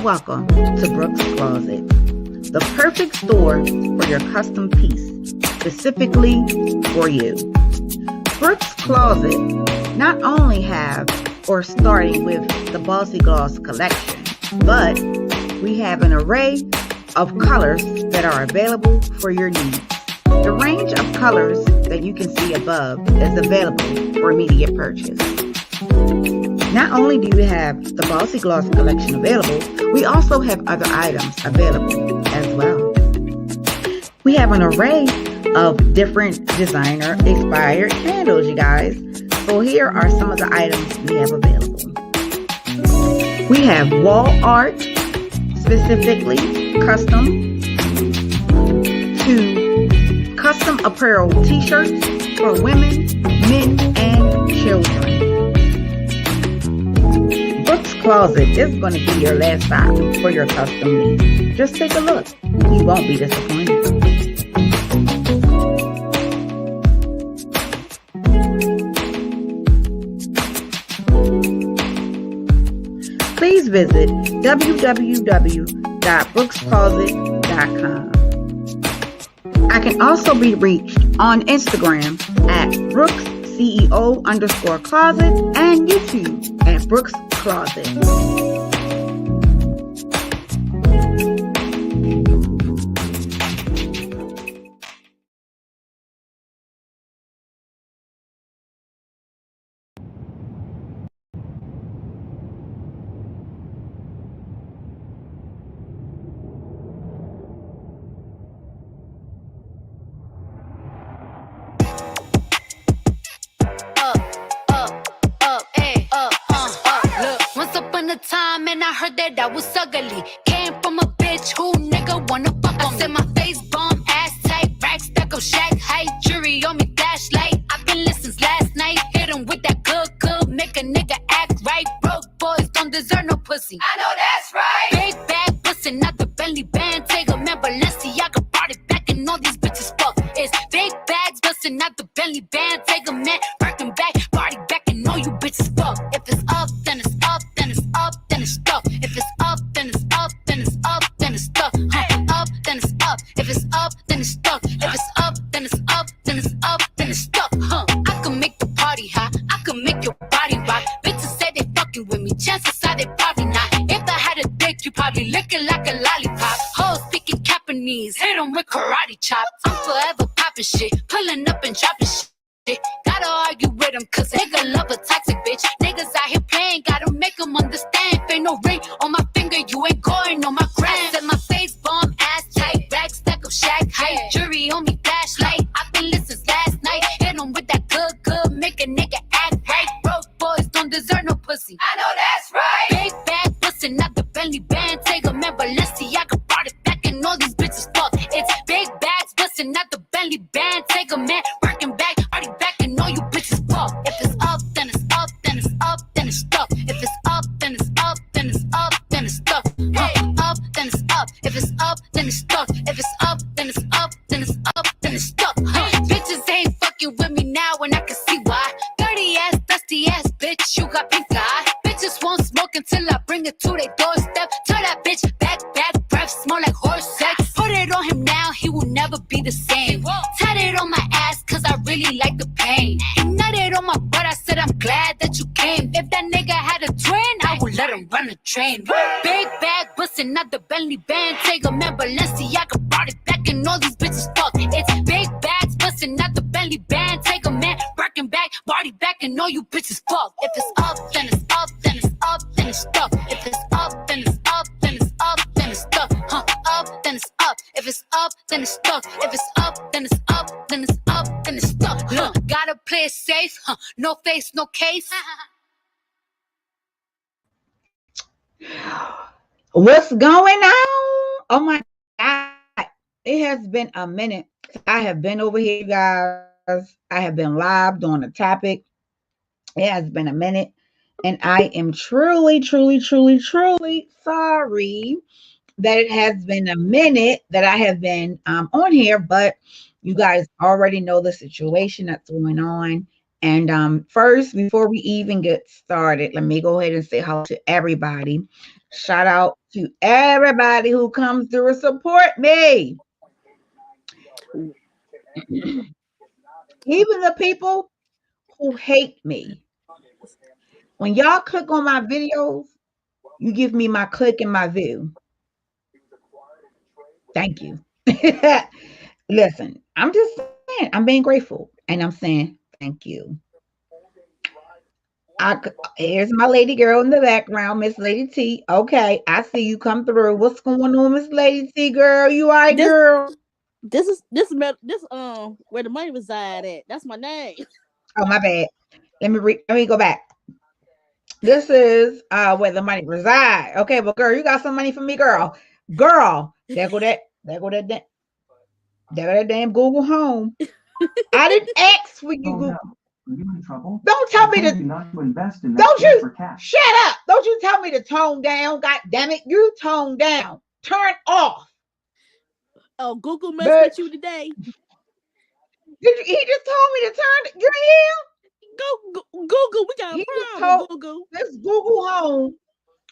welcome to Brooks Closet, the perfect store for your custom piece, specifically for you. Brooks Closet not only have or starting with the Bossy Gloss collection, but we have an array of colors that are available for your needs. The range of colors that you can see above is available for immediate purchase. Not only do we have the Bossy Gloss collection available, we also have other items available as well. We have an array of different designer-inspired candles, you guys. So here are some of the items we have available. We have wall art, specifically custom, to custom apparel t-shirts for women, men, and children. Brooks Closet is going to be your last stop for your custom needs. Just take a look. You won't be disappointed. Please visit www.brookscloset.com. I can also be reached on Instagram at BrooksCEO_closet and YouTube at Brooks Closet. Time and I heard that I was ugly. Came from a bitch who nigga wanna fuck on me. I said my face bomb, ass tight, rack stack of shack height, jury on me, flashlight. I've been listening last night. Hit him with that good, make a nigga act right. Broke boys don't deserve no pussy. I know that's right. Big bag bustin' out the Bentley band. Take a man, Balenciaga brought it back and all these bitches fuck. It's big bags bustin' out the Bentley band. Take a man, Birkin back, body back and all you bitches fuck. If it's up, then it's up, then it's up, then it's stuck. If it's up, then it's up, then it's up, then it's stuck. Up, then it's up. If it's up, then it's stuck. If it's up, then it's up, then it's up, then it's stuck. I can make the party hot. I can make your body rock. Bitches say they fucking with me. Chances are they probably not. If I had a dick, you probably lick it like a lollipop. Hoes speaking Japanese, hit 'em with karate chops. I'm forever popping shit, pulling up and dropping shit. Gotta argue with him, cause nigga love a toxic bitch. Niggas out here playing, gotta make them understand. If ain't no ring on my finger, you ain't going on my gram. Said my face bomb, ass tight, rack stack of shack height, jury on me, flashlight. I've been listening last night. Hit him with that good, make a nigga act right. Broke boys don't deserve no pussy. I know that's right. Big bag bustin' out the Bentley band. Take a man, Balenciaga brought it back and all these bitches fuck. It's big bags bustin' out the Bentley band. Take a man, Birkin back, party back and all you bitches fuck. If it's up, then it's up, then it's up, then it's stuck. If it's up, then it's up, then it's up, then it's stuck. Up, then it's up. If it's up, then it's stuck. If it's up, then it's up, then it's up, then it's stuck. Bitches ain't fucking with me now and I can see why. Dirty ass, dusty ass bitch, you got pink eye. Bitches won't smoke until I bring it to their doorstep. Tell that bitch back, breath smell like horse sex. Put it on him now, he will never be the same. Tat it on my ass cause I really like the pain. You nutted on my butt, I said I'm glad that you came. If that nigga had a twin, I would let him run a train. Big bag bustin' out the Bentley band. Take a man, Balenciaga brought it back and all these bitches fuck. It's big bags bustin' out the Bentley band. Take a man, Birkin back, body back and all you bitches fuck. If it's up, then it's up, then it's up, then it's stuck. If it's up, then it's up, then it's up, then it's stuck. Up, then it's up. If it's up, then it's stuck. If it's up, then it's up, then it's up, then it's stuck. Gotta play it safe, no face, no case. What's going on? Oh my God. It has been a minute. I have been over here, you guys. I have been live on the topic. It has been a minute. And I am truly sorry that it has been a minute that I have been on here, but you guys already know the situation that's going on. And first, before we even get started, let me go ahead and say hello to everybody. Shout out to everybody who comes through and support me. Even the people who hate me. When y'all click on my videos, you give me my click and my view. Thank you. Listen, I'm just saying, I'm being grateful and I'm saying thank you. Here's my lady girl in the background, Miss Lady T. Okay, I see you come through. What's going on, Miss Lady T, girl? You all right, This girl? where the money reside at. That's my name. Oh, my bad. Let me go back. This is where the money reside. Okay, but girl, you got some money for me, girl. Girl, there go that damn Google Home. I didn't ask for you, Google. No. Are you in trouble? Don't tell me to not to invest in don't you for cash. shut up. Don't you tell me to tone down. God damn it. You tone down. Turn off. Oh, Google messed Bitch. with you today. He just told me to turn. You Go Google. We got a problem, Google. This Google Home,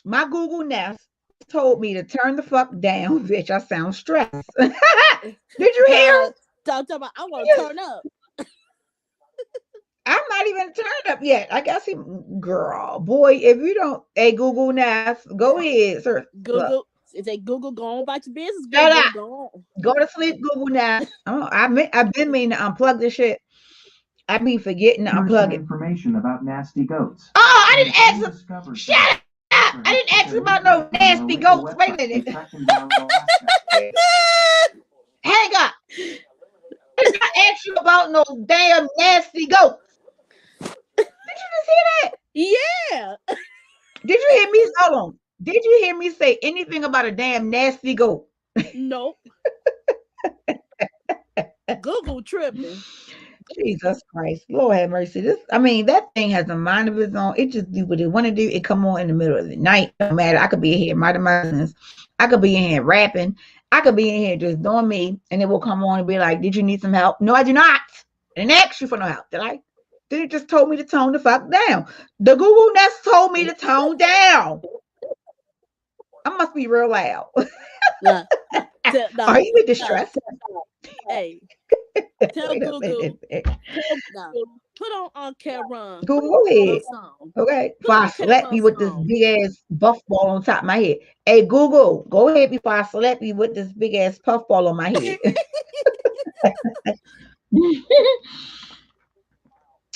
my Google Nest, told me to turn the fuck down, bitch. I sound stressed. Did you hear? I want to turn up. I'm not even turned up yet. I guess girl, boy, if you don't, hey, Google Nest, go ahead, sir. Google. It's a Google, go on about your business. Shut Google, up. go on. Go to sleep, Google Nest. I've been meaning to unplug this shit. I be forgetting to unplug it. Information about nasty goats. Oh, I didn't ask. Shut up. I didn't ask about no nasty goats. Wait a minute. Hang up. I did not ask you about no damn nasty goats. Did you just hear that? Yeah. Did you hear me? Hold on. Did you hear me say anything about a damn nasty goat? Nope. Google tripping. Jesus Christ. Lord have mercy. That thing has a mind of its own. It just do what it want to do. It come on in the middle of the night. No matter. I could be in here minding my business. I could be in here rapping. I could be in here just doing me. And it will come on and be like, did you need some help? No, I do not. I didn't ask you for no help, did I? Then it just told me to tone the fuck down. The Google Nest told me to tone down. I must be real loud. No, Are you in distress? Hey, tell Google. Put on Cameron. Google ahead. Okay. Before I slap you with this big ass buff ball on top of my head. Hey, Google, go ahead before I slap you with this big ass puff ball on my head.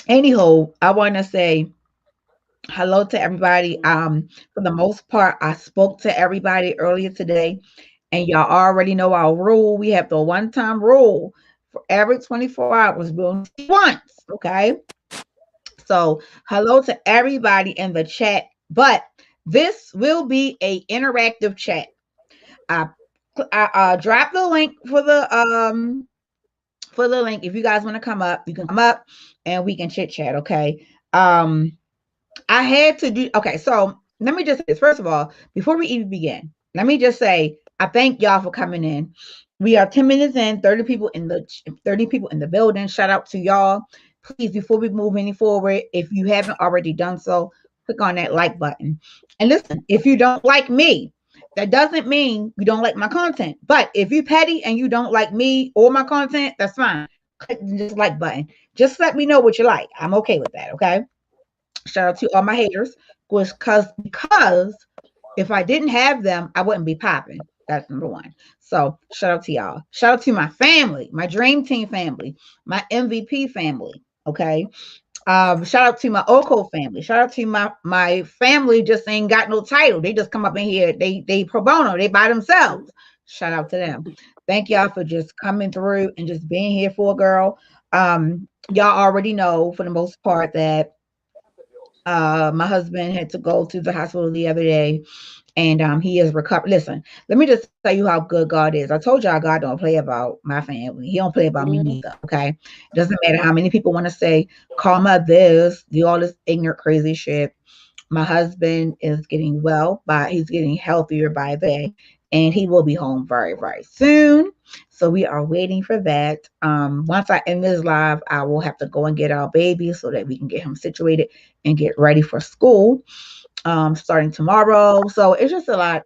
Anyhow, I want to say hello to everybody. For the most part, I spoke to everybody earlier today, and y'all already know our rule. We have the one-time rule for every 24 hours. We'll see once, okay? So, hello to everybody in the chat. But this will be a interactive chat. I dropped the link for the link. If you guys want to come up, you can come up and we can chit chat. Okay. I had to do. Okay. So let me just say this. First of all, before we even begin, let me just say I thank y'all for coming in. We are 10 minutes in, 30 people in the building. Shout out to y'all. Please, before we move any forward, if you haven't already done so, click on that like button. And listen, if you don't like me, that doesn't mean you don't like my content. But if you're petty and you don't like me or my content, that's fine. Click the dislike button. Just let me know what you like. I'm okay with that, okay? Shout out to all my haters. Because if I didn't have them, I wouldn't be popping. That's number one. So shout out to y'all. Shout out to my family, my dream team family, my MVP family. Okay. Shout out to my Oko family. Shout out to my family just ain't got no title. They just come up in here. They pro bono. They by themselves. Shout out to them. Thank y'all for just coming through and just being here for a girl. Y'all already know for the most part that my husband had to go to the hospital the other day. And he is recovered. Listen, let me just tell you how good God is. I told y'all God don't play about my family. He don't play about me neither, okay? Doesn't matter how many people want to say, call my this, do all this ignorant, crazy shit. My husband is getting well, he's getting healthier by the day, and he will be home very, very soon. So we are waiting for that. Once I end this live, I will have to go and get our baby so that we can get him situated and get ready for school. starting tomorrow. So it's just a lot.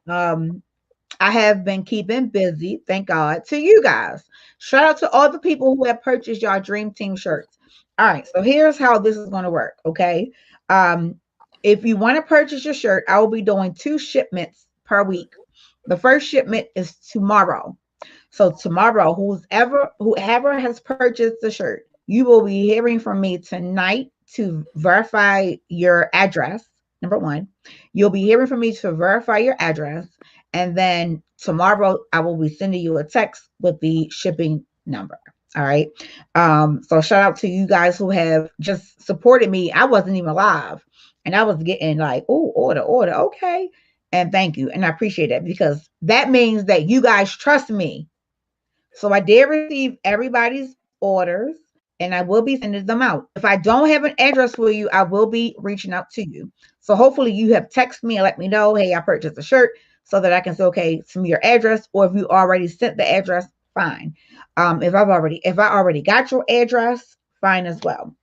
I have been keeping busy, thank God, to you guys. Shout out to all the people who have purchased your Dream Team shirts. All right, so here's how this is going to work, okay? Um, if you want to purchase your shirt, I will be doing 2 shipments per week. The first shipment is tomorrow. So tomorrow, whoever has purchased the shirt, you will be hearing from me tonight to verify your address. Number one, you'll be hearing from me to verify your address. And then tomorrow, I will be sending you a text with the shipping number. All right. So shout out to you guys who have just supported me. I wasn't even live. And I was getting like, oh, order. Okay. And thank you. And I appreciate that because that means that you guys trust me. So I did receive everybody's orders and I will be sending them out. If I don't have an address for you, I will be reaching out to you. So hopefully you have texted me and let me know, hey, I purchased a shirt so that I can say, okay, send me your address. Or if you already sent the address, fine. If I already got your address, fine as well.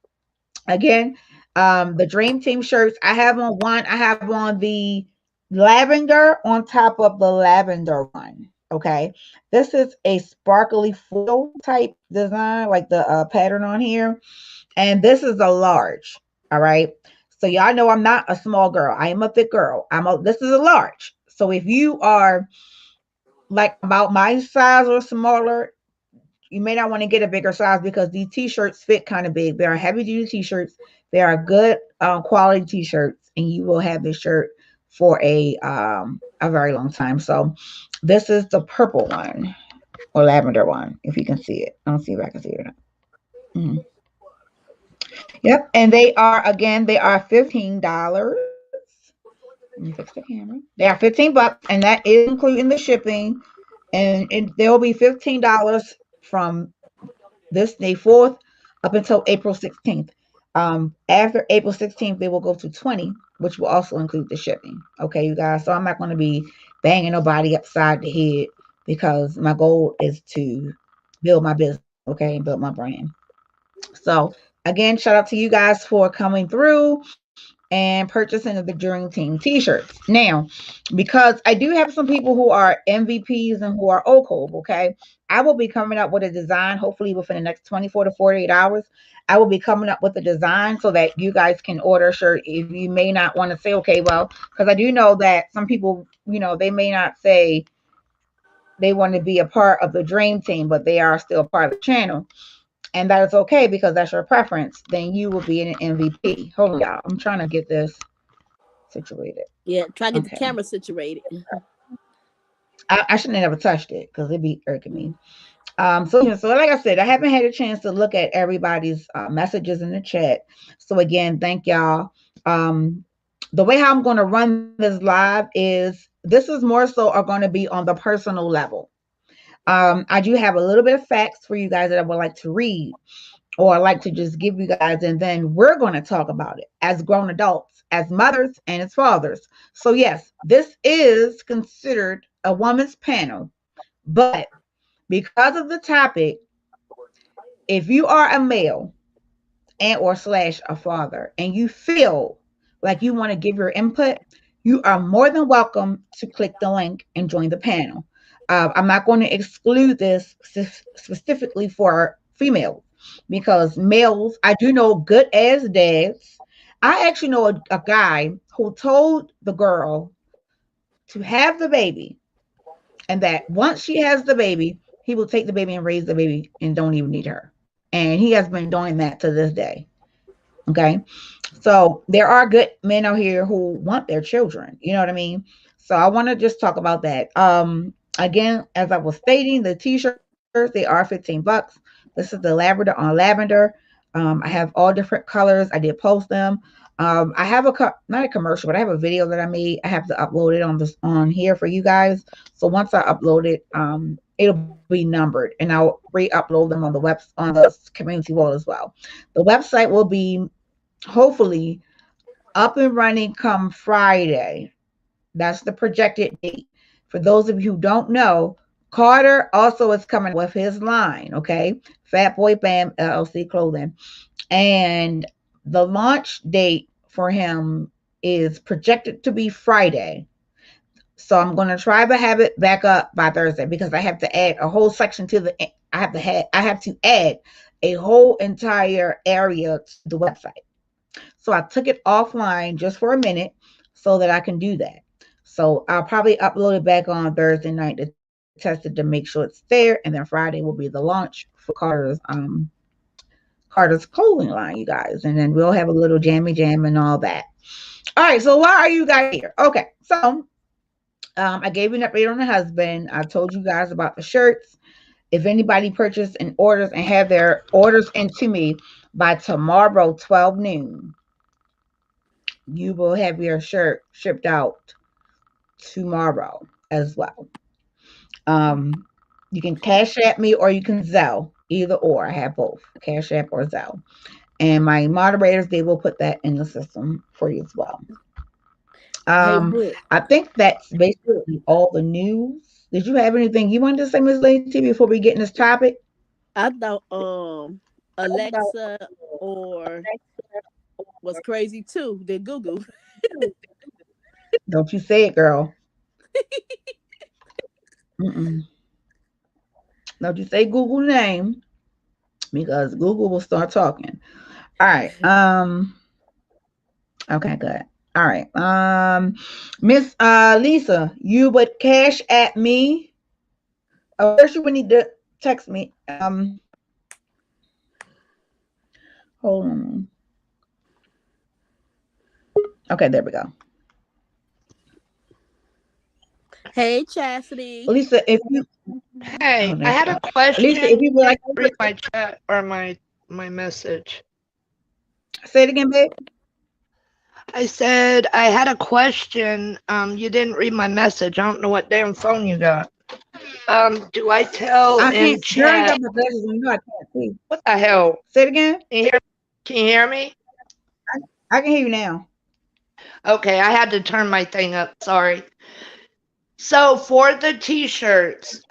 Again, the Dream Team shirts, I have on the lavender on top of the lavender one. Okay, this is a sparkly foil type design, like the pattern on here, and this is a large. All right, so y'all know I'm not a small girl. I am a thick girl. This is a large. So if you are like about my size or smaller, you may not want to get a bigger size because these t-shirts fit kind of big. They are heavy duty t-shirts. They are good quality t-shirts, and you will have this shirt for a very long time. So this is the purple one or lavender one, if you can see it. I don't see if I can see it. Mm-hmm. Yep, and they are $15. Let me fix the camera. They are $15, and that is including the shipping, and there will be $15 from this May 4th up until April 16th. After April 16th, they will go to 20, which will also include the shipping. Okay, you guys. So I'm not going to be banging nobody upside the head because my goal is to build my business, okay, and build my brand. So again, shout out to you guys for coming through and purchasing the Dream Team t-shirts. Now, because I do have some people who are MVPs and who are OCOB, okay, I will be coming up with a design, hopefully within the next 24 to 48 hours. I will be coming up with a design so that you guys can order a shirt. If you may not want to say, okay, well, because I do know that some people, they may not say they want to be a part of the Dream Team, but they are still part of the channel. And that is okay because that's your preference. Then you will be an MVP. Hold on, y'all. I'm trying to get this situated. Yeah, try to get the camera situated. I shouldn't have never touched it because it'd be irking me. So like I said, I haven't had a chance to look at everybody's messages in the chat. So again, thank y'all. The way how I'm going to run this live is this is more so are going to be on the personal level. I do have a little bit of facts for you guys that I would like to read or like to just give you guys, and then we're going to talk about it as grown adults, as mothers and as fathers. So yes, this is considered a woman's panel, but because of the topic, if you are a male and or / a father and you feel like you want to give your input, you are more than welcome to click the link and join the panel. I'm not going to exclude this specifically for females because males, I do know good as dads. I actually know a guy who told the girl to have the baby and that once she has the baby, he will take the baby and raise the baby and don't even need her. And he has been doing that to this day. Okay. So there are good men out here who want their children. You know what I mean? So I want to just talk about that. Again, as I was stating, the t-shirts, they are $15. This is the lavender on lavender. I have all different colors. I did post them. I have not a commercial, but I have a video that I made. I have to upload it on here for you guys. So once I upload it, it'll be numbered and I'll re-upload them on the community wall as well. The website will be hopefully up and running come Friday. That's the projected date. For those of you who don't know, Carter also is coming with his line, okay? Fat Boy Bam LLC clothing. And the launch date for him is projected to be Friday. So I'm going to try to have it back up by Thursday because I have to add a whole section to the, I have to add a whole entire area to the website. So I took it offline just for a minute so that I can do that. So I'll probably upload it back on Thursday night to test it to make sure it's there. And then Friday will be the launch for Carter's clothing line, you guys. And then we'll have a little jammy jam and all that. All right. So why are you guys here? Okay. So I gave you an update on the husband. I told you guys about the shirts. If anybody purchased and orders and have their orders into me by tomorrow, 12 noon, you will have your shirt shipped out tomorrow as well. You can Cash App me or you can Zelle, either or. I have both, Cash App or Zelle. And my moderators, they will put that in the system for you as well. I think that's basically all the news. Did you have anything you wanted to say, Ms. Lacey, before we get in this topic? I thought Alexa or was crazy too than Google. Don't you say it, girl. Don't you say Google name, because Google will start talking. All right. Okay, good. All right. Miss Lisa, you would Cash at me. First you would need to text me. Hold on. Okay, there we go. Hey, Chastity. Lisa, if you Hey, I had a question. Lisa, if you would like to read my chat or my message. Say it again, babe. I said I had a question. You didn't read my message. I don't know what damn phone you got. Do I tell I in can't chat? my glasses on. No, I can't see. What the hell? Say it again. Can you hear me? I can hear you now. Okay, I had to turn my thing up. Sorry. So for the t-shirts,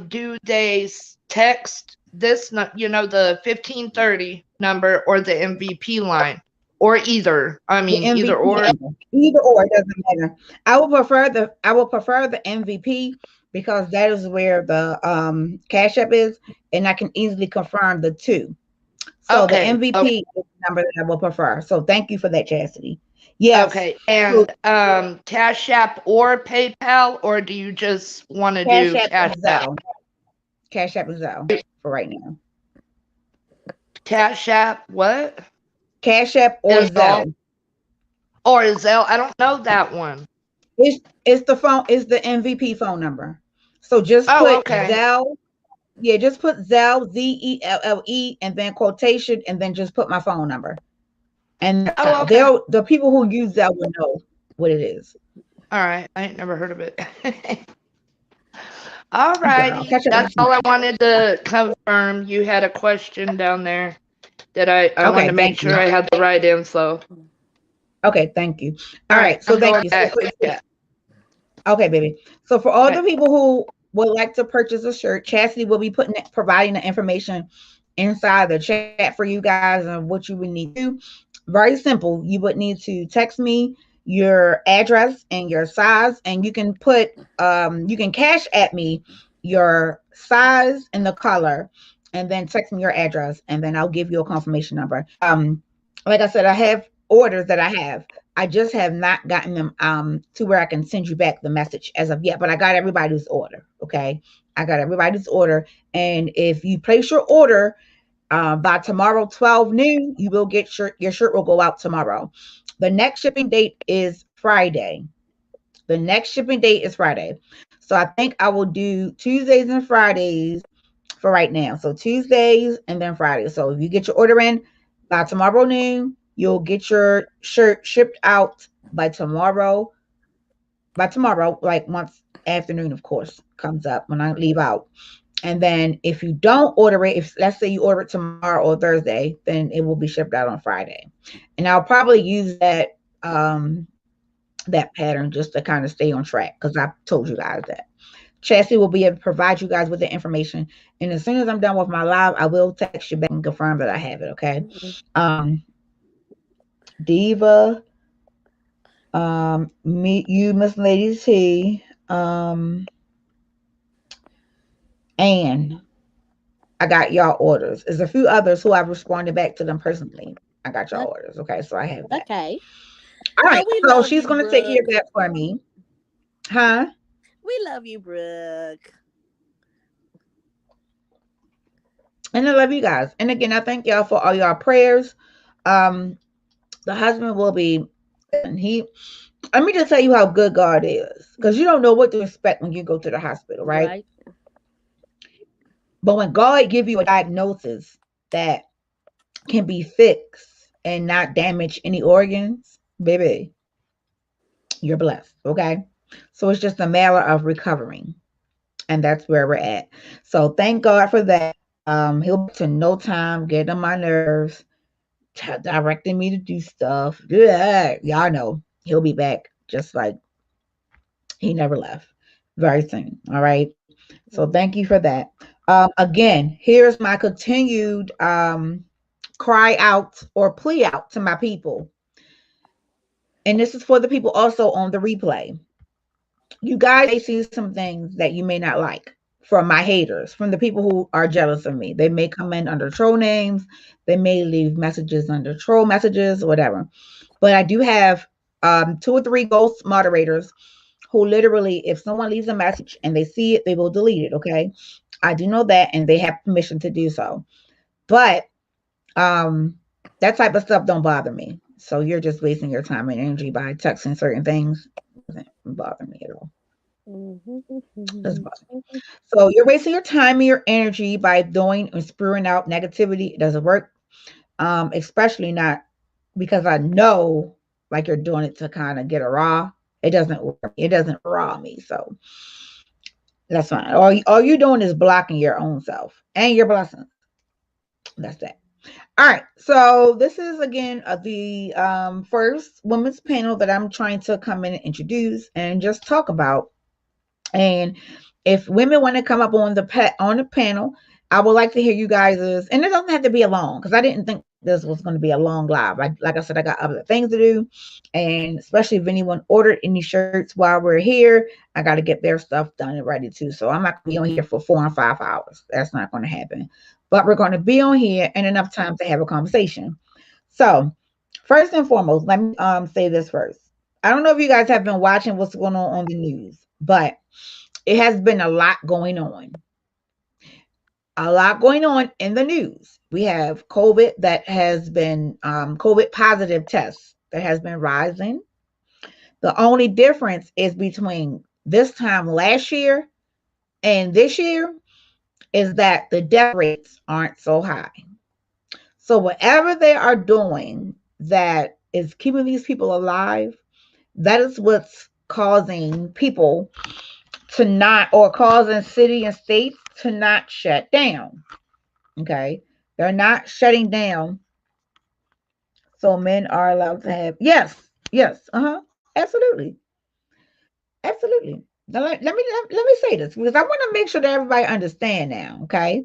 do they text this, the 1530 number or the MVP line, or either? I mean, either or. Either or, it doesn't matter. I will prefer the MVP because that is where the Cash App is, and I can easily confirm the two. So okay, the MVP is the number that I will prefer. So thank you for that, Chastity. Yes. Okay. And Cash App or PayPal, or do you just want to do Cash App? Cash App and Zelle for right now. Cash App, what? Cash App or Zelle. Or Zelle. I don't know that one. It's the phone. It's the MVP phone number. So just put Zelle. Yeah, just put Zelle, ZELLE, and then quotation, and then just put my phone number. And the people who use Zelle will know what it is. All right. I ain't never heard of it. All right. That's all I wanted to confirm. You had a question down there that I wanted to make sure I had the right info. Okay, thank you. All right. So thank you. Okay, baby. So for all the people who would like to purchase a shirt, Chastity will be providing the information inside the chat for you guys and what you would need to do. Very simple. You would need to text me your address and your size, and you can put you can Cash at me your size and the color, and then text me your address, and then I'll give you a confirmation number. Like I said, I have orders that I have. I just have not gotten them to where I can send you back the message as of yet, but I got everybody's order. Okay, I got everybody's order, and if you place your order by tomorrow 12 noon, you will get your shirt will go out tomorrow. The next shipping date is Friday. So I think I will do Tuesdays and Fridays for right now. So Tuesdays and then Fridays. So if you get your order in by tomorrow noon, you'll get your shirt shipped out by tomorrow, like once afternoon, of course, comes up when I leave out. And then if you don't order it, if let's say you order it tomorrow or Thursday, then it will be shipped out on Friday. And I'll probably use that that pattern just to kind of stay on track, because I told you guys that. Chastity will be able to provide you guys with the information. And as soon as I'm done with my live, I will text you back and confirm that I have it, okay? Diva Meet you, Miss Lady T. And I got y'all orders. There's a few others who I've responded back to them personally. I got y'all orders. Okay, so I have that. Okay. All right, we so love she's you, gonna take care of Brooke. that for me. Huh? We love you, Brooke. And I love you guys. And again, I thank y'all for all y'all prayers. The husband will be, and let me just tell you how good God is, because you don't know what to expect when you go to the hospital, right? But when God give you a diagnosis that can be fixed and not damage any organs, baby, you're blessed. Okay. So it's just a matter of recovering. And that's where we're at. So thank God for that. He'll to no time get on my nerves, directing me to do stuff. Yeah, y'all know he'll be back just like he never left very soon. All right. So thank you for that. Again, here's my continued cry out or plea out to my people. And this is for the people also on the replay. You guys may see some things that you may not like from my haters, from the people who are jealous of me. They may come in under troll names. They may leave messages under troll messages, whatever. But I do have 2 or 3 ghost moderators who literally, if someone leaves a message and they see it, they will delete it. Okay. I do know that, and they have permission to do so. But that type of stuff don't bother me. So you're just wasting your time and energy by texting certain things. It doesn't bother me at all. Doesn't bother me. So you're wasting your time and your energy by doing and spewing out negativity. It doesn't work. Especially not because I know like you're doing it to kind of get a raw. It doesn't work. It doesn't raw me. So that's fine. All you're doing is blocking your own self and your blessings. That's that. All right. So this is again the first women's panel that I'm trying to come in and introduce and just talk about. And if women want to come up on the panel, I would like to hear you guys', and it doesn't have to be a long, because I didn't think this was going to be a long live. Like I said, I got other things to do, and especially if anyone ordered any shirts while we're here, I got to get their stuff done and ready too. So I'm not going to be on here for 4 and 5 hours. That's not going to happen. But we're going to be on here and enough time to have a conversation. So first and foremost, let me say this first. I don't know if you guys have been watching what's going on the news, but it has been a lot going on. A lot going on in the news. We have COVID that has been COVID positive tests that has been rising. The only difference is between this time last year and this year is that the death rates aren't so high. So whatever they are doing that is keeping these people alive, that is what's causing people to not, or causing city and states to not shut down. Okay. They're not shutting down. So men are allowed to have, yes, absolutely. Absolutely. Now, let me say this, because I want to make sure that everybody understand now. Okay.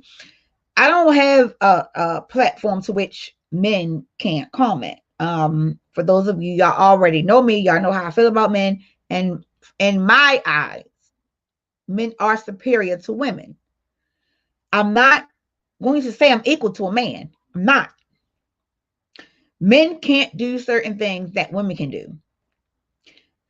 I don't have a platform to which men can't comment. For those of you, y'all already know me, y'all know how I feel about men, and in my eyes, men are superior to women. I'm not going to say I'm equal to a man. I'm not. Men can't do certain things that women can do.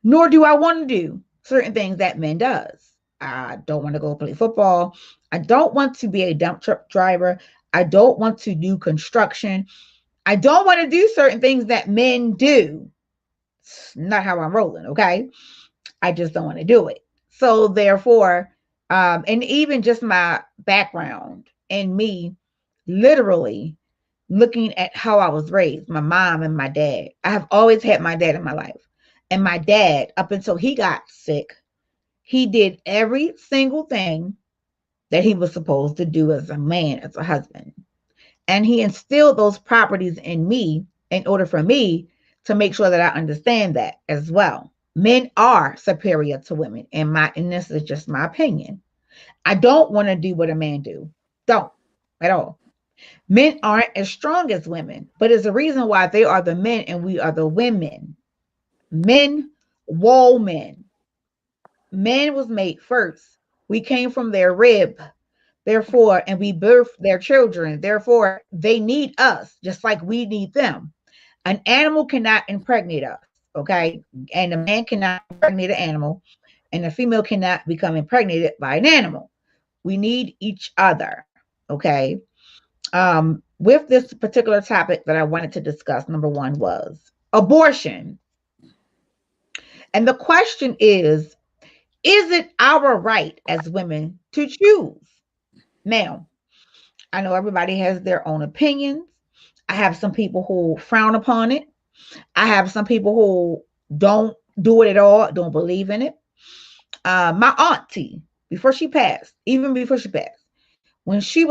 Nor do I want to do certain things that men does. I don't want to go play football. I don't want to be a dump truck driver. I don't want to do construction. I don't want to do certain things that men do. It's not how I'm rolling, okay? I just don't want to do it. So therefore, and even just my background and me literally looking at how I was raised, my mom and my dad. I have always had my dad in my life. And my dad, up until he got sick, he did every single thing that he was supposed to do as a man, as a husband. And he instilled those properties in me in order for me to make sure that I understand that as well. Men are superior to women, and this is just my opinion. I don't want to do what a man do. Don't at all. Men aren't as strong as women, but it's a reason why they are the men and we are the women. Men woman. Man was made first. We came from their rib. Therefore, and we birthed their children. Therefore, they need us just like we need them. An animal cannot impregnate us, okay? And a man cannot impregnate an animal, and a female cannot become impregnated by an animal. We need each other, okay? With this particular topic that I wanted to discuss, number one was abortion. And the question is it our right as women to choose? Now, I know everybody has their own opinions. I have some people who frown upon it. I have some people who don't do it at all, don't believe in it. My auntie, before she passed, when she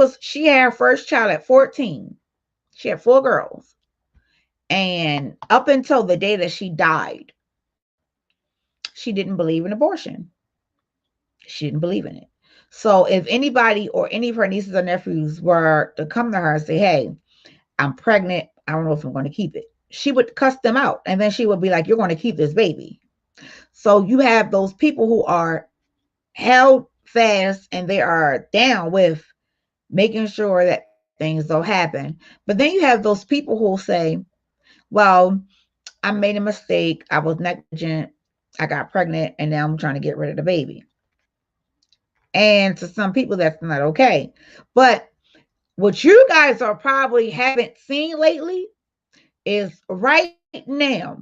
had her first child at 14, she had 4 girls. And up until the day that she died, she didn't believe in abortion. She didn't believe in it. So if anybody or any of her nieces or nephews were to come to her and say, hey, I'm pregnant, I don't know if I'm going to keep it, she would cuss them out. And then she would be like, you're going to keep this baby. So you have those people who are held fast and they are down with making sure that things don't happen. But then you have those people who will say, well, I made a mistake. I was negligent. I got pregnant and now I'm trying to get rid of the baby. And to some people, that's not okay. But what you guys are probably haven't seen lately is right now,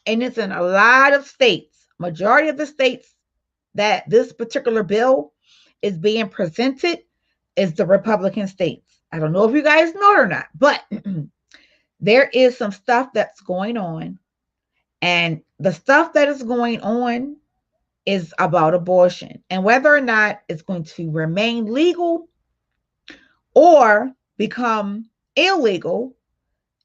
and it's in a lot of states, majority of the states that this particular bill is being presented is the Republican states. I don't know if you guys know it or not, but there is some stuff that's going on. And the stuff that is going on is about abortion and whether or not it's going to remain legal or become illegal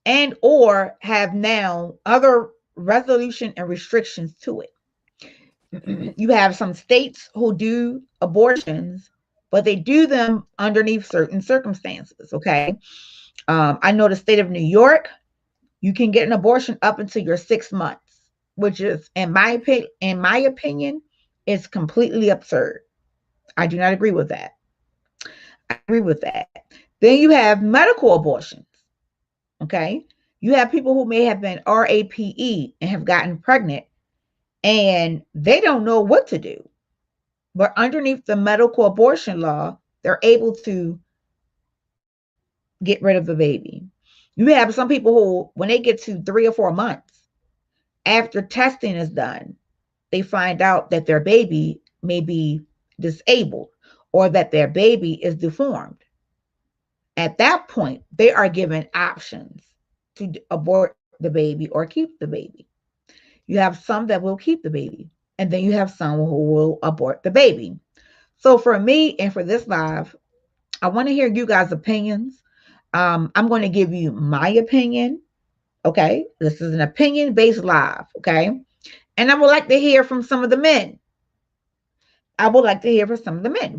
and or have now other resolution and restrictions to it. You have some states who do abortions, but they do them underneath certain circumstances, okay? I know the state of New York, you can get an abortion up until your 6 months, which is, in my opinion, is completely absurd. I do not agree with that. I agree with that. Then you have medical abortions, okay? You have people who may have been RAPE and have gotten pregnant and they don't know what to do. But underneath the medical abortion law, they're able to get rid of the baby. You have some people who, when they get to 3 or 4 months, after testing is done, they find out that their baby may be disabled or that their baby is deformed. At that point, they are given options to abort the baby or keep the baby. You have some that will keep the baby, and then you have some who will abort the baby. So for me and for this live, I want to hear you guys' opinions. I'm going to give you my opinion. Okay, this is an opinion-based live. Okay, and I would like to hear from some of the men.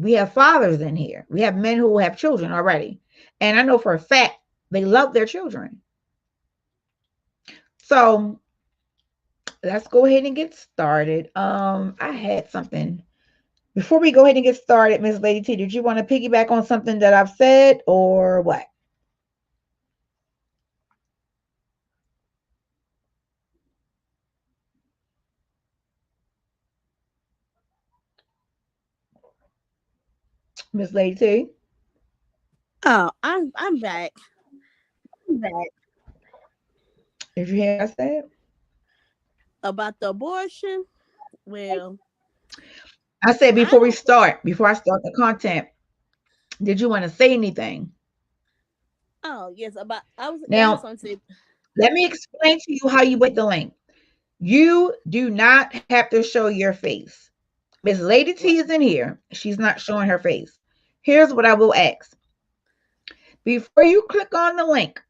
We have fathers in here. We have men who have children already. And I know for a fact they love their children. So let's go ahead and get started. I had something. Before we go ahead and get started, Miss Lady T, did you want to piggyback on something that I've said or what? Miss Lady T? Oh, I'm back. Did you hear what I said? About the abortion. Well, I said before I start the content, did you want to say anything? Oh, yes. Now, let me explain to you how you get the link. You do not have to show your face. Miss Lady T is in here. She's not showing her face. Here's what I will ask. Before you click on the link,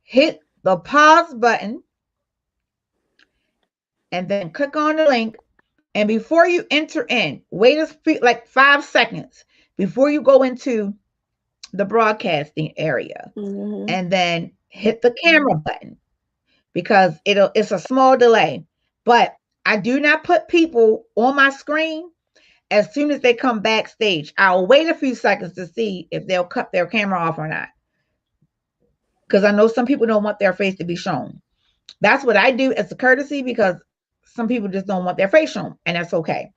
hit the pause button and then click on the link. And before you enter in, wait like 5 seconds before you go into the broadcasting area, and then hit the camera button because it's a small delay. But I do not put people on my screen as soon as they come backstage. I'll wait a few seconds to see if they'll cut their camera off or not. Because I know some people don't want their face to be shown. That's what I do as a courtesy, because some people just don't want their face shown, and that's okay.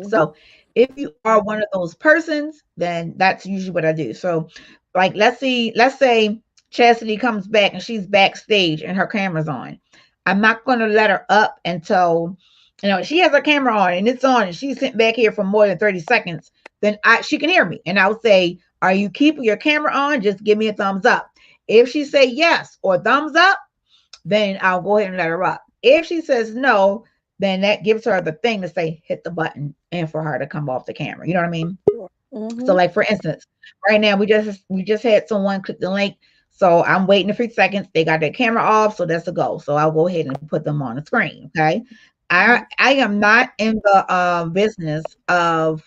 So if you are one of those persons, then that's usually what I do. So like, let's say Chastity comes back and she's backstage and her camera's on. I'm not going to let her up until, she has her camera on and it's on and she's sitting back here for more than 30 seconds. Then she can hear me and I'll say, are you keeping your camera on? Just give me a thumbs up. If she say yes or thumbs up, then I'll go ahead and let her up. If she says no, then that gives her the thing to say, hit the button, and for her to come off the camera. You know what I mean? So like, for instance, right now we just had someone click the link. So I'm waiting a few seconds. They got their camera off. So that's a go. So I'll go ahead and put them on the screen. Okay. I am not in the business of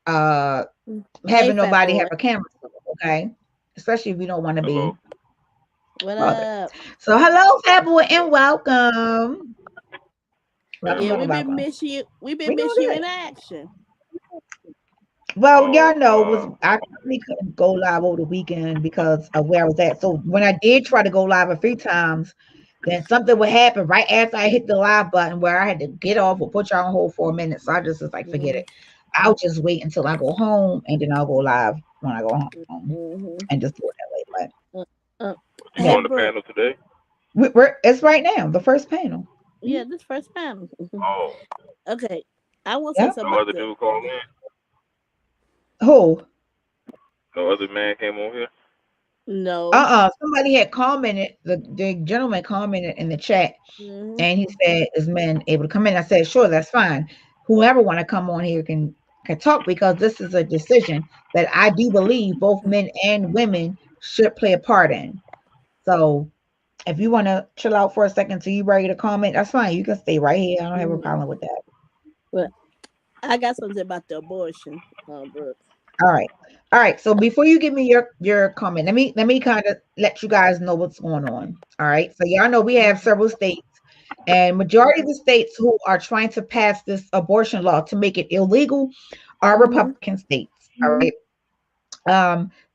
having nobody have a camera. Okay. Especially if we don't want to be. What up? So hello, Fat Boy, and welcome. Yeah, we've been missing you. We've been missing you in action. Well, y'all know, I really couldn't go live over the weekend because of where I was at. So when I did try to go live a few times, then something would happen right after I hit the live button where I had to get off or put y'all on hold for a minute. So I just was like, forget it. I'll just wait until I go home and then I'll go live when I go home and just do it that way. But you on the panel today? It's right now, the first panel. Yeah, this first panel. Oh. Okay. I want to say something. No other dude called in? Who? No other man came on here? No. Somebody had commented, the gentleman commented in the chat, and he said, is men able to come in? I said, sure, that's fine. Whoever want to come on here can talk, because this is a decision that I do believe both men and women should play a part in. So if you want to chill out for a second till you ready to comment, that's fine. You can stay right here. I don't have a problem with that. But I got something about the abortion, Brooke. All right. So before you give me your comment, let me kind of let you guys know what's going on. All right. So y'all know we have several states, and majority of the states who are trying to pass this abortion law to make it illegal are Republican states. All right.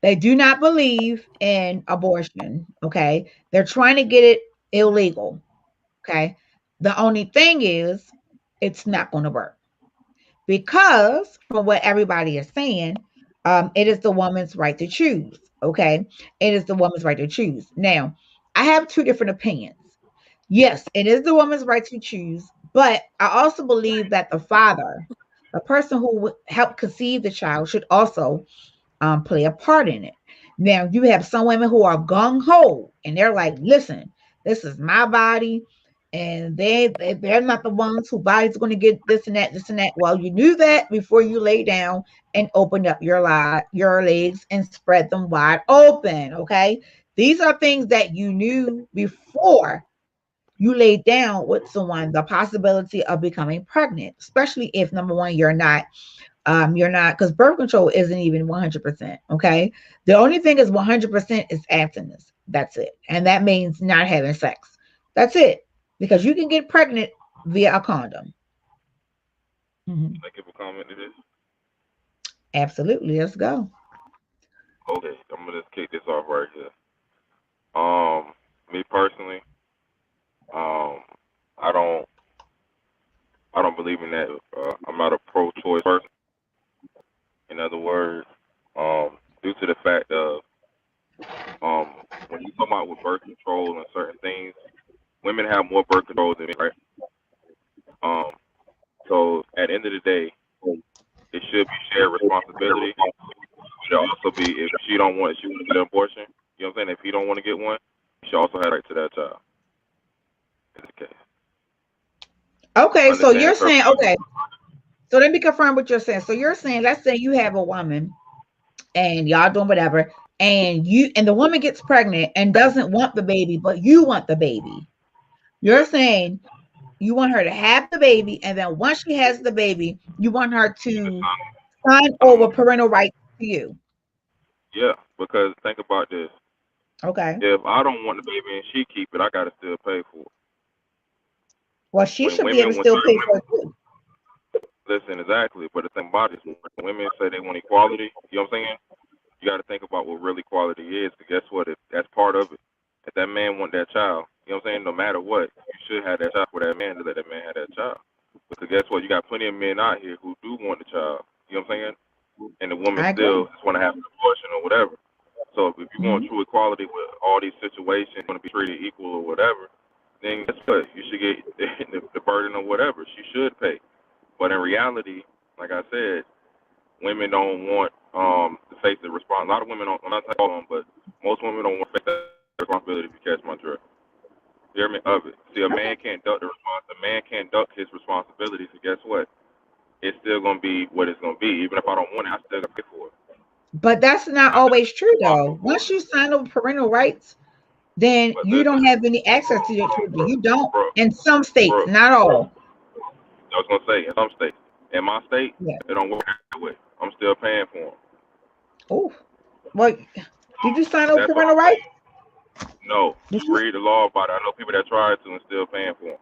They do not believe in abortion. Okay. They're trying to get it illegal. Okay. The only thing is, it's not going to work, because from what everybody is saying, it is the woman's right to choose. Okay. It is the woman's right to choose. Now, I have two different opinions. Yes, it is the woman's right to choose, but I also believe that the father, the person who helped conceive the child, should also play a part in it. Now, you have some women who are gung-ho and they're like, listen, this is my body, and they're not the ones whose body's going to get this and that. Well, you knew that before you lay down and opened up your legs and spread them wide open. Okay, these are things that you knew before you laid down with someone, the possibility of becoming pregnant, especially if, number one, you're not, because birth control isn't even 100%. Okay, the only thing is 100% is abstinence. That's it, and that means not having sex. That's it, because you can get pregnant via a condom. Can I give a comment to this? Absolutely, let's go. Okay, I'm gonna kick this off right here. Me personally, I don't believe in that. I'm not a pro-choice person. In other words, due to the fact of when you come out with birth control and certain things, women have more birth control than men, right? So at the end of the day, it should be shared responsibility. It should also be, if she don't want to get an abortion, you know what I'm saying? If he don't want to get one, she also has right to that child. In this case. Okay, so you're saying, okay. So let me confirm what you're saying. So you're saying, let's say you have a woman and y'all doing whatever, and the woman gets pregnant and doesn't want the baby, but you want the baby. You're saying you want her to have the baby, and then once she has the baby, you want her to sign over parental rights to you. Yeah, because think about this. Okay. If I don't want the baby and she keep it, I gotta still pay for it. Well, she When should be able women, to when still certain pay for it too. listen, exactly. But the thing about it is, when women say they want equality, you know what I'm saying? You got to think about what real equality is. Because guess what? That's part of it. If that man want that child, you know what I'm saying? No matter what, you should have that child for that man to let that man have that child. Because guess what? You got plenty of men out here who do want the child. You know what I'm saying? And the woman I still agree. just want to have an abortion or whatever. So if you want Mhm. true equality with all these situations, want to be treated equal or whatever, then guess what? You should get the burden or whatever. She should pay. But in reality, like I said, women don't want to face the response. A lot of women don't. I'm not saying all of them, but most women don't want to face that responsibility. If you catch my drift, you hear me? Of it. See, a man can't duck the response. A man can't duck his responsibility. So guess what? It's still gonna be what it's gonna be. Even if I don't want it, I still gotta pay for it. But that's not I always true, feel though. responsible for Once it. you sign over parental rights, then But you don't listen, have any access to your children. You don't. bro, In some states, bro, not all. I was gonna say in some states, in my state, Yeah. it don't work that way. I'm still paying for them. Oh, well, did you sign over That's what parental I'm rights? saying. No, Did you you? read the law about it. I know people that tried to and still paying for them.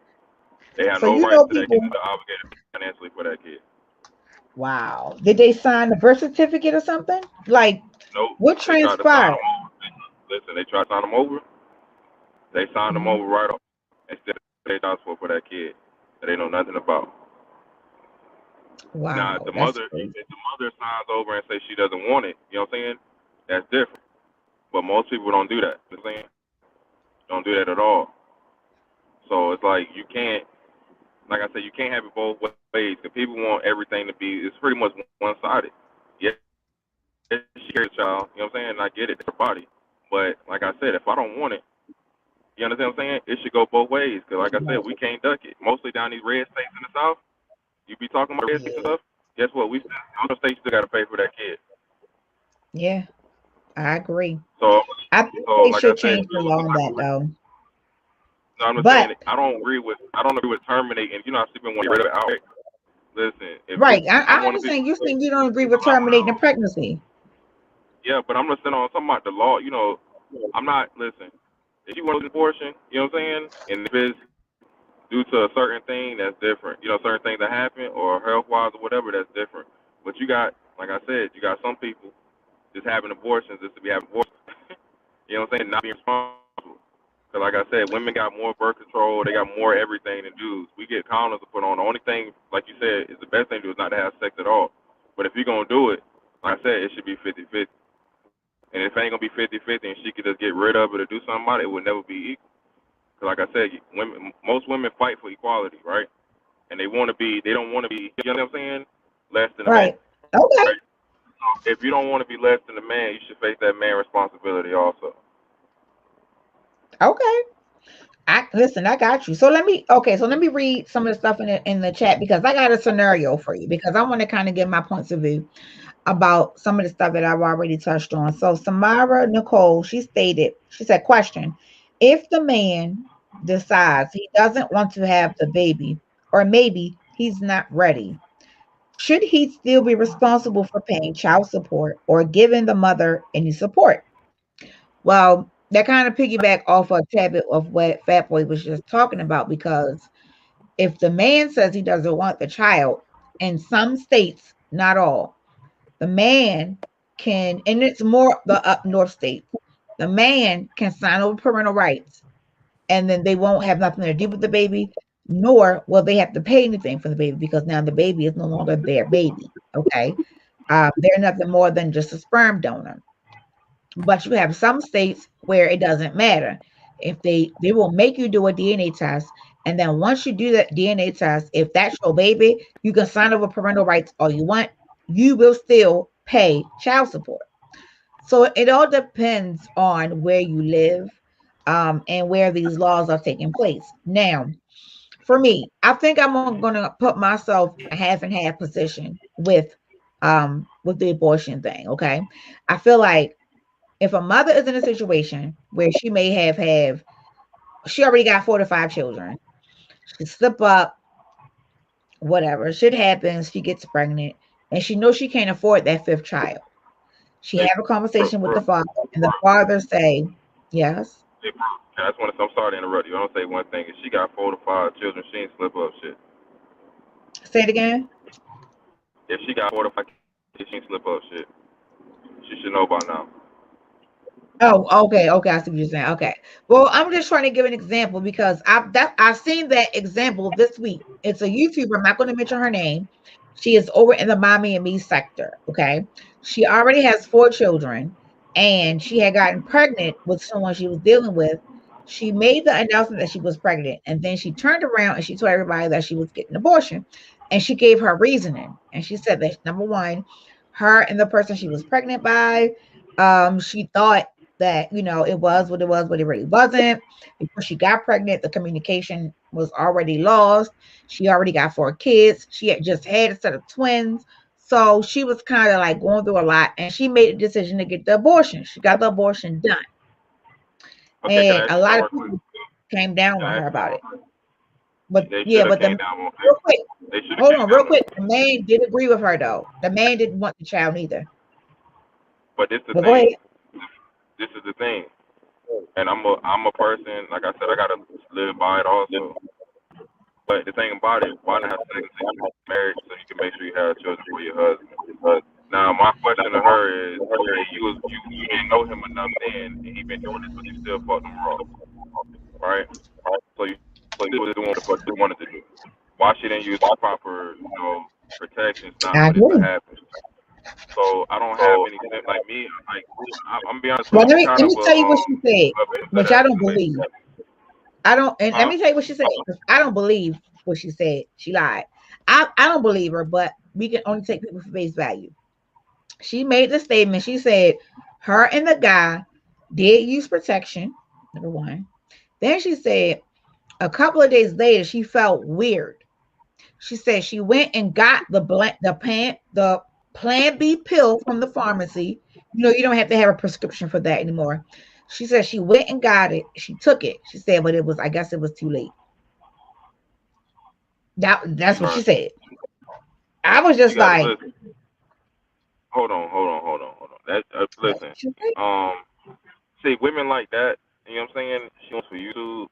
They have So no you rights know to that kid. people. They're obligated financially for that kid. Wow. Did they sign the birth certificate or something? Like, Nope. what They tried to sign transpired? them over. Listen, they tried to sign them over. They signed them Mhm. over right off. Instead of paying child support for that kid that they know nothing about. Now, Wow, if the that's mother, crazy. if the mother signs over and says she doesn't want it, you know what I'm saying? That's different. But most people don't do that. You know what I'm saying? Don't do that at all. So it's like you can't, like I said, you can't have it both ways. Because people want everything to be, it's pretty much one-sided. Yes, she carries a child, you know what I'm saying? And I get it, it's her body. But like I said, if I don't want it, you understand what I'm saying? It should go both ways. Because like I said, we can't duck it. Mostly down these red states in the South, you be talking about red states and Yeah. stuff. Guess what? We other states still got to pay for that kid. Yeah, I agree. So, I think so they like I should said, change the law on that, though. no, I'm just saying But I don't agree with terminating. You know, how people want to get rid of it outright. Listen, if right, I I want to be, understand you're saying you don't agree with terminating the pregnancy. yeah, but I'm listening on talking about the law. You know, I'm not listen. If you want an abortion, you know what I'm saying, and if it's due to a certain thing, that's different. You know, certain things that happen or health wise or whatever, that's different. But you got, like I said, you got some people just having abortions just to be having abortions. You know what I'm saying? Not being responsible. Because like I said, women got more birth control. They got more everything than dudes. We get condoms to put on. The only thing, like you said, is the best thing to do is not to have sex at all. But if you're going to do it, like I said, it should be 50-50. And if it ain't going to be 50-50 and she could just get rid of it or do something about it, it would never be equal. Because like I said, most women fight for equality, right? And they don't want to be, you know what I'm saying, less than a man. Right. Okay. Right? If you don't want to be less than a man, you should face that man responsibility also. Okay. I got you. So let me read some of the stuff in the chat because I got a scenario for you because I want to kind of give my points of view about some of the stuff that I've already touched on. So Samara Nicole, she said, question, if the man decides he doesn't want to have the baby, or maybe he's not ready, should he still be responsible for paying child support or giving the mother any support? Well, that kind of piggyback off a tad bit of what Fat Boy was just talking about, because if the man says he doesn't want the child, in some states, not all, the man can, and it's more the up north states, the man can sign over parental rights and then they won't have nothing to do with the baby, nor will they have to pay anything for the baby because now the baby is no longer their baby. Okay. They're nothing more than just a sperm donor. But you have some states where it doesn't matter. If they will make you do a DNA test, and then once you do that DNA test, if that's your baby, you can sign over parental rights all you want. You will still pay child support. So it all depends on where you live, and where these laws are taking place. Now, for me, I think I'm going to put myself in a half and half position with the abortion thing. Okay, I feel like if a mother is in a situation where she may have she already got 4 to 5 children, she slip up, whatever, shit happens, she gets pregnant, and she knows she can't afford that 5th child. She Hey, have a conversation with bro, the father, and the father say, yes. Hey, bro, I just want to. I'm sorry to interrupt you. I don't say one thing. If she got 4 to 5 children, she ain't slip up shit. Say it again. If she got 4 to 5 kids, she ain't slip up shit. She should know by now. Oh, okay, okay. I see what you're saying. Okay. Well, I'm just trying to give an example because I've seen that example this week. It's a YouTuber. I'm not going to mention her name. She is over in the Mommy and Me sector. Okay. She already has 4 children, and she had gotten pregnant with someone she was dealing with. She made the announcement that she was pregnant, and then she turned around and she told everybody that she was getting an abortion, and she gave her reasoning. And she said that number one, her and the person she was pregnant by, she thought that it was what it was, but it really wasn't. Before she got pregnant, the communication was already lost. She already got 4 kids. She had just had a set of twins. So she was kind of like going through a lot, and she made a decision to get the abortion. She got the abortion done. Okay, And a lot of people came down on her about it. But yeah, but real quick, hold on, real quick. The man did agree with her though. The man didn't want the child either. But this is the But go thing. ahead. This is the thing. And I'm a person, like I said, I gotta live by it also. But the thing about it, why not have sex until you get married so you can make sure you have children for your husband? Now my question to her is, okay, you didn't know him enough then, and he been doing this, but you still fucked him raw, right? So you still was doing what the fuck you wanted to do. Why she didn't use the proper, protections not I for this to agree. happen? So I don't have any like me. Like I'm be honest Well, with you, let me tell you what she said, which I don't believe. I don't, and let me tell you what she said. I don't believe what she said. She lied. I don't believe her, but we can only take people for face value. She made the statement. She said her and the guy did use protection, number one. Then she said a couple of days later, she felt weird. She said she went and got the Plan B pill from the pharmacy. You don't have to have a prescription for that anymore. She said she went and got it. She took it. She said, but I guess it was too late. That's what she said. I was just like, listen. Hold on. That listen. See, women like that. You know what I'm saying? She wants for you to.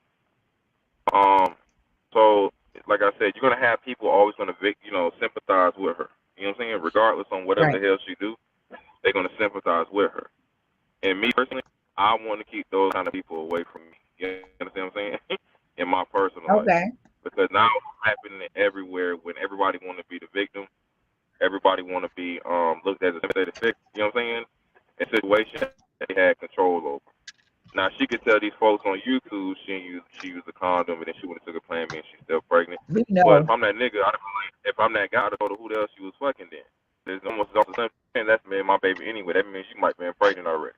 So like I said, you're gonna have people always gonna sympathize with her. You know what I'm saying? Regardless on whatever the hell she do, they're gonna sympathize with her. And me personally, I want to keep those kind of people away from me. You understand what I'm saying? In my personal life. Because now it's happening everywhere when everybody want to be the victim. Everybody want to be looked at as a victim. You know what I'm saying? In situations that they had control over. Now she could tell these folks on YouTube she used a condom and then she would have took a Plan B and she's still pregnant. But if I'm that nigga, if I'm that guy, I'd go to who else she was fucking then. There's almost the same thing. That's me and my baby anyway. That means she might have been pregnant already.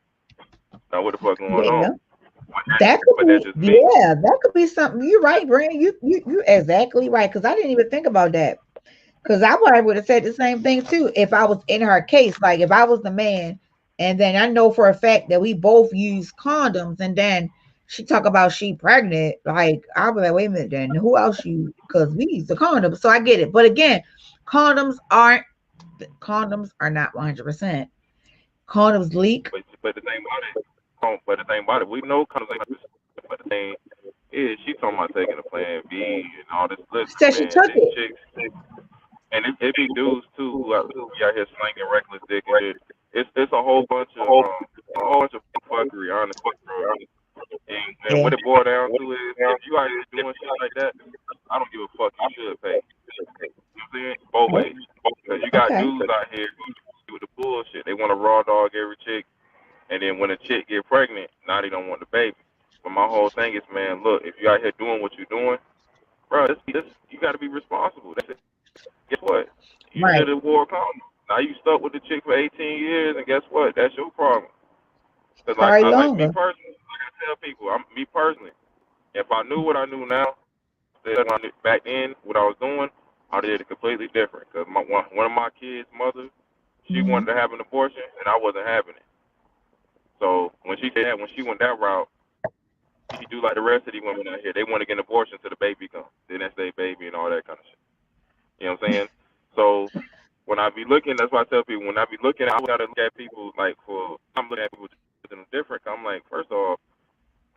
Now what the fuck going on? That could be something. You're right, Brandon. You exactly right. Because I didn't even think about that. Because I probably would have said the same thing too if I was in her case. Like if I was the man, and then I know for a fact that we both use condoms, and then she talk about she pregnant. Like I'll be like, wait a minute, then who else you? Because we use the condom. So I get it. But again, condoms are not 100%. Condoms leak. But the thing about it, we know condoms ain't 100%. But the thing is, she's talking about taking a Plan B and all this. Said she took it. And it be dudes too who out here slinging reckless dick and shit. It's a whole bunch of fuckery, honestly, bro. And what it boils down to is, if you out here doing shit like that, I don't give a fuck. You should pay. You know what I'm saying? Both ways. Because you got dudes out here who with the bullshit. They want to raw dog every chick, and then when a chick get pregnant, now they don't want the baby. But my whole thing is, man, look, if you out here doing what you're doing, bro, you got to be responsible. That's it. Guess what? You should have wore a condom. Now you stuck with the chick for 18 years, and guess what? That's your problem. Cause like me personally, like I tell people, me personally, if I knew what I knew now, back then, what I was doing, I did it completely different. Cause one of my kids' mothers, she wanted to have an abortion, and I wasn't having it. So when she did that, when she went that route, she do like the rest of these women out here. They want to get an abortion till the baby comes. Then that's their baby and all that kind of shit. You know what I'm saying? So when I be looking, that's why I tell people, when I be looking, I gotta look at people I'm looking at people different. I'm like, first off,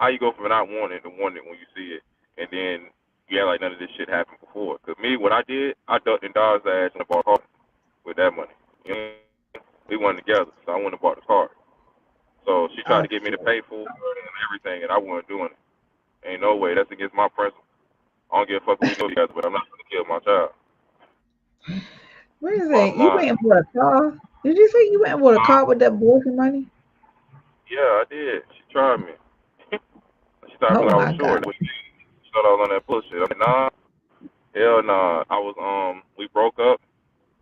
how you go from not wanting to wanting it when you see it, and then you act like none of this shit happened before. Cause me, what I did, I ducked and dodged the ass and bought a car with that money. You know, we went together, so I went and bought the car. So she tried to get me to pay for it and everything, and I wasn't doing it. Ain't no way. That's against my principle. I don't give a fuck who we go together, but I'm not gonna kill my child. What is it? You went and bought a car? Did you say you went and bought a car with that abortion money? Yeah, I did. She tried me. She thought Oh I my was short. God. She thought I was on that bullshit. I'm like, nah, hell nah. I was we broke up,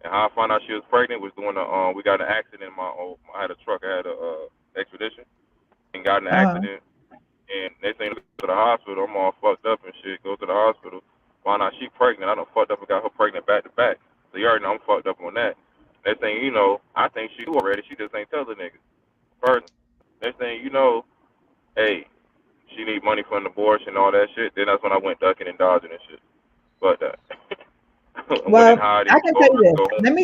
and how I found out she was pregnant was doing we got in an accident. I had a truck. I had a expedition, and got in an accident. And next thing, to the hospital, I'm all fucked up and shit. Go to the hospital, find out she pregnant. I done fucked up and got her pregnant back to back. So you already know I'm fucked up on that. Next thing you know, I think she knew already. She just ain't tell the nigga. First, next thing you know, hey, she need money for an abortion and all that shit. Then that's when I went ducking and dodging and shit. But Well, I can tell you this.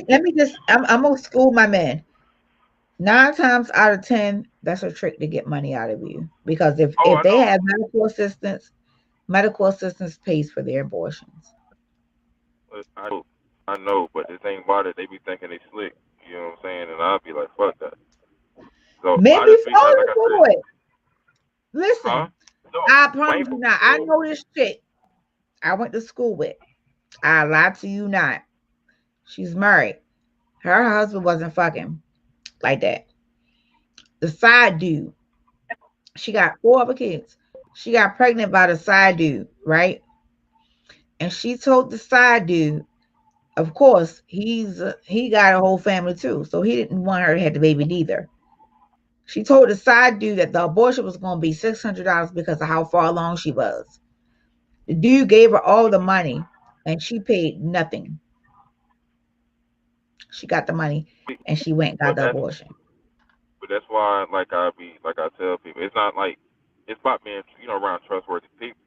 Let me just. I'm gonna school my men. 9 times out of 10, that's a trick to get money out of you. Because if they have medical assistance pays for their abortions. I know, but the thing about it, they be thinking they slick. You know what I'm saying? And I'll be like, fuck that. So maybe fall for it. Listen, huh? No, I promise you not. I know this chick I went to school with. I lie to you not. She's married. Her husband wasn't fucking like that. The side dude. She got 4 other kids. She got pregnant by the side dude, right? And she told the side dude, of course, he got a whole family too, so he didn't want her to have the baby neither. She told the side dude that the abortion was going to be $600 because of how far along she was. The dude gave her all the money, and she paid nothing. She got the money, and she went and got the abortion. But that's why, like I tell people, it's not like it's about being, around trustworthy people.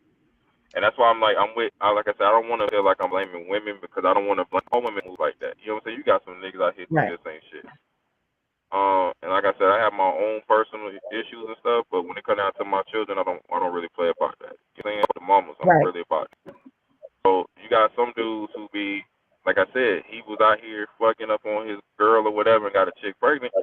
And that's why like I said, I don't want to feel like I'm blaming women because I don't want to blame all women who like that. You know what I'm saying? You got some niggas out here who just ain't shit. And like I said, I have my own personal issues and stuff, but when it comes down to my children, I don't really play about that. You know, the mamas, I'm really about it. So you got some dudes who be, like I said, he was out here fucking up on his girl or whatever and got a chick pregnant.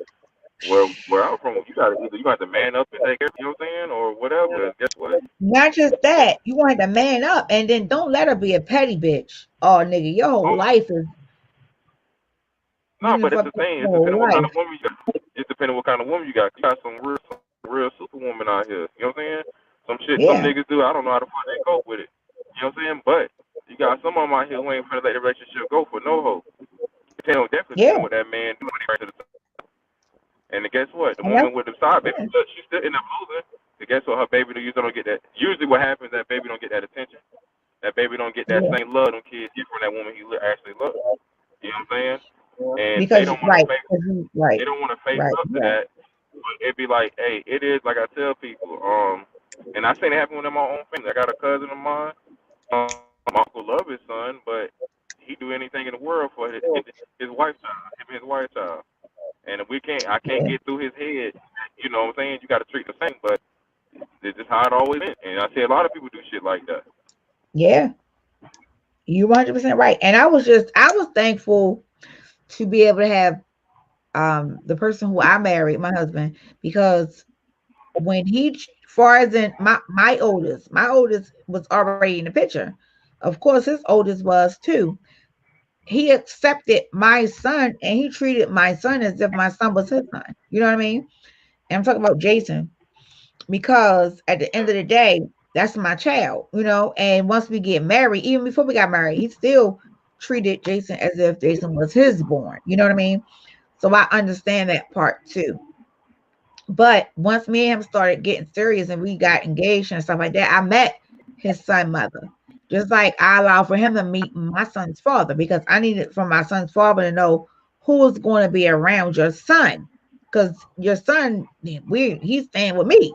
Where I'm from, you got to man up and take care, you know what I'm saying, or whatever. And guess what? Not just that, you want to man up, and then don't let her be a petty bitch. Oh, nigga, your whole life is. No, but it's the thing. It's depending what kind of woman you got. It's depending what kind of woman you got. You got some real superwoman out here. You know what I'm saying? Some shit some niggas do. I don't know how to fuck they cope with it. You know what I'm saying? But you got some of them out here who ain't finna let the relationship go for no hope. Definitely what that man do when he right to the top. And guess what? The woman with the side baby, she still end up losing. And guess what? Her baby usually don't get that. Usually what happens is that baby don't get that attention. That baby don't get that same love them kids get from that woman he actually loves. You know what I'm saying? And because they don't want to they don't want to face up to that. But it'd be like, hey, it is like I tell people. And I seen it happen within my own family. I got a cousin of mine. My uncle love his son, but he do anything in the world for his wife's child, him and his wife's child. And if I can't get through his head. You know what I'm saying? You got to treat the same, but it's just how it always is. And I see a lot of people do shit like that. Yeah, you 100% right. And I was thankful to be able to have the person who I married, my husband, because when far as in my oldest was already in the picture. Of course, his oldest was too. He accepted my son and he treated my son as if my son was his son. You know what I mean? And I'm talking about Jason, because at the end of the day, that's my child, and once we get married, even before we got married, he still treated Jason as if Jason was his born. You know what I mean? So I understand that part too. But once me and him started getting serious and we got engaged and stuff like that, I met his son's mother. Just like I allowed for him to meet my son's father, because I needed for my son's father to know who is going to be around your son. Because your son, he's staying with me.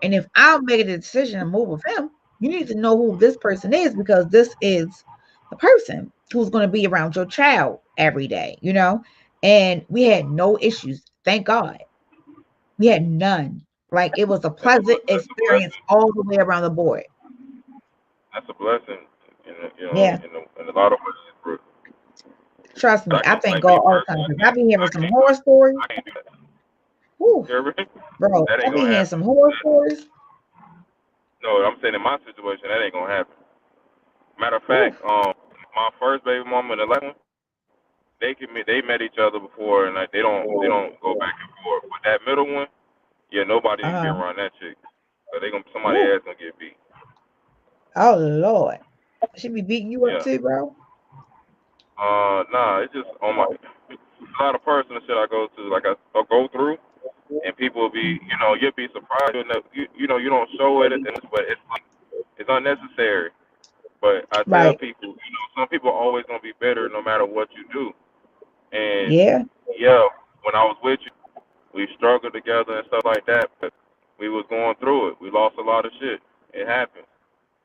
And if I'll make a decision to move with him, you need to know who this person is, because this is the person who's going to be around your child every day, And we had no issues. Thank God. We had none. Like it was a pleasant That's a experience blessing. all the way around the board. That's a blessing. Yeah. In a lot of ways, bro. Trust me, I I can, thank like God me all the personally, time because I be hearing some I horror stories. can't do that. Whew, You hear me? bro, That I ain't be gonna hearing happen. some horror stories. No, I'm saying in my situation, that ain't gonna happen. Matter of Oof. fact, my first baby mama and the last one, they met each other before, and like they don't go back and forth. But that middle one, yeah, nobody can get around that chick. So somebody Ooh. else gonna get beat. Oh Lord, she be beating you up Yeah. too, bro. Nah, it's just on my. A lot of personal shit I go to, like I go through, and people will be, you'll be surprised. You don't show it, but it's like it's unnecessary. But I tell Right. people, some people are always gonna be bitter no matter what you do. And Yeah. yeah, when I was with you, we struggled together and stuff like that, but we was going through it. We lost a lot of shit. It happened.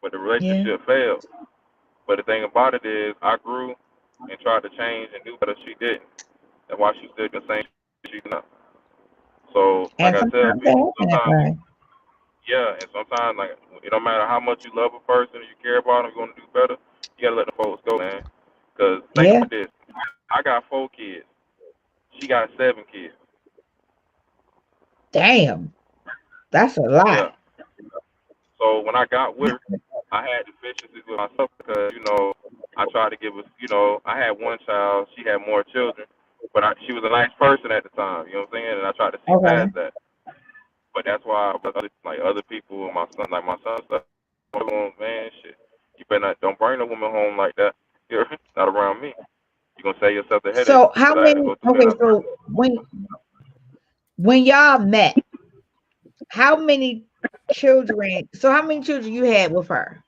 But the Yeah. relationship failed. But the thing about it is I grew and tried to change and do better. She didn't. That's why she's still the same she now. So like And I tell sometimes people, that happens. and sometimes like it don't matter how much you love a person, you care about them, you want to do better, you gotta let the folks go, man. Cause think Yeah. about this. I got 4 kids. She got 7 kids. Damn. That's a lot. Yeah. So when I got with her, I had deficiencies with myself because, I tried to give us, I had one child, she had more children, but she was a nice person at the time, you know what I'm saying? And I tried to see Okay. past that. But that's why other people, my son stuff, man, shit, you better not, don't bring a woman home like that. You're not around me. You're gonna save yourself the headache. So how But I had to many? go through Okay, that. so when y'all met, how many children? So how many children you had with her?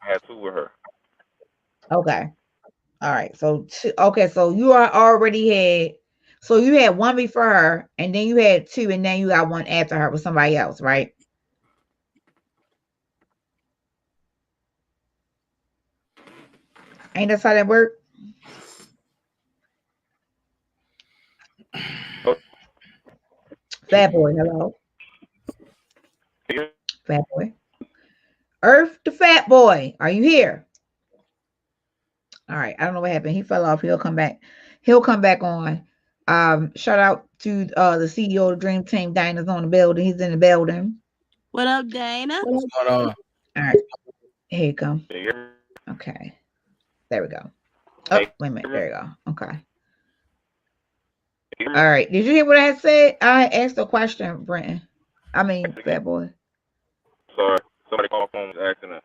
I had 2 with her. Okay. All right. So okay. So you are already had. So you had one before her, and then you had 2, and then you got one after her with somebody else, right? Ain't that how that work? Oh, Fat boy, hello. yeah. Fat boy. Earth the fat boy. Are you here? All right. I don't know what happened. He fell off. He'll come back. He'll come back on. Shout out to the CEO of the Dream Team. Dana's on the building. He's in the building. What up, Dana? What's going on? All right. Here you come. Yeah. Okay. There we go. Oh, wait a minute. There you go. Okay. All right. Did you hear what I said? I asked a question, Brenton. I mean, fat boy. Sorry, somebody called my phone was asking that.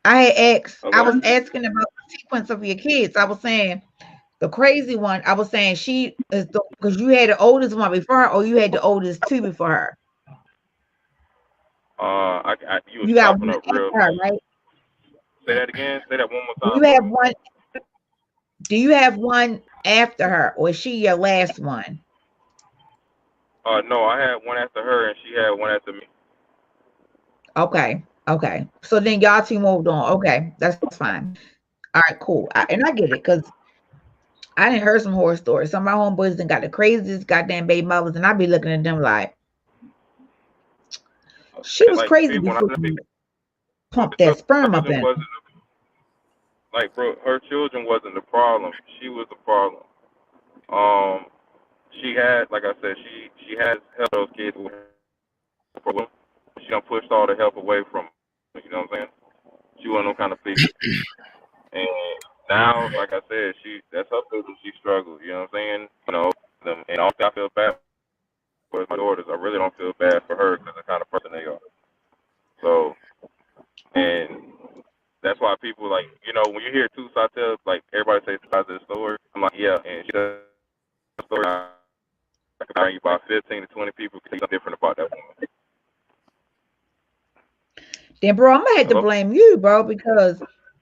I had asked. Okay. I was asking about the sequence of your kids. I was saying the crazy one. I was saying she is because you had the oldest one before her, or you had the oldest 2 before her. You was You got chopping one up real. after her, right? Say that again. Say that one more Do time. you have one? Do you have one after her, or is she your last one? No, I had one after her, and she had one after me. Okay. Okay. So then y'all 2 moved on. Okay, that's fine. All right, cool. And I get it because I didn't heard some horror stories. Some of my homeboys done got the craziest goddamn baby mothers, and I be looking at them like she was Like, crazy when before you pumped that sperm up in. Like, bro, her children wasn't the problem. She was the problem. She had, like I said, she has helped those kids with her. She done pushed all the help away from her, you know what I'm saying? She wasn't no kind of people. And now, like I said, that's her business. She struggled, you know what I'm saying? And also I feel bad for my daughters. I really don't feel bad for her because of the kind of person they are. So, and that's why people like, when you hear 2 sides, like everybody says 2 sides of the story. I'm like, yeah, and she does the story. I can bring you about 15 to 20 people who say something different about that woman. Then, bro, I'm gonna have to blame you, bro, because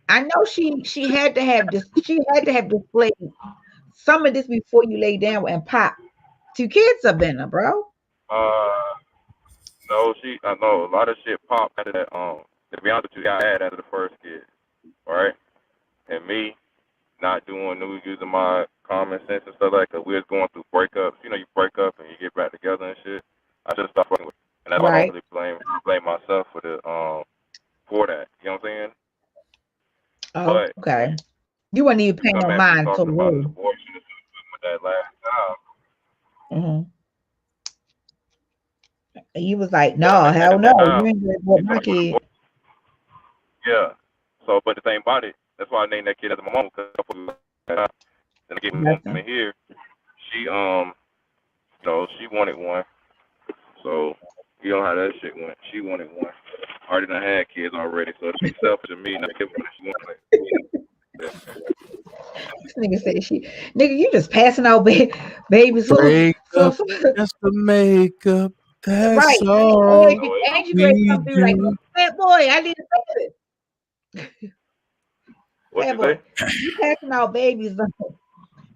I know she had to have this. She had to have displayed some of this before you lay down and pop 2 kids up in her, bro. No, I know a lot of shit popped out of that. To be honest with you, I had out of the first kid, all right, and me not using my common sense and stuff like that. We was going through breakups. You know, you break up and you get back together and shit. I should stop fucking with it. And that's why I don't Right. really blame myself for that. You know what I'm saying? Oh, But okay. You weren't even paying no come at me mind to talking about woo. abortion with that last job. Mm-hmm. You was like, no, Yeah, hell at no, that time, you ain't gonna with you my talking about kid. abortion. Yeah. So, but the thing about it, that's why I named that kid after my mom, because then again, Nothing. woman here, she so she wanted one. So you know how that shit went. She wanted one. I already done had kids already, so it'd be selfish of me not give one. She wanted. This nigga said nigga, you just passing out babies. Break So up just to make up. That's right. all And you ready to we come through like, do. bad boy, I need a baby. What Bad you boy, say? you passing out babies.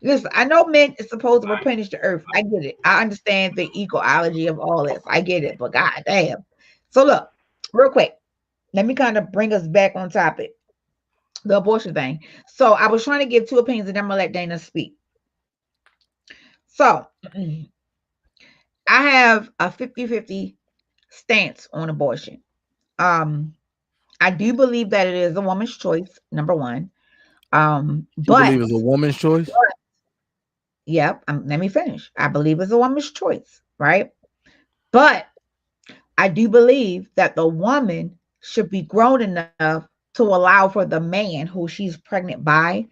Listen, I know men is supposed to replenish the earth. I get it. I understand the ecology of all this. I get it. But god damn. So look, real quick, let me kind of bring us back on topic. The abortion thing. So I was trying to give two opinions and I'm gonna let Dana speak. So I have a 50-50 stance on abortion. I do believe that it is a woman's choice, number one. You But believe it's a woman's choice? Yep. Let me finish. I believe it's a woman's choice, right? But I do believe that the woman should be grown enough to allow for the man who she's pregnant by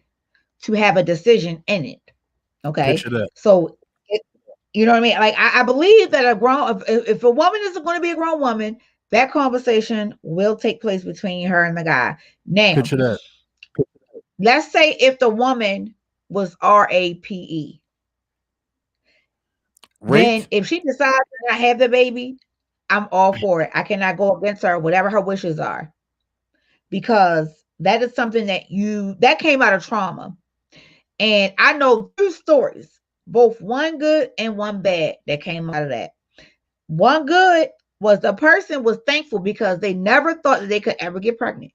to have a decision in it. Okay. Picture that. So, you know what I mean? Like, I believe that if a woman is going to be a grown woman, that conversation will take place between her and the guy. Now, Picture that. let's say if the woman was RAPE, then Raped? if she decides to not have the baby, I'm all for it. I cannot go against her, whatever her wishes are, because that is something that came out of trauma. And I know two stories, both one good and one bad, that came out of that. One good was the person was thankful because they never thought that they could ever get pregnant,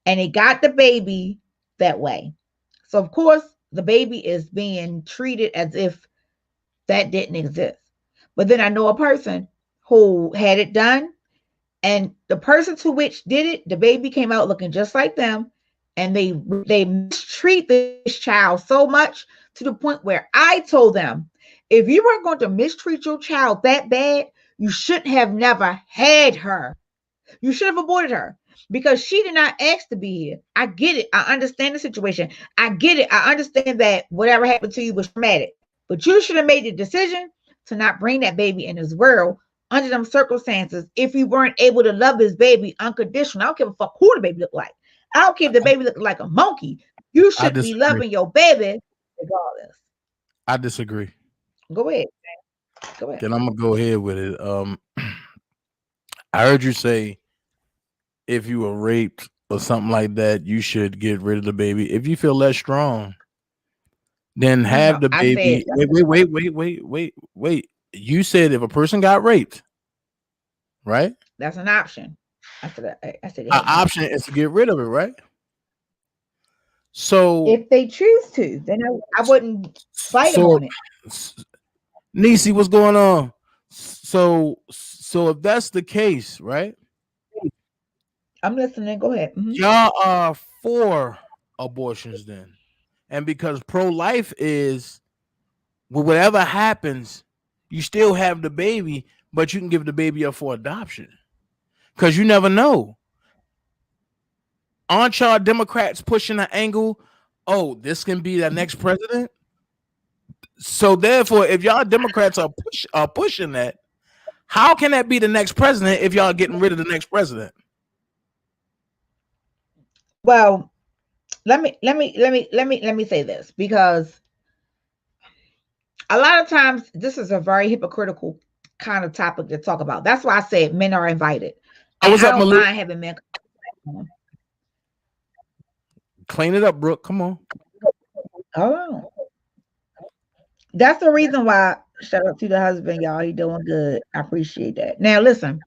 and they got the baby that way. So of course the baby is being treated as if that didn't exist. But then I know a person who had it done, and the person to which did it, the baby came out looking just like them, and they mistreat this child so much to the point where I told them, if you were going to mistreat your child that bad, you shouldn't have never had her. You should have aborted her, because she did not ask to be here. I get it. I understand the situation. I get it. I understand that whatever happened to you was traumatic, but you should have made the decision to not bring that baby in this world under them circumstances if you weren't able to love this baby unconditional. I don't give a fuck who the baby looked like. I don't care if the baby looked like a monkey. You should be loving your baby regardless. I disagree. Go ahead. Go ahead. Then I'm gonna go ahead with it. I heard you say if you were raped or something like that, you should get rid of the baby. If you feel less strong, then have the baby. Wait. You said if a person got raped, right? That's an option. I said an option is to get rid of it, right? So if they choose to, then I wouldn't fight them on it. Niecy, what's going on? So if that's the case, right? I'm listening. Go ahead. Mm-hmm. Y'all are for abortions then. And because pro-life is, well, whatever happens, you still have the baby, but you can give the baby up for adoption. Because you never know. Aren't y'all Democrats pushing the angle, oh, this can be the next president? So therefore, if y'all Democrats are pushing that, how can that be the next president if y'all getting rid of the next president? Well, let me say this, because a lot of times this is a very hypocritical kind of topic to talk about. That's why I said men are invited. I don't mind having men come on. Clean it up, Brooke. Come on. Oh, that's the reason why. Shout out to the husband, y'all. He doing good. I appreciate that. Now, listen.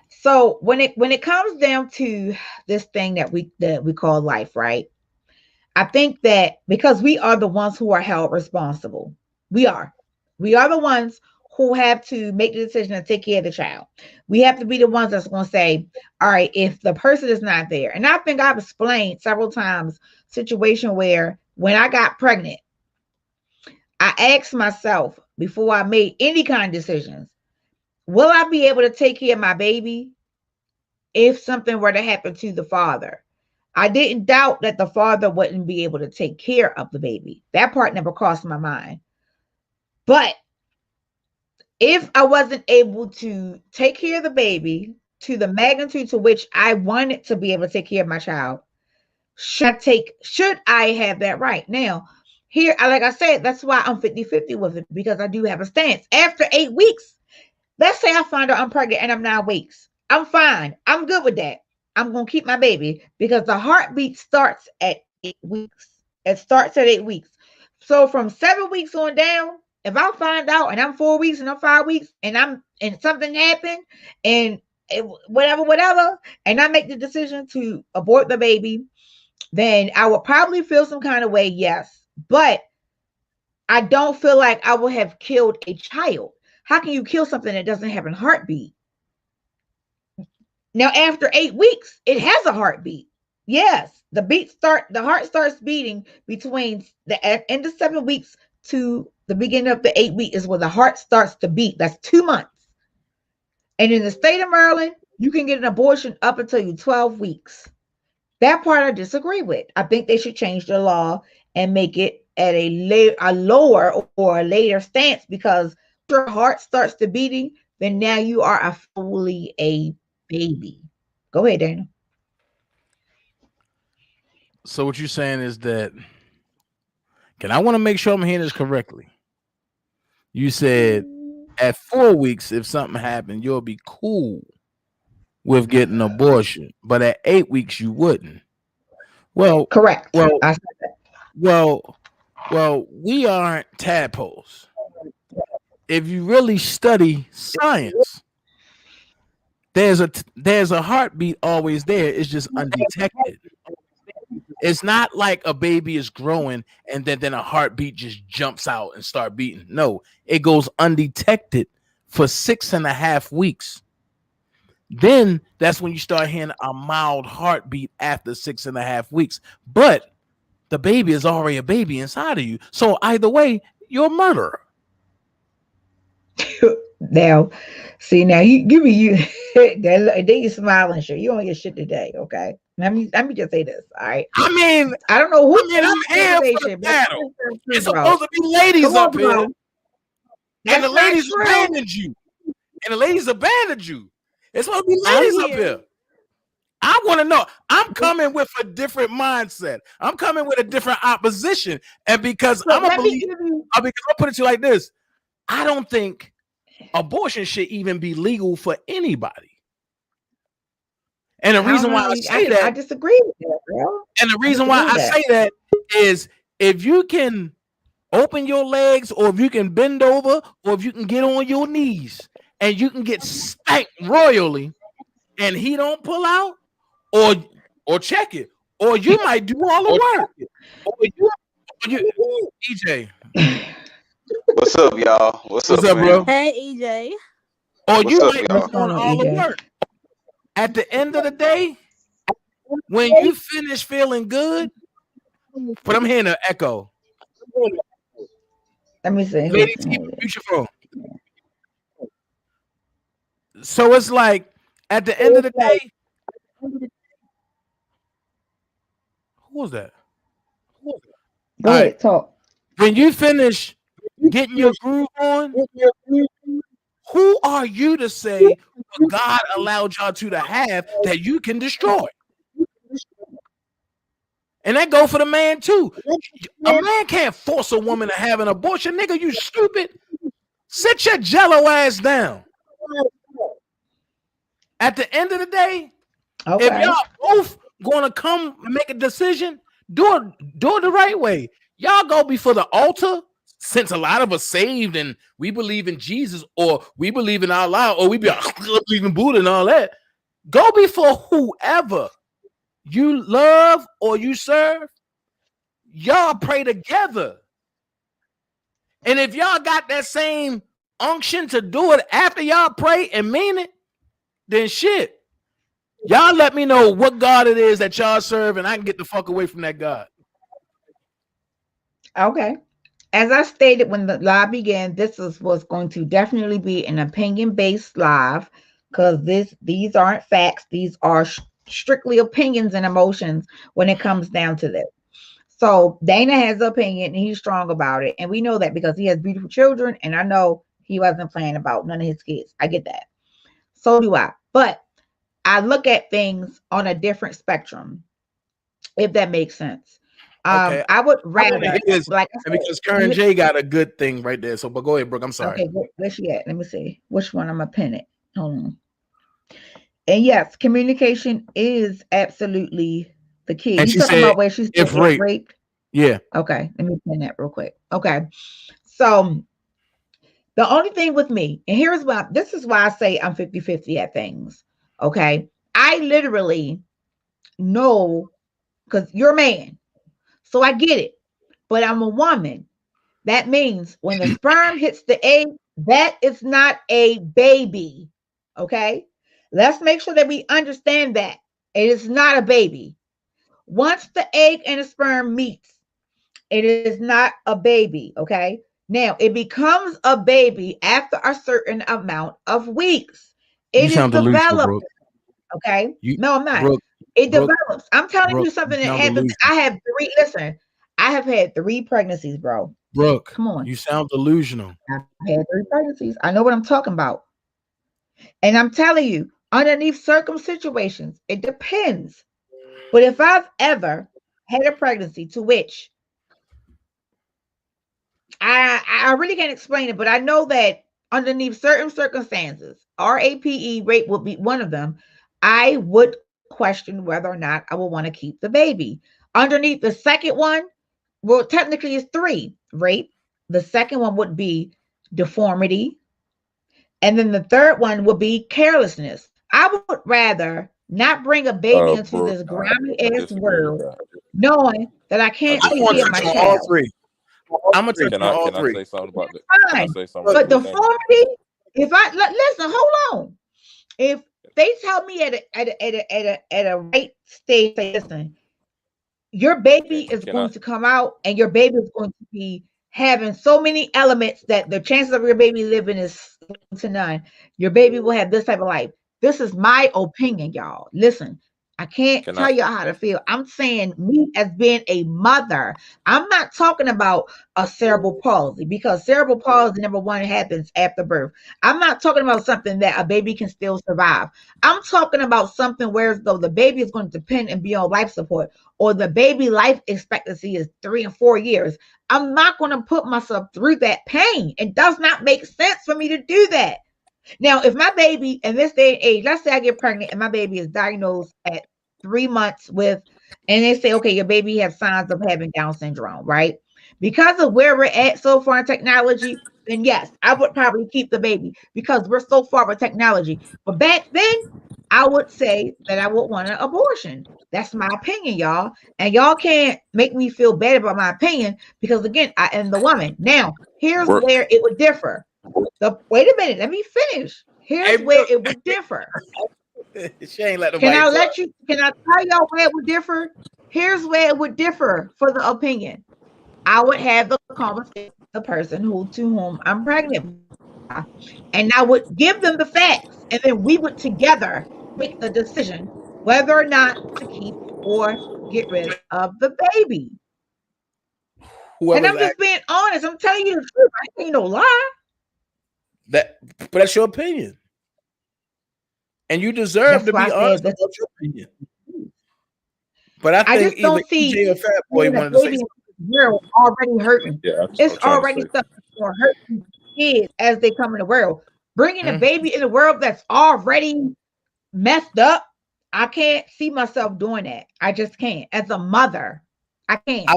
So when it comes down to this thing that we call life, right? I think that because we are the ones who are held responsible, we are the ones who have to make the decision to take care of the child. We have to be the ones that's going to say, all right, if the person is not there. And I think I've explained several times situation where when I got pregnant, I asked myself before I made any kind of decisions, will I be able to take care of my baby if something were to happen to the father? I didn't doubt that the father wouldn't be able to take care of the baby. That part never crossed my mind. But if I wasn't able to take care of the baby to the magnitude to which I wanted to be able to take care of my child, should I have that right? Now, here, like I said, that's why I'm 50-50 with it, because I do have a stance. After 8 weeks, let's say I find out I'm pregnant and I'm 9 weeks. I'm fine. I'm good with that. I'm going to keep my baby because the heartbeat starts at 8 weeks. It starts at 8 weeks. So from 7 weeks on down, if I find out and I'm 4 weeks and I'm 5 weeks and something happened and whatever, and I make the decision to abort the baby, then I would probably feel some kind of way, yes. But I don't feel like I would have killed a child. How can you kill something that doesn't have a heartbeat? Now, after 8 weeks, it has a heartbeat. Yes, the heart starts beating between the end of 7 weeks to the beginning of the 8 weeks is where the heart starts to beat. That's 2 months. And in the state of Maryland, you can get an abortion up until you're 12 weeks. That part I disagree with. I think they should change the law and make it at a lower or a later stance, because your heart starts to beating, then now you are fully a baby. Go ahead, Dana. So what you're saying is that, I want to make sure I'm hearing this correctly. You said at 4 weeks, if something happened, you'll be cool with getting an abortion, but at 8 weeks you wouldn't. Well, correct. Well, I said that. Well, we aren't tadpoles. If you really study science, there's a heartbeat always there. It's just undetected. It's not like a baby is growing and then a heartbeat just jumps out and start beating. No, it goes undetected for 6.5 weeks. Then that's when you start hearing a mild heartbeat after 6.5 weeks. But the baby is already a baby inside of you. So either way, you're a murderer. Now, see, now you give me then you smiling shit. You don't get shit today, okay? Let me just say this, all right? I mean, I don't know who. I'm here for the battle. It's supposed to be ladies up here, and the ladies abandoned you. It's supposed to be ladies up here. I want to know. I'm coming with a different mindset. I'm coming with a different opposition, and because I'll put it to you like this: I don't think abortion should even be legal for anybody. And the reason why I say that, I disagree with that, bro. And the reason why I say that is if you can open your legs, or if you can bend over, or if you can get on your knees and you can get spanked royally and he don't pull out, or check it, or you might do all the work. Or you EJ. What's up, y'all? What's up, bro? Hey, EJ. Or you might be doing all the work. At the end of the day, when you finish feeling good, but I'm hearing an echo. Let me see. Lady T, mute your phone. So it's like at the end of the day, who was that? Go ahead, talk. When you finish getting your groove on, who are you to say what God allowed y'all to have that you can destroy? And that go for the man too. A man can't force a woman to have an abortion. Nigga, you stupid. Sit your jello ass down. At the end of the day, if y'all both gonna come and make a decision, do it the right way. Y'all go before the altar. Since a lot of us saved and we believe in Jesus, or we believe in Allah, or we believe in Buddha and all that, go before whoever you love or you serve y'all pray together. And if y'all got that same unction to do it after y'all pray and mean it, then shit. Y'all let me know what God it is that y'all serve, and I can get the fuck away from that God. Okay. As I stated when the live began, this was going to definitely be an opinion-based live, because these aren't facts. These are strictly opinions and emotions when it comes down to this. So Dana has an opinion and he's strong about it. And we know that because he has beautiful children. And I know he wasn't playing about none of his kids. I get that. So do I. But I look at things on a different spectrum, if that makes sense. Okay. I would rather, like I said, because Karen J got a good thing right there. So, but go ahead, Brooke. I'm sorry. Okay, where's she at? Let me see. Which one I'm gonna pin it. Hold on. And yes, communication is absolutely the key. And you talking about where she's raped? Yeah. Okay, let me pin that real quick. Okay. So the only thing with me, and this is why I say I'm 50-50 at things. Okay. I literally know, because you're a man. So I get it. But I'm a woman. That means when the sperm hits the egg, that is not a baby. Okay. Let's make sure that we understand that it is not a baby. Once the egg and the sperm meets, it is not a baby. Okay. Now it becomes a baby after a certain amount of weeks. It is developed. Okay. No, I'm not. Brooke, it develops. I'm telling you something that happens. I have had 3 pregnancies, bro. Brooke, come on. You sound delusional. I've had 3 pregnancies. I know what I'm talking about. And I'm telling you, underneath situations, it depends. But if I've ever had a pregnancy to which I really can't explain it, but I know that underneath certain circumstances, RAPE, rape would be one of them. I would question whether or not I will want to keep the baby. Underneath the second one, well, technically it's 3, rape. The second one would be deformity. And then the third one would be carelessness. I would rather not bring a baby into this grimy ass world, knowing that I can't take care of my child. All 3. I'm gonna can I say something about that? Fine. But deformity, if I listen, hold on. If they tell me at a right stage, say, listen, your baby is going to come out and your baby is going to be having so many elements that the chances of your baby living is to none. Your baby will have this type of life. This is my opinion, y'all. Listen, I can't tell you how to feel. I'm saying me as being a mother. I'm not talking about a cerebral palsy, because cerebral palsy, number one, happens after birth. I'm not talking about something that a baby can still survive. I'm talking about something where though the baby is going to depend and be on life support, or the baby life expectancy is 3 and 4 years. I'm not going to put myself through that pain. It does not make sense for me to do that. Now, if my baby in this day and age, let's say I get pregnant and my baby is diagnosed at 3 months with, and they say, okay, your baby has signs of having Down syndrome, right? Because of where we're at so far in technology, then yes, I would probably keep the baby because we're so far with technology. But back then, I would say that I would want an abortion. That's my opinion, y'all. And y'all can't make me feel bad about my opinion because, again, I am the woman. Now, here's where it would differ. Wait a minute, let me finish. Here's where it would differ. She ain't let Can I tell y'all where it would differ? Here's where it would differ for the opinion. I would have the conversation with the person to whom I'm pregnant, and I would give them the facts, and then we would together make the decision whether or not to keep or get rid of the baby. And I'm just being honest. I'm telling you the truth. I ain't no lie. But that's your opinion, and you deserve to be honest about your opinion. But I think just don't see EJ or Fat Boy wanted to say something. Already hurting. Yeah, it's already stuff that's going to hurt kids as they come in the world. Bringing a baby in the world that's already messed up, I can't see myself doing that. I just can't. As a mother, I can't.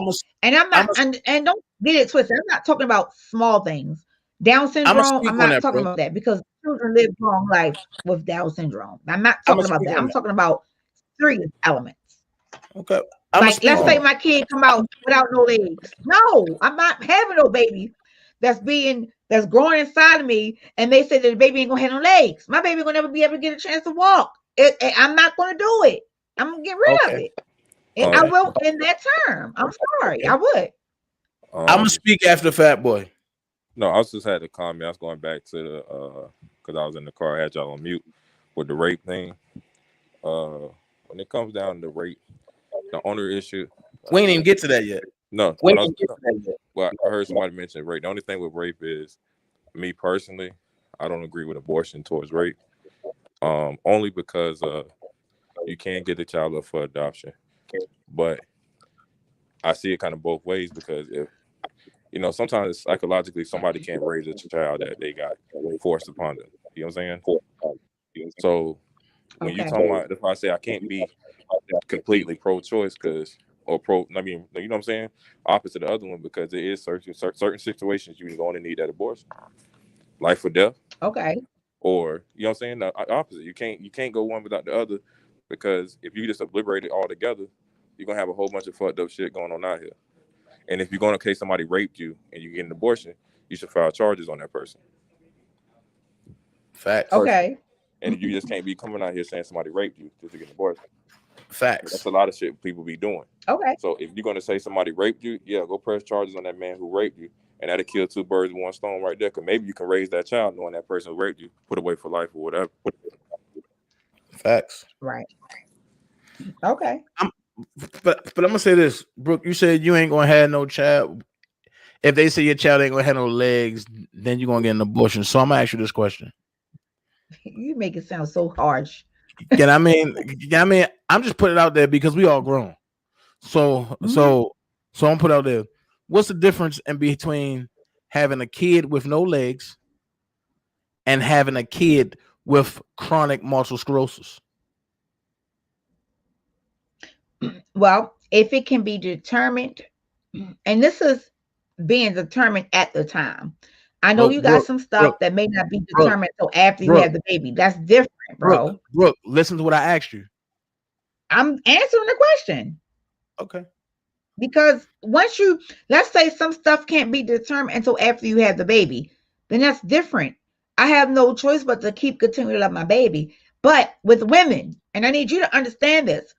And don't get it twisted. I'm not talking about small things. Down syndrome, I'm not talking about that because children live long life with Down syndrome. I'm not talking about that. I'm talking about serious elements. Okay. Like, let's say my kid come out without no legs. No, I'm not having no baby that's growing inside of me, and they say that the baby ain't gonna have no legs. My baby gonna never be able to get a chance to walk. I'm not gonna do it. I'm gonna get rid of it. And I will in that term. I'm sorry, I would. I'm gonna speak after Fat Boy. No, I just had to comment. I was going back to the because I was in the car. I had y'all on mute with the rape thing. When it comes down to rape, the owner issue. We ain't even get to that yet. No, well, I heard somebody mention rape. The only thing with rape is, me personally, I don't agree with abortion towards rape. Only because you can get the child up for adoption, but I see it kind of both ways, because if sometimes psychologically somebody can't raise a child that they got forced upon them. You know what I'm saying? So when you talking about, that's why I say I can't be completely pro-choice or pro. I mean, you know what I'm saying? Opposite the other one, because there is certain situations you're going to need that abortion, life or death. Okay. Or you know what I'm saying? The opposite. You can't go one without the other, because if you just obliterate it all together, you're gonna have a whole bunch of fucked up shit going on out here. And if you're going to case somebody raped you and you get an abortion, you should file charges on that person. Facts. Okay. And you just can't be coming out here saying somebody raped you just to get an abortion. Facts. That's a lot of shit people be doing. Okay. So if you're going to say somebody raped you, yeah, go press charges on that man who raped you. And that'll kill two birds with one stone right there. Because maybe you can raise that child knowing that person who raped you, put away for life or whatever. Facts. Right. Okay. But I'm gonna say this, Brooke. You said you ain't gonna have no child. If they say your child ain't gonna have no legs, then you're gonna get an abortion. So I'm gonna ask you this question. You make it sound so harsh. I mean, I'm just putting it out there because we all grown. So I'm put out there. What's the difference in between having a kid with no legs and having a kid with chronic multiple sclerosis? Well, if it can be determined, and this is being determined at the time. I know you got some stuff that may not be determined until after you have the baby. That's different, bro. Brooke, listen to what I asked you. I'm answering the question. Okay. Because once let's say some stuff can't be determined until after you have the baby, then that's different. I have no choice but to continue to love my baby. But with women, and I need you to understand this,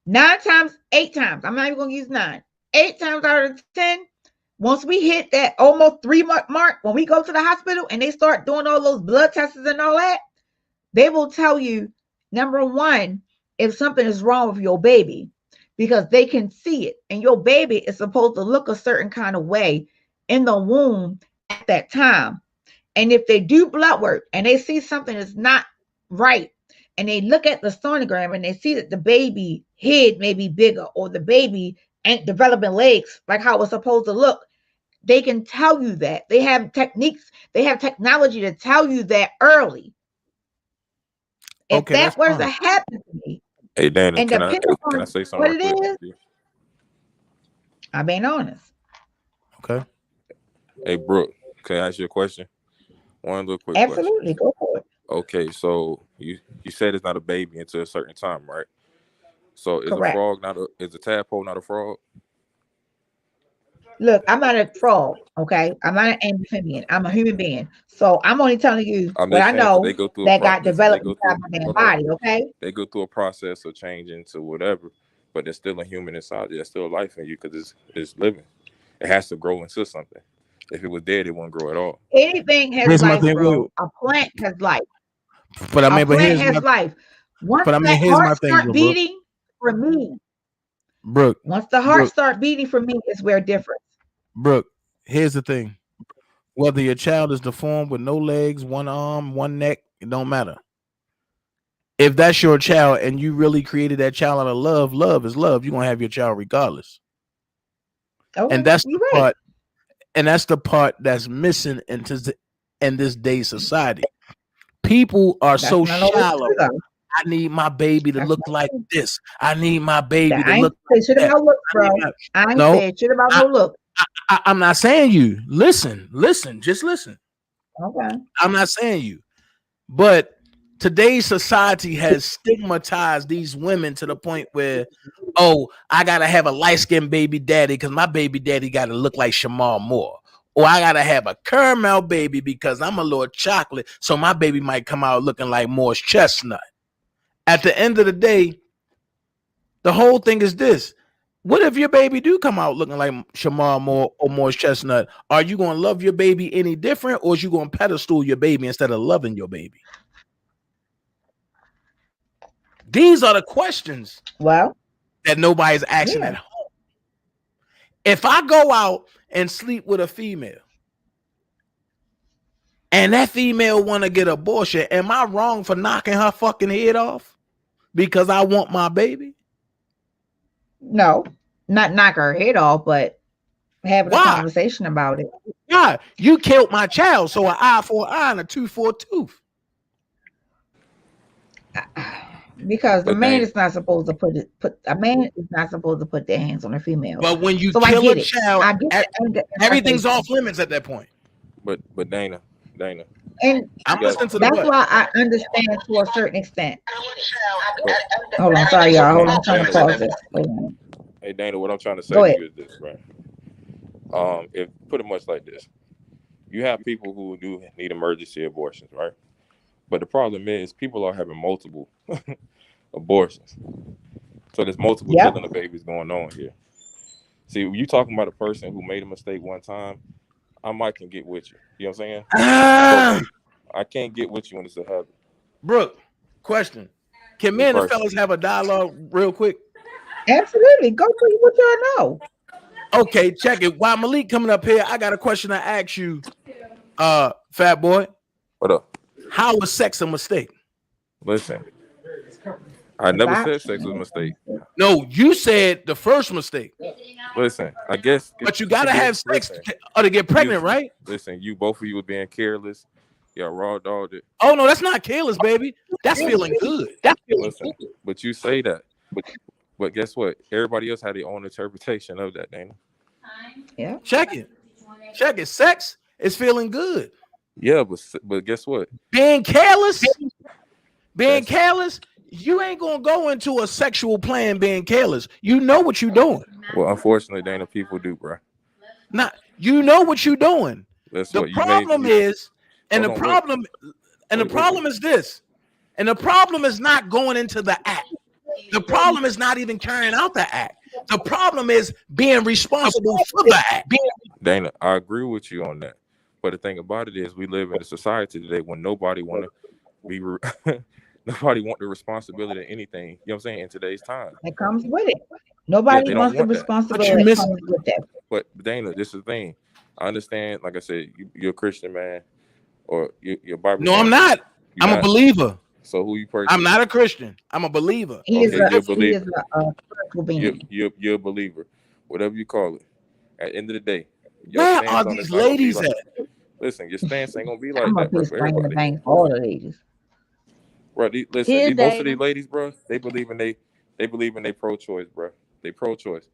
8 times, I'm not even going to use 9, 8 times out of 10, once we hit that almost 3-month mark, when we go to the hospital and they start doing all those blood tests and all that, they will tell you, number one, if something is wrong with your baby, because they can see it. And your baby is supposed to look a certain kind of way in the womb at that time. And if they do blood work and they see something is not right, and they look at the sonogram and they see that the baby head may be bigger, or the baby ain't developing legs like how it's supposed to look, they can tell you that. They have techniques, they have technology to tell you that early. If that were to happen to me, hey, Dan, and can I say something? What it is? I'm being honest. Okay. Hey, Brooke, can I ask you a question? One little quick Absolutely, question. Go for it. Okay, so you said it's not a baby until a certain time, right? So is Correct. a frog is a tadpole not a frog? Look, I'm not a frog, okay? I'm not an amphibian. I'm a human being. So I'm only telling you what I know that got developed inside my damn body, okay? They go through a process of changing to whatever, but there's still a human inside you. There's still life in you because it's living. It has to grow into something. If it was dead, it wouldn't grow at all. Anything has life, bro. A plant has life. But I mean, a plant has life. Once that heart start beating for me, Brooke. Once the heart start beating for me, is where difference. Brooke, here's the thing. Whether your child is deformed with no legs, one arm, one neck, it don't matter. If that's your child and you really created that child out of love, love is love. You're gonna have your child regardless. Okay, and that's the part. And that's the part that's missing in this day's society. People are so shallow. I need my baby to look like this. I need my baby to look like that. I ain't saying shit about no look. I'm not saying you. Listen, just listen. Okay. I'm not saying you. But today's society has stigmatized these women to the point where, oh, I gotta have a light-skinned baby daddy because my baby daddy gotta look like Shamar Moore. Or I gotta have a caramel baby because I'm a little chocolate, so my baby might come out looking like Morris Chestnut. At the end of the day, the whole thing is this. What if your baby do come out looking like Shamar Moore or Morris Chestnut? Are you going to love your baby any different, or is you going to pedestal your baby instead of loving your baby? These are the questions that nobody's asking at home. If I go out and sleep with a female and that female want to get an abortion, am I wrong for knocking her fucking head off because I want my baby? No, not knock her head off, but having a conversation about it. Yeah, you killed my child, so an eye for an eye and a tooth for a tooth. Because the man is not supposed to put their hands on a female. But when you kill a child, everything's off limits at that point. But Dana. And I'm listening to that's why I understand to a certain extent. Hold on, sorry, y'all. Hold on, I'm trying to pause this. Hey Dana, what I'm trying to say to you is this, right? If put it much like this, you have people who do need emergency abortions, right? But the problem is people are having multiple abortions. So there's multiple killing of babies going on here. See, when you talking about a person who made a mistake one time, I might can get with you. You know what I'm saying? I can't get with you when it's a habit. Brooke, question. Can men and fellas have a dialogue real quick? Absolutely. Go for what y'all know. Okay, check it. While Malik coming up here, I got a question to ask you, Fat Boy. What up? How was sex a mistake? Listen, I never said sex was a mistake. No, you said the first mistake. Listen, I guess. But you gotta have sex to get pregnant, right? Listen, both of you were being careless. Y'all raw dogged it. Oh no, that's not careless, baby. That's feeling good. Listen, but you say that. But guess what? Everybody else had their own interpretation of that, Dana. Yeah. Check it. Sex is feeling good. Yeah, but guess what? Being careless, you ain't gonna go into a sexual plan being careless. You know what you're doing. Well, unfortunately, Dana, people do, bro. You know what you're doing. That's the what problem is, and the problem is this, and the problem is not going into the act. The problem is not even carrying out the act. The problem is being responsible for the act. Dana, I agree with you on that. But the thing about it is, we live in a society today when nobody want to be, nobody want the responsibility of anything. You know what I'm saying? In today's time, it comes with it. Nobody wants the responsibility that comes with that. But Dana, this is the thing. I understand. Like I said, you're a Christian man, or you're Bible. No, I'm not. I'm a believer. So who you? I'm not a Christian. I'm a believer. You're a believer. Whatever you call it. At the end of the day. Where are these ladies at? Listen, your stance ain't gonna be like I'm that, bro, for everybody. All the ladies. Bro, listen, most of these ladies, bro, they believe in they pro-choice, bro. They pro-choice.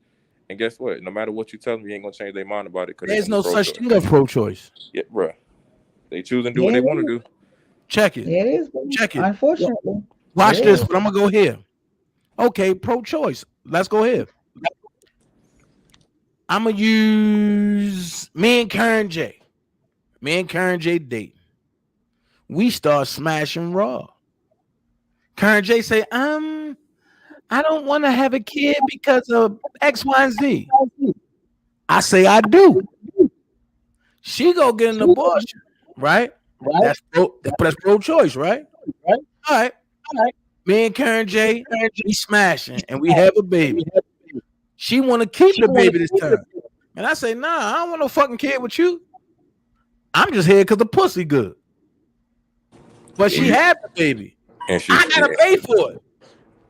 And guess what? No matter what you tell them, you ain't gonna change their mind about it. There's no such thing as pro-choice. Yeah, bro. They choose and do what they want to do. Check it. It is. Check it. Unfortunately. Watch this, but I'm gonna go here. Okay, pro-choice. Let's go here. I'm gonna use me and Karen J. Me and Karen J date. We start smashing raw. Karen J say, I don't want to have a kid because of X, Y, and Z. I say I do. She go get an abortion, right? That's pro-choice, right? All right. Me and Karen J, we smashing and we have a baby. She want to keep the baby this time. And I say, nah, I don't want no fucking kid with you. I'm just here because the pussy good. But she had the baby. And I gotta pay for it.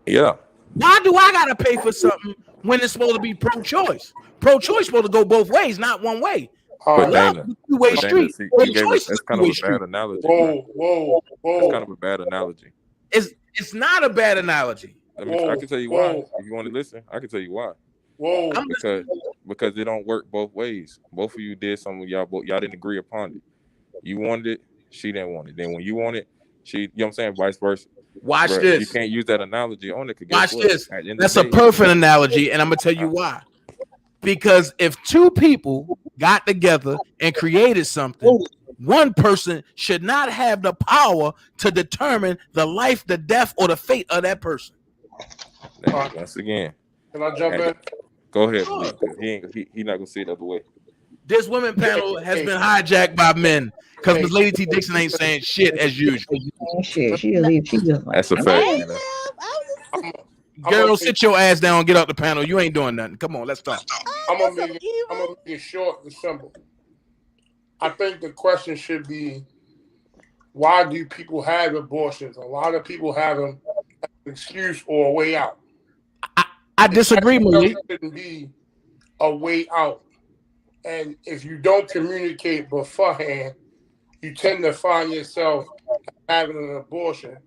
Yeah. Why do I gotta pay for something when it's supposed to be pro-choice? Pro-choice supposed to go both ways, not one way. But Dana, two-way street. That's kind of a bad analogy. Whoa. That's kind of a bad analogy. It's not a bad analogy. I can tell you why. If you want to listen, I can tell you why. Because it don't work both ways. Both of you did something y'all didn't agree upon it. You wanted it, she didn't want it. Then when you want it, She, you know what I'm saying, vice versa. Watch Bruh, this. You can't use that analogy on it. Watch this. At the end That's of a the day, perfect analogy, and I'm gonna tell you why. Because if two people got together and created something, one person should not have the power to determine the life, the death, or the fate of that person. Once again, Can I jump in? go ahead, Malik, 'cause he not gonna see it the other way. This women panel has been hijacked by men because Miss Lady T Dixon ain't saying shit as usual. Shit, she just like, That's a fact. Girl, sit your ass down and get out the panel. You ain't doing nothing. Come on, let's talk. I'm gonna make it short and simple. I think the question should be, why do people have abortions? A lot of people have them as an excuse or a way out. I disagree, Malik. It shouldn't be a way out. And if you don't communicate beforehand, you tend to find yourself having an abortion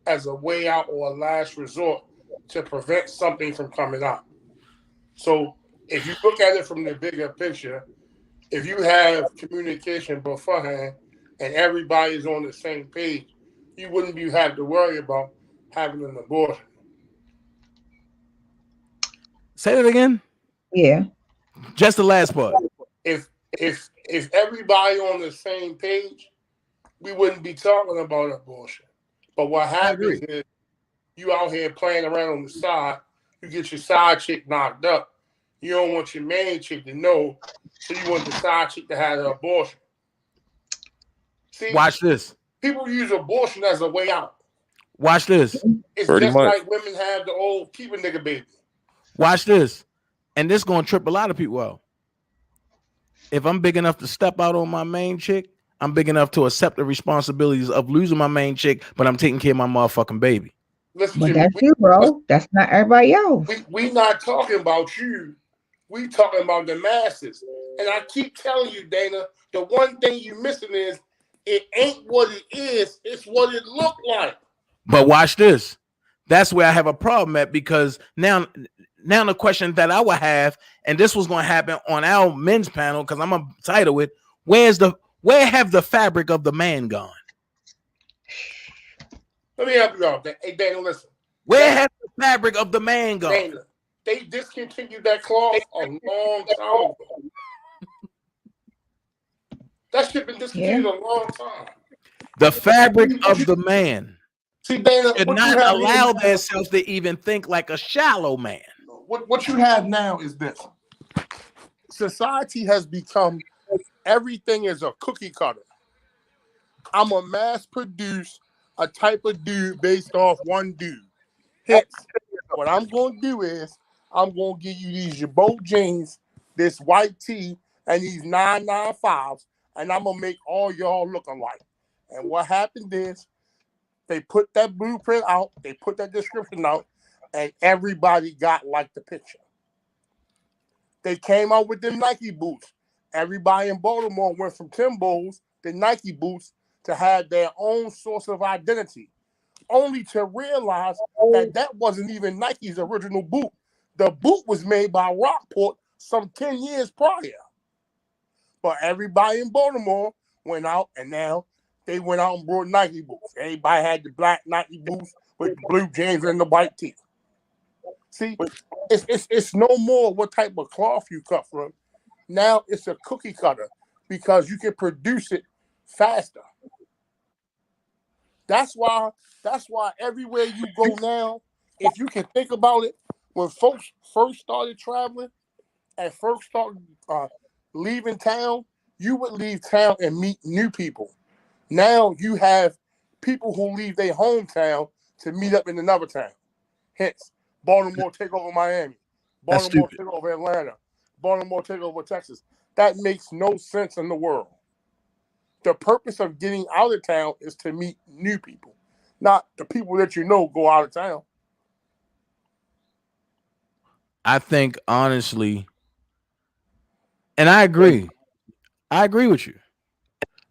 as a way out or a last resort to prevent something from coming out. So if you look at it from the bigger picture, if you have communication beforehand and everybody's on the same page, you wouldn't be have to worry about having an abortion. Say that again. Yeah. Just the last part. If everybody on the same page, we wouldn't be talking about abortion. But what happens is you out here playing around on the side, you get your side chick knocked up. You don't want your main chick to know, so you want the side chick to have an abortion. See, watch this. People use abortion as a way out. Watch this. It's pretty just much like women have the old keep a nigga baby. Watch this. And this gonna trip a lot of people out. If I'm big enough to step out on my main chick, I'm big enough to accept the responsibilities of losing my main chick, but I'm taking care of my motherfucking baby. Listen, but that's you, bro. That's not everybody else. We not talking about you. We talking about the masses. And I keep telling you, Dana, the one thing you missing is it ain't what it is. It's what it looked like. But watch this. That's where I have a problem at, because now the question that I would have, and this was going to happen on our men's panel, because I'm going to title it, where have the fabric of the man gone? Let me help you out. Hey, Dana, listen. Where has the fabric of the man gone? Dana, they discontinued that clause a long time ago. That shit been discontinued a long time. The fabric of the man. See, Dana, should not allow themselves to even think like a shallow man. What you have now is this. Society has become, everything is a cookie cutter. I'm a mass produce a type of dude based off one dude. Hence, what I'm going to do is I'm going to give you these Jabot jeans, this white tee, and these 995s, and I'm going to make all y'all look alike. And what happened is they put that blueprint out, they put that description out, and everybody got like the picture. They came out with them Nike boots. Everybody in Baltimore went from Timbos to Nike boots to have their own source of identity, only to realize that that wasn't even Nike's original boot. The boot was made by Rockport some 10 years prior. But everybody in Baltimore went out, and now they went out and brought Nike boots. Everybody had the black Nike boots with the blue jeans and the white tee. See, it's no more what type of cloth you cut from. Now it's a cookie cutter because you can produce it faster. That's why everywhere you go now, if you can think about it, when folks first started traveling and first started leaving town, you would leave town and meet new people. Now you have people who leave their hometown to meet up in another town. Hence, Baltimore take over Miami. Baltimore take over Atlanta. Baltimore take over Texas. That makes no sense in the world. The purpose of getting out of town is to meet new people, not the people that you know go out of town. I think, honestly, and I agree with you,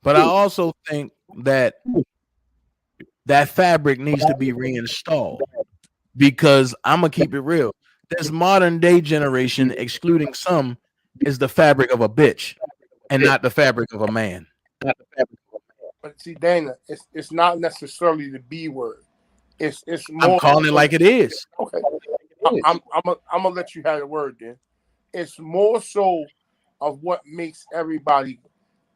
but I also think that fabric needs to be reinstalled, because I'm going to keep it real. This modern day generation, excluding some, is the fabric of a bitch and not the fabric of a man. But see, Dana, it's not necessarily the B word. It's more. I'm calling it like it is. Okay. I'm gonna let you have the word then. It's more so of what makes everybody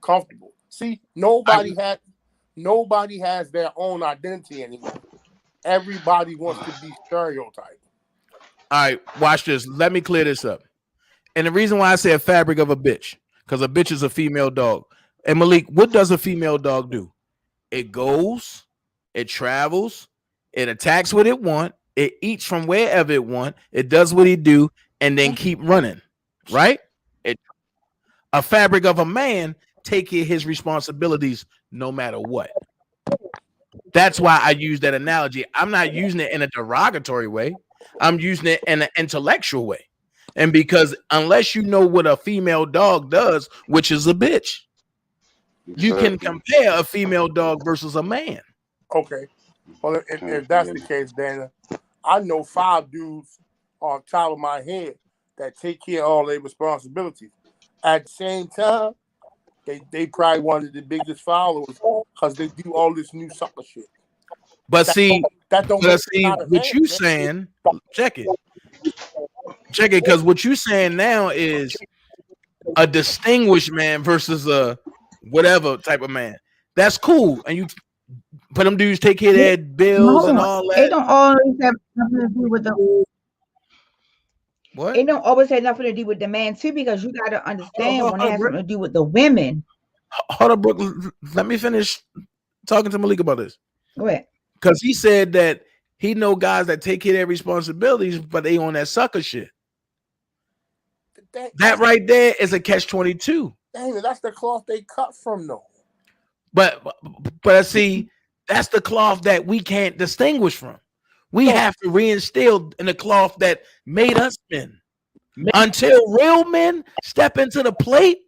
comfortable. See, nobody has their own identity anymore. Everybody wants to be stereotyped. All right, watch this. Let me clear this up. And the reason why I say a fabric of a bitch, because a bitch is a female dog. And Malik, what does a female dog do? It goes, it travels, it attacks what it want, it eats from wherever it want, it does what it do, and then keep running, right? A fabric of a man take his responsibilities no matter what. That's why I use that analogy. I'm not using it in a derogatory way. I'm using it in an intellectual way. And because unless you know what a female dog does, which is a bitch, you can compare a female dog versus a man. Okay. Well, if that's the case, Dana, I know 5 dudes on top of my head that take care of all their responsibilities. At the same time, they probably one of the biggest followers because they do all this new sucker shit. But see, what you saying, check it, because what you saying now is a distinguished man versus a whatever type of man. That's cool, and but them dudes take care of their bills and all that. It don't always have nothing to do with the. What? It don't always have nothing to do with the man too, because you got to understand when it has something to do with the women. Hold up, Brooke. Let me finish talking to Malik about this. Go ahead. Because he said that he know guys that take care of their responsibilities, but they on that sucker shit. That right there is a catch-22. Dang, that's the cloth they cut from, though. But see, that's the cloth that we can't distinguish from. We have to reinstill in the cloth that made us men. Until real men step into the plate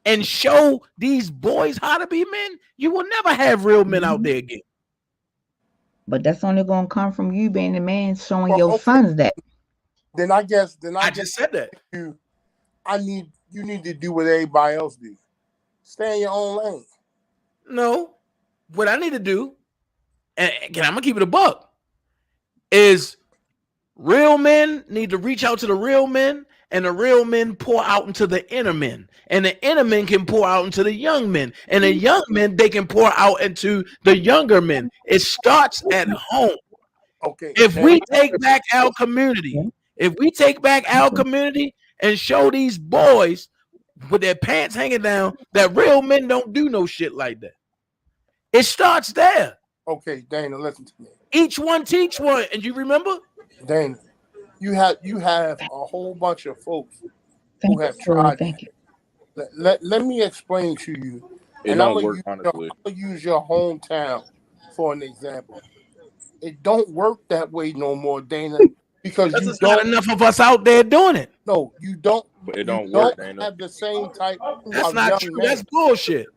and show these boys how to be men, you will never have real men out there again. But that's only going to come from you being the man showing your sons that. Then I just said that. You need to do what everybody else do. Stay in your own lane. No, what I need to do, and I'm gonna keep it a buck, is real men need to reach out to the real men, and the real men pour out into the inner men, and the inner men can pour out into the young men, and the young men, they can pour out into the younger men. It starts at home. Okay. If we take back our community, and show these boys with their pants hanging down that real men don't do no shit like that. It starts there. Okay, Dana, listen to me. Each one teach one, and you remember? Dana, you have a whole bunch of folks who have tried. Thank you. Let me explain to you. And I'm gonna use your hometown for an example. It don't work that way no more, Dana, because there's not enough of us out there doing it. No, you don't. But it don't work, Dana. Have the same type. That's not true. That's bullshit.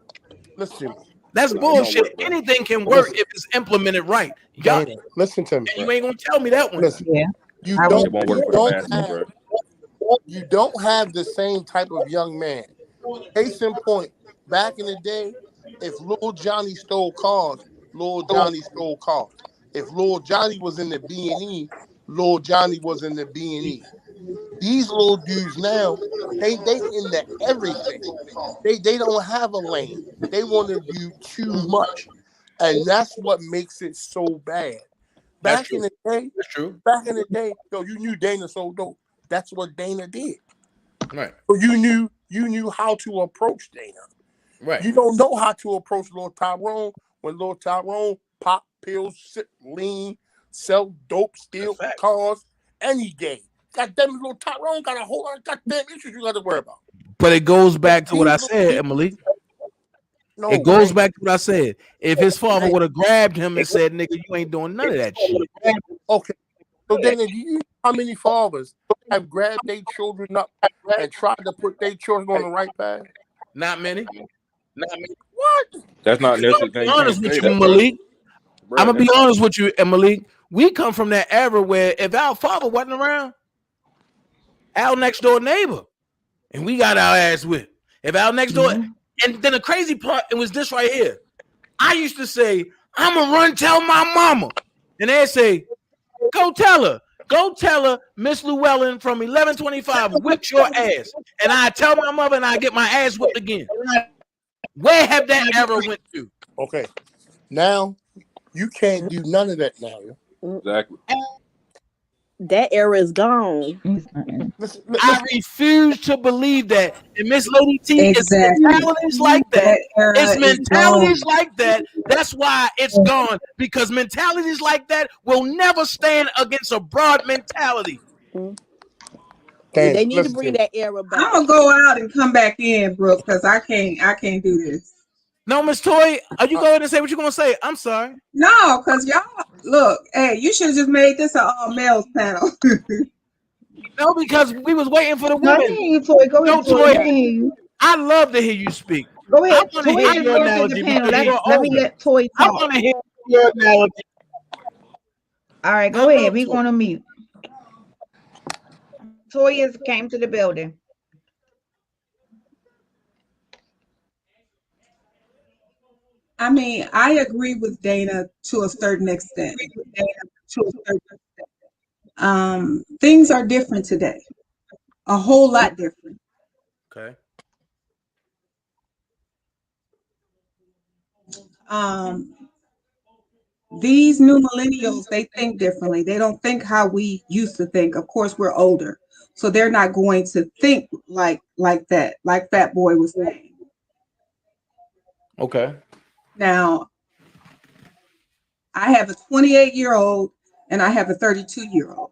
Listen. That's bullshit. Anything can work if it's implemented right. Y'all, listen to me. And you ain't gonna tell me that one. Listen, yeah. You don't have the same type of young man. Case in point, back in the day, if Lil Johnny stole cars, Lil Johnny stole cars. If Lil Johnny was in the B&E, Lil Johnny was in the B&E. These little dudes now, they in the everything. They don't have a lane. They want to do too much. And that's what makes it so bad. Back in the day, yo, you knew Dana so dope. That's what Dana did. Right. So you knew how to approach Dana. Right. You don't know how to approach Lil Tyrone when Lil Tyrone pop pills, sip lean, sell dope, steal cars, any game. Goddamn, Lil Tyrone got a whole lot of goddamn issues you got to worry about. But it goes back to what I said, Emily. No, it goes back to what I said. If his father would have grabbed him and said, "Nigga, you ain't doing none of that shit." Okay. So then, do you know how many fathers have grabbed their children up and tried to put their children on the right path? Not many. Not many. What? That's not necessary. I'm honest with you, Malik. I'm gonna be honest with you, Malik. We come from that era where if our father wasn't around, our next door neighbor, and we got our ass whipped. If our next door, and then the crazy part, it was this right here. I used to say, I'm gonna run tell my mama. And they'd say, go tell her, Miss Llewellyn from 1125 whipped your ass. And I tell my mother and I get my ass whipped again. Where have that ever went to? Okay. Now you can't do none of that now. Exactly. That era is gone. I refuse to believe that. And Miss Lady T, it's mentalities like that. It's mentalities like that. That's why it's gone. Because mentalities like that will never stand against a broad mentality. They need to bring that era back. I'm gonna go out and come back in, Brooke, because I can't do this. No, Miss Toy, are you going to say what you're gonna say? I'm sorry. No, because y'all look, hey, you should have just made this an all males panel. No, because we was waiting for the women. No, you, Toy. Go ahead, Toy. I love to hear you speak. Go ahead. I want to hear your analogy. Let me let Toy talk. I want to hear your analogy. All right, go ahead. We're going to mute. Toy came to the building. I mean, I agree with Dana to a certain extent. Things are different today. A whole lot different. Okay. These new millennials, they think differently. They don't think how we used to think. Of course, we're older, so they're not going to think like that, like Fat Boy was saying. Okay. Now, I have a 28-year-old and I have a 32-year-old.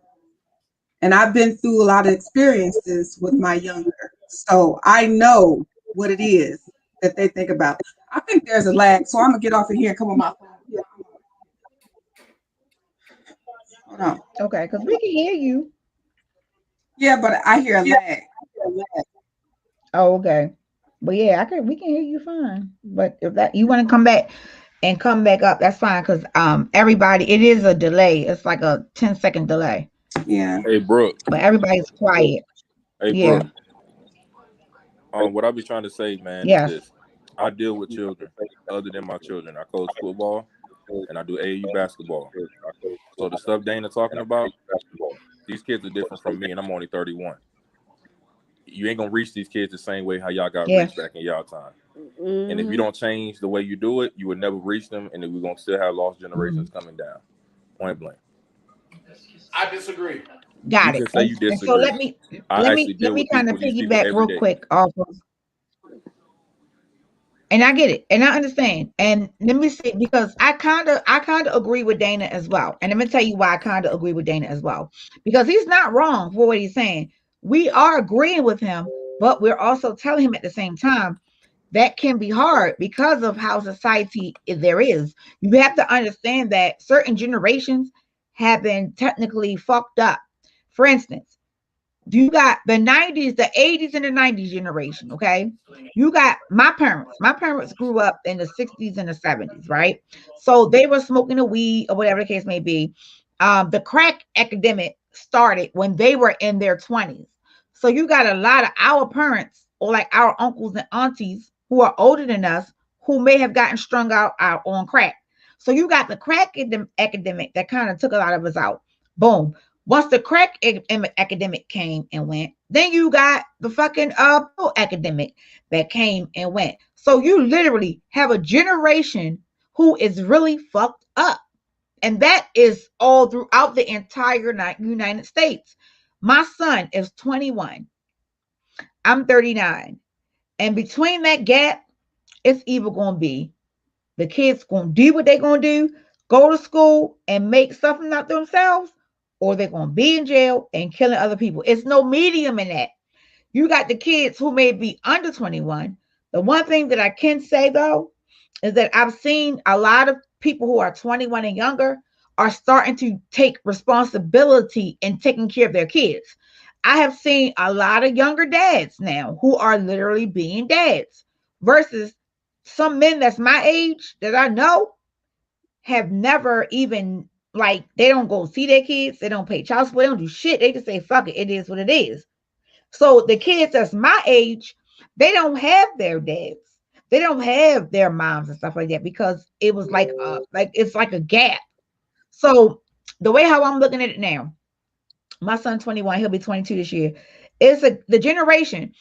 And I've been through a lot of experiences with my younger. So I know what it is that they think about. I think there's a lag. So I'm going to get off of here and come on my phone. Yeah. Hold on. Okay, because we can hear you. Yeah, but I hear a lag. Oh, okay. But yeah, we can hear you fine. But if that you want to come back up, that's fine. Because everybody, it is a delay. It's like a 10-second delay. Yeah. Hey, Brooke. But everybody's quiet. Hey, yeah. Brooke. What I be trying to say, man, is this. I deal with children other than my children. I coach football and I do AAU basketball. So the stuff Dana talking about, these kids are different from me, and I'm only 31. You ain't gonna reach these kids the same way how y'all got reached back in y'all time. Mm-hmm. And if you don't change the way you do it, you would never reach them, and then we're gonna still have lost generations coming down. Point blank. I disagree. Got you it. Can say you disagree. So let me kind of piggyback real quick off of. And I get it, and I understand. And let me see, because I kind of agree with Dana as well. And let me tell you why I kind of agree with Dana as well. Because he's not wrong for what he's saying. We are agreeing with him, but we're also telling him at the same time that can be hard because of how society there is. You have to understand that certain generations have been technically fucked up. For instance, you got the 90s, the 80s, and the 90s generation, okay? You got my parents. My parents grew up in the 60s and the 70s, right? So they were smoking the weed or whatever the case may be. The crack epidemic started when they were in their 20s. So you got a lot of our parents or like our uncles and aunties who are older than us who may have gotten strung out on crack. So you got the crack epidemic that kind of took a lot of us out. Boom. Once the crack epidemic came and went, then you got the fucking epidemic that came and went. So you literally have a generation who is really fucked up. And that is all throughout the entire United States. My son is 21. I'm 39. And between that gap, it's either going to be the kids going to do what they're going to do, go to school and make something out themselves, or they're going to be in jail and killing other people. It's no medium in that. You got the kids who may be under 21. The one thing that I can say, though, is that I've seen a lot of people who are 21 and younger are starting to take responsibility in taking care of their kids. I have seen a lot of younger dads now who are literally being dads versus some men that's my age that I know have never even, like, they don't go see their kids. They don't pay child support. They don't do shit. They just say, fuck it. It is what it is. So the kids that's my age, they don't have their dads. They don't have their moms and stuff like that because it was like it's like a gap. So the way how I'm looking at it now, my son's 21, he'll be 22 this year. It's the generation.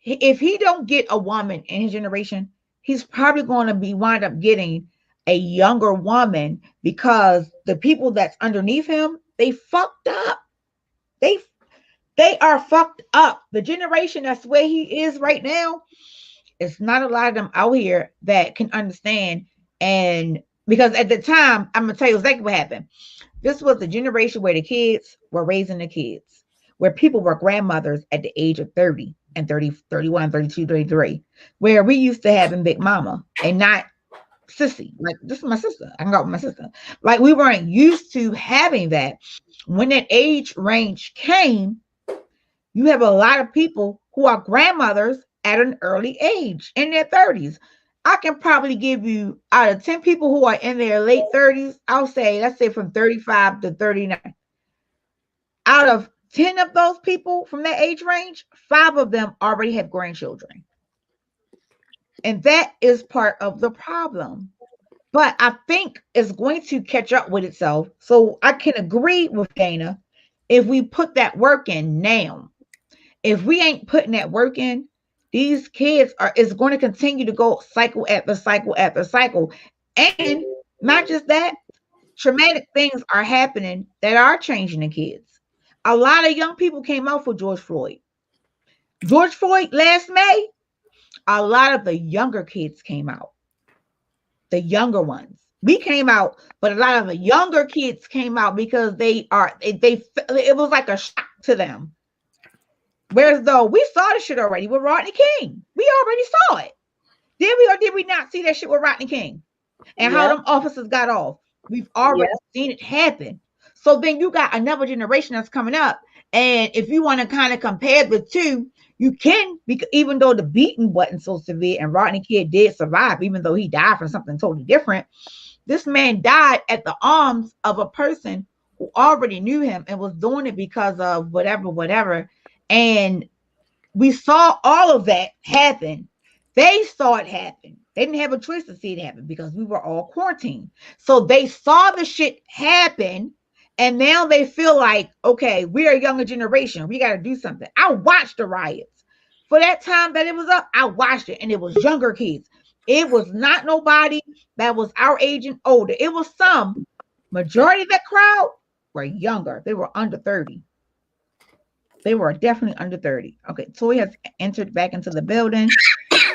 If he don't get a woman in his generation, he's probably going to be wind up getting a younger woman because the people that's underneath him, they fucked up. They are fucked up. The generation that's where he is right now, it's not a lot of them out here that can understand. And because at the time, I'm gonna tell you exactly what happened. This was the generation where the kids were raising the kids, where people were grandmothers at the age of 30 and 30, 31, 32, 33, where we used to have a big mama and not sissy. Like, this is my sister. I can go with my sister. Like, we weren't used to having that. When that age range came, you have a lot of people who are grandmothers at an early age in their 30s. I can probably give you, out of 10 people who are in their late 30s, let's say from 35 to 39. Out of 10 of those people from that age range, 5 of them already have grandchildren. And that is part of the problem. But I think it's going to catch up with itself. So I can agree with Dana if we put that work in now. If we ain't putting that work in, these kids is going to continue to go cycle after cycle after cycle. And not just that, traumatic things are happening that are changing the kids. A lot of young people came out for George Floyd. George Floyd last May, a lot of the younger kids came out. The younger ones. We came out, but a lot of the younger kids came out because it was like a shock to them. Whereas though we saw the shit already with Rodney King. We already saw it. Did we or did we not see that shit with Rodney King? And how them officers got off? We've already seen it happen. So then you got another generation that's coming up. And if you want to kind of compare the two, you can, because even though the beating wasn't so severe and Rodney King did survive, even though he died from something totally different, this man died at the arms of a person who already knew him and was doing it because of whatever. And we saw all of that happen. They saw it happen. They didn't have a choice to see it happen because we were all quarantined. So they saw the shit happen. And now they feel like, okay, we're a younger generation. We got to do something. I watched the riots. For that time that it was up, I watched it. And it was younger kids. It was not nobody that was our age and older. It was some. Majority of that crowd were younger. They were under 30. They were definitely under 30. Okay, Toy has entered back into the building.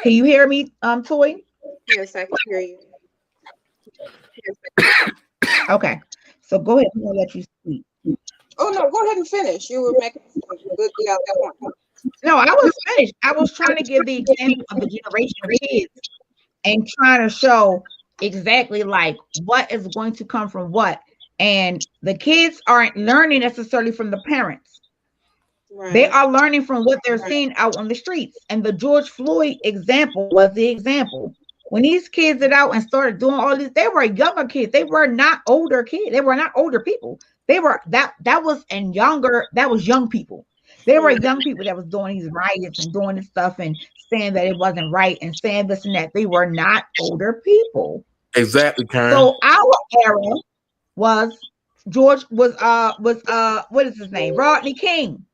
Can you hear me, Toy? Yes, I can hear you. Okay, so go ahead. I'm gonna let you speak. Oh no, go ahead and finish. You were making a good point. No, I was finished. I was trying to give the example of the generation of kids and trying to show exactly like what is going to come from what. And the kids aren't learning necessarily from the parents. Right. They are learning from what they're seeing out on the streets. And the George Floyd example was the example. When these kids are out and started doing all this, they were younger kids. They were not older kids. They were not older people. They were that was young people. They were young people that was doing these riots and doing this stuff and saying that it wasn't right and saying this and that. They were not older people. Exactly, Karen. So our era was what is his name? Rodney King.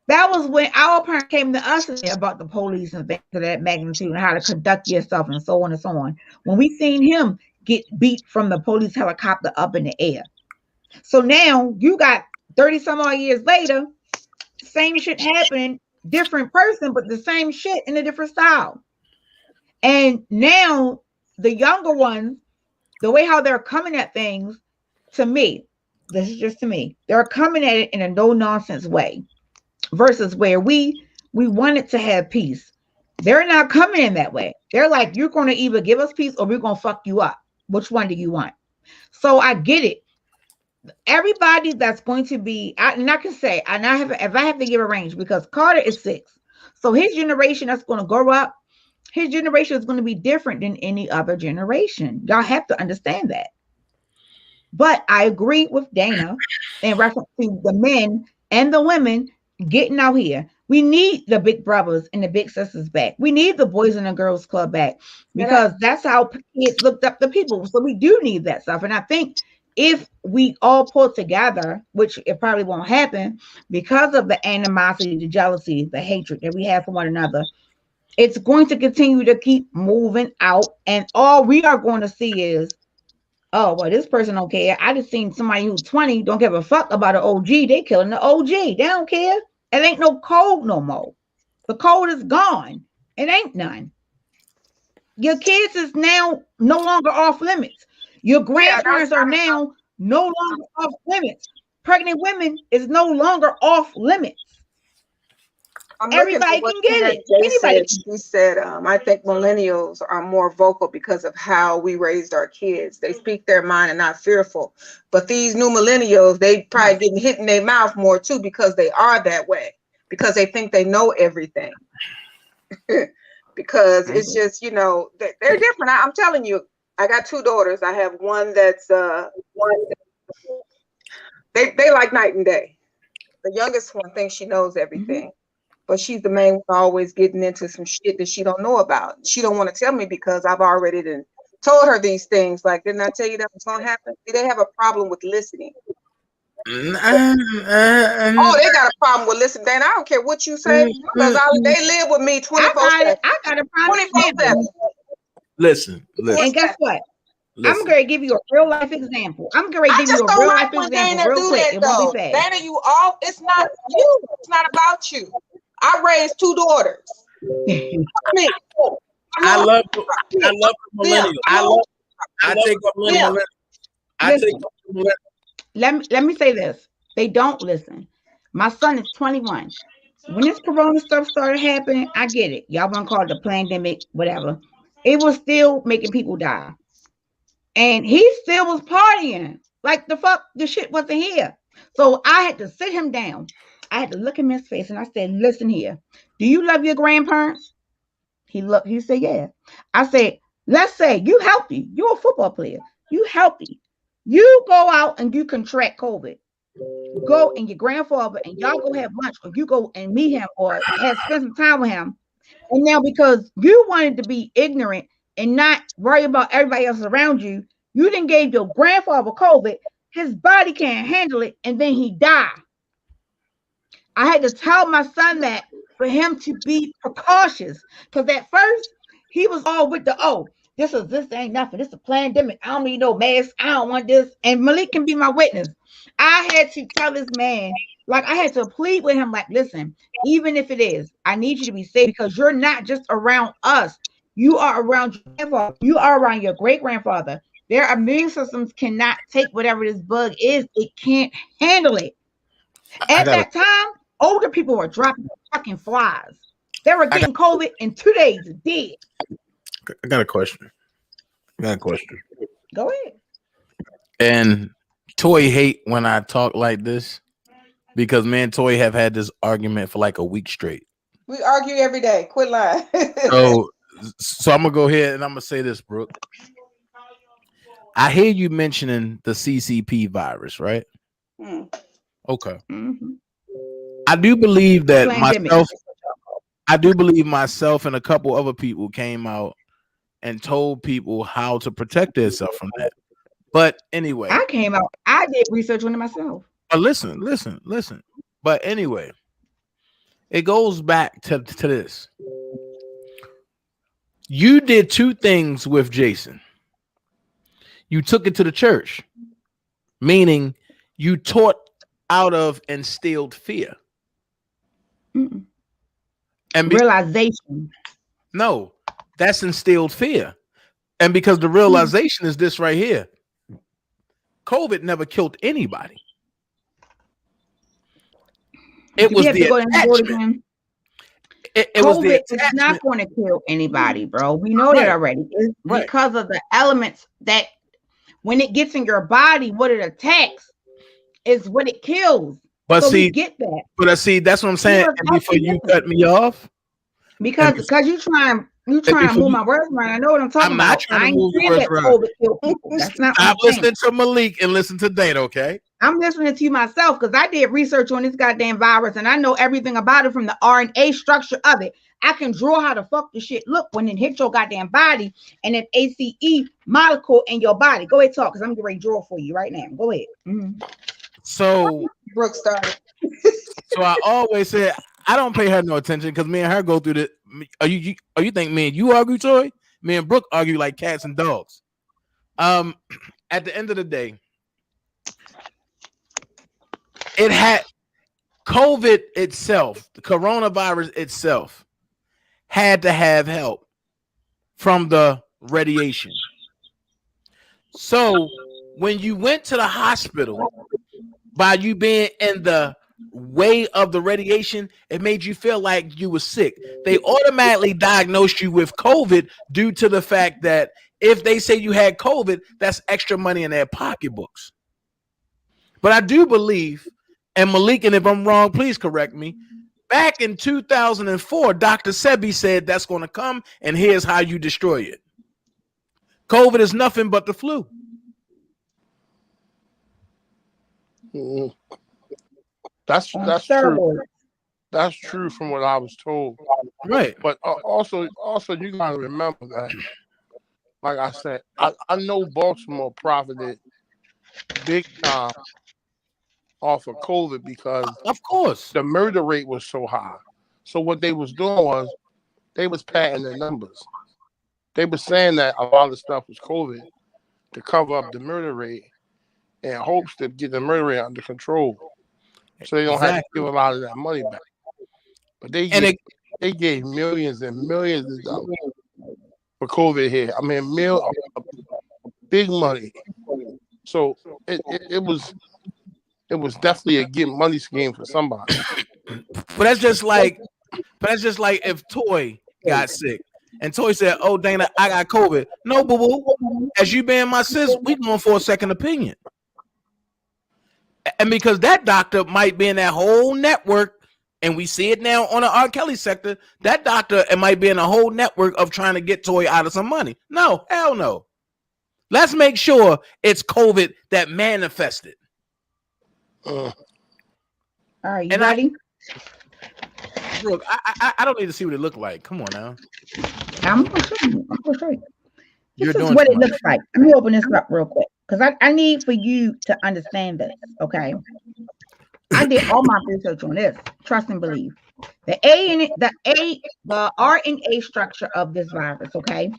That was when our parents came to us about the police and things of that magnitude and how to conduct yourself and so on and so on. When we seen him get beat from the police helicopter up in the air. So now you got 30 some odd years later, same shit happening, different person, but the same shit in a different style. And now the younger ones, the way how they're coming at things, to me, this is just to me, they're coming at it in a no nonsense way. Versus where we wanted to have peace. They're not coming in that way. They're like, you're going to either give us peace or we're going to fuck you up. Which one do you want? So I get it. Everybody that's going to be, and I can say, and if I have to give a range, because Carter is 6. So his generation that's going to grow up, his generation is going to be different than any other generation. Y'all have to understand that. But I agree with Dana in reference to the men and the women getting out here. We need the big brothers and the big sisters back. We need the boys and the girls club back because that's how kids looked up to people. So we do need that stuff. And I think if we all pull together, which it probably won't happen because of the animosity, the jealousy, the hatred that we have for one another, it's going to continue to keep moving out. And all we are going to see is, oh, well, this person don't care. I just seen somebody who's 20 don't give a fuck about an OG. They killing the OG. They don't care. It ain't no code no more. The code is gone. It ain't none. Your kids is now no longer off limits. Your grandparents are now no longer off limits. Pregnant women is no longer off limits. Everybody can get it. Anybody. She said, I think millennials are more vocal because of how we raised our kids. They speak their mind and not fearful. But these new millennials, they probably getting hit in their mouth more too because they are that way. Because they think they know everything. Because it's just, you know, they're different. I'm telling you, I got 2 daughters. I have one that's they like night and day. The youngest one thinks she knows everything. But she's the main one always getting into some shit that she don't know about. She don't want to tell me because I've already told her these things. Like, didn't I tell you that was going to happen? They have a problem with listening. Oh, they got a problem with listening. Dan, I don't care what you say because they live with me 24/7. I got a problem. 24/7. Listen. And guess what? I'm going to give you a real life example. I'm going to give you a real life example real quick. It won't be fast. Dana, it's not you. It's not about you. I raised 2 daughters. I love millennials. I take up millennials. Let me say this. They don't listen. My son is 21. When this corona stuff started happening, I get it. Y'all want to call it the pandemic, whatever. It was still making people die. And he still was partying. Like the fuck, the shit wasn't here. So I had to sit him down. I had to look him in his face and I said, listen here. Do you love your grandparents? He said, yeah. I said, let's say you healthy. You're a football player. You healthy. You go out and you contract COVID. Go and your grandfather and y'all go have lunch or you go and meet him or spend some time with him. And now because you wanted to be ignorant and not worry about everybody else around you, you didn't gave your grandfather COVID. His body can't handle it and then he died. I had to tell my son that for him to be precautious. Because at first, he was all with the, this ain't nothing. This is a pandemic. I don't need no mask. I don't want this. And Malik can be my witness. I had to tell this man, like I had to plead with him, like, listen, even if it is, I need you to be safe because you're not just around us. You are around your grandfather. You are around your great-grandfather. Their immune systems cannot take whatever this bug is. It can't handle it. At that time, older people were dropping fucking flies. They were getting COVID in 2 days, dead. I got a question. Go ahead. And Toy hate when I talk like this because me and Toy have had this argument for like a week straight. We argue every day. Quit lying. So I'm gonna go ahead and I'm gonna say this, Brooke. I hear you mentioning the CCP virus, right? Okay. Mm-hmm. I do believe that myself and a couple other people came out and told people how to protect themselves from that. But anyway, I came out. I did research on it myself. But listen. But anyway, it goes back to this. You did 2 things with Jason. You took it to the church, meaning you taught out of instilled fear. Mm-mm. And realization. No, that's instilled fear. And because the realization is this right here. COVID never killed anybody. It was the attachment. COVID is not going to kill anybody, bro. We know that already. It's because of the elements that when it gets in your body, what it attacks is what it kills. But so see, we get that. But see, that's what I'm saying. And before you cut me off, because you trying to move my words around. I know what I'm talking about. I'm not trying to move words around. Stop listening to Malik and listen to Dana, okay? I'm listening to you myself because I did research on this goddamn virus and I know everything about it from the RNA structure of it. I can draw how the fuck the shit look when it hits your goddamn body and an ACE molecule in your body. Go ahead, talk, because I'm getting ready to draw for you right now. Go ahead. So Brooke started. So I always said I don't pay her no attention because me and her go through the. You think me and you argue, Toy? Me and Brooke argue like cats and dogs. At the end of the day, it had COVID itself, the coronavirus itself, had to have help from the radiation. So when you went to the hospital, by you being in the way of the radiation, it made you feel like you were sick. They automatically diagnosed you with COVID due to the fact that if they say you had COVID, that's extra money in their pocketbooks. But I do believe, and Malik, and if I'm wrong, please correct me, back in 2004, Dr. Sebi said that's going to come, and here's how you destroy it. COVID is nothing but the flu. That's true. That's true from what I was told. Right. But also you gotta remember that, like I said, I know Baltimore profited big time off of COVID because of course the murder rate was so high. So what they was doing was they was padding the numbers. They were saying that a lot of stuff was COVID to cover up the murder rate in hopes to get the murder rate under control. So they don't have to give a lot of that money back. But they gave millions and millions of dollars for COVID here. I mean, big money. So it was definitely a get money scheme for somebody. But that's just like if Toy got sick and Toy said, "Oh, Dana, I got COVID." No, boo boo. As you being my sis, we going for a second opinion. And because that doctor might be in that whole network, and we see it now on the R. Kelly sector, that doctor might be in a whole network of trying to get Toy out of some money. No, hell no. Let's make sure it's COVID that manifested. All right, you ready? Look, I don't need to see what it looked like. Come on now. I'm going to show you. This is what it looks like. Let me open this up real quick because I need for you to understand this, okay? I did all my research on this. Trust and believe. The RNA structure of this virus, okay?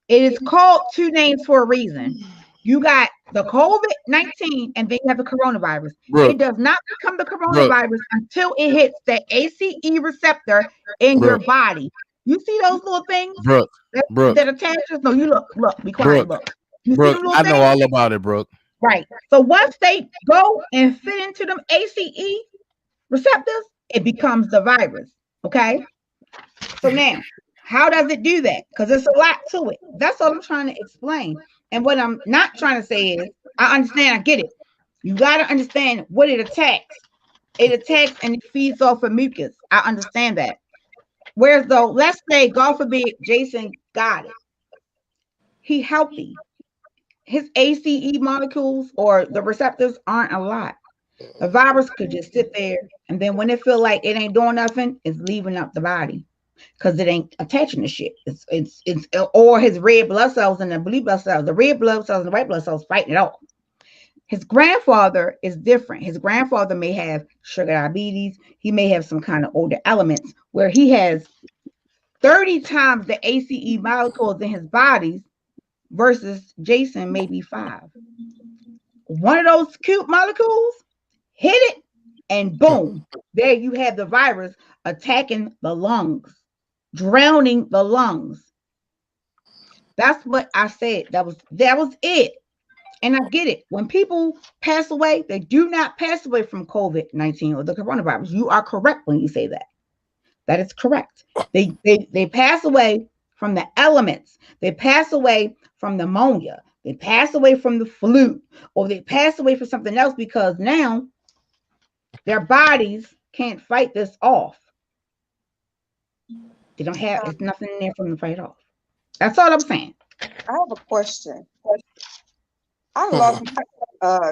It is called two names for a reason. You got the COVID-19 and then you have the coronavirus. It does not become the coronavirus until it hits the ACE receptor in your body. You see those little things that attach us? No, you look, be quiet, look. You see them little I know things? all about it, Brooke. Right. So once they go and fit into them ACE receptors, it becomes the virus. Okay. So now, how does it do that? Because there's a lot to it. That's all I'm trying to explain. And what I'm not trying to say is, I understand, I get it. You got to understand what it attacks. It attacks and it feeds off of mucus. I understand that. Whereas though, let's say, God forbid, Jason got it. He healthy. His ACE molecules or the receptors aren't a lot. The virus could just sit there, and then when it feel like it ain't doing nothing, it's leaving up the body because it ain't attaching to shit. It's or his red blood cells and the blue blood cells, the red blood cells and the white blood cells fighting it off. His grandfather is different. His grandfather may have sugar diabetes. He may have some kind of older elements where he has 30 times the ACE molecules in his bodies versus Jason maybe 5. One of those cute molecules hit it and boom, there you have the virus attacking the lungs, drowning the lungs. That's what I said. That was it. And I get it. When people pass away, they do not pass away from COVID-19 or the coronavirus. You are correct when you say that. That is correct. They pass away from the elements. They pass away from pneumonia. They pass away from the flu, or they pass away from something else because now their bodies can't fight this off. They don't have, it's nothing in there for them to fight off. That's all I'm saying. I have a question. I lost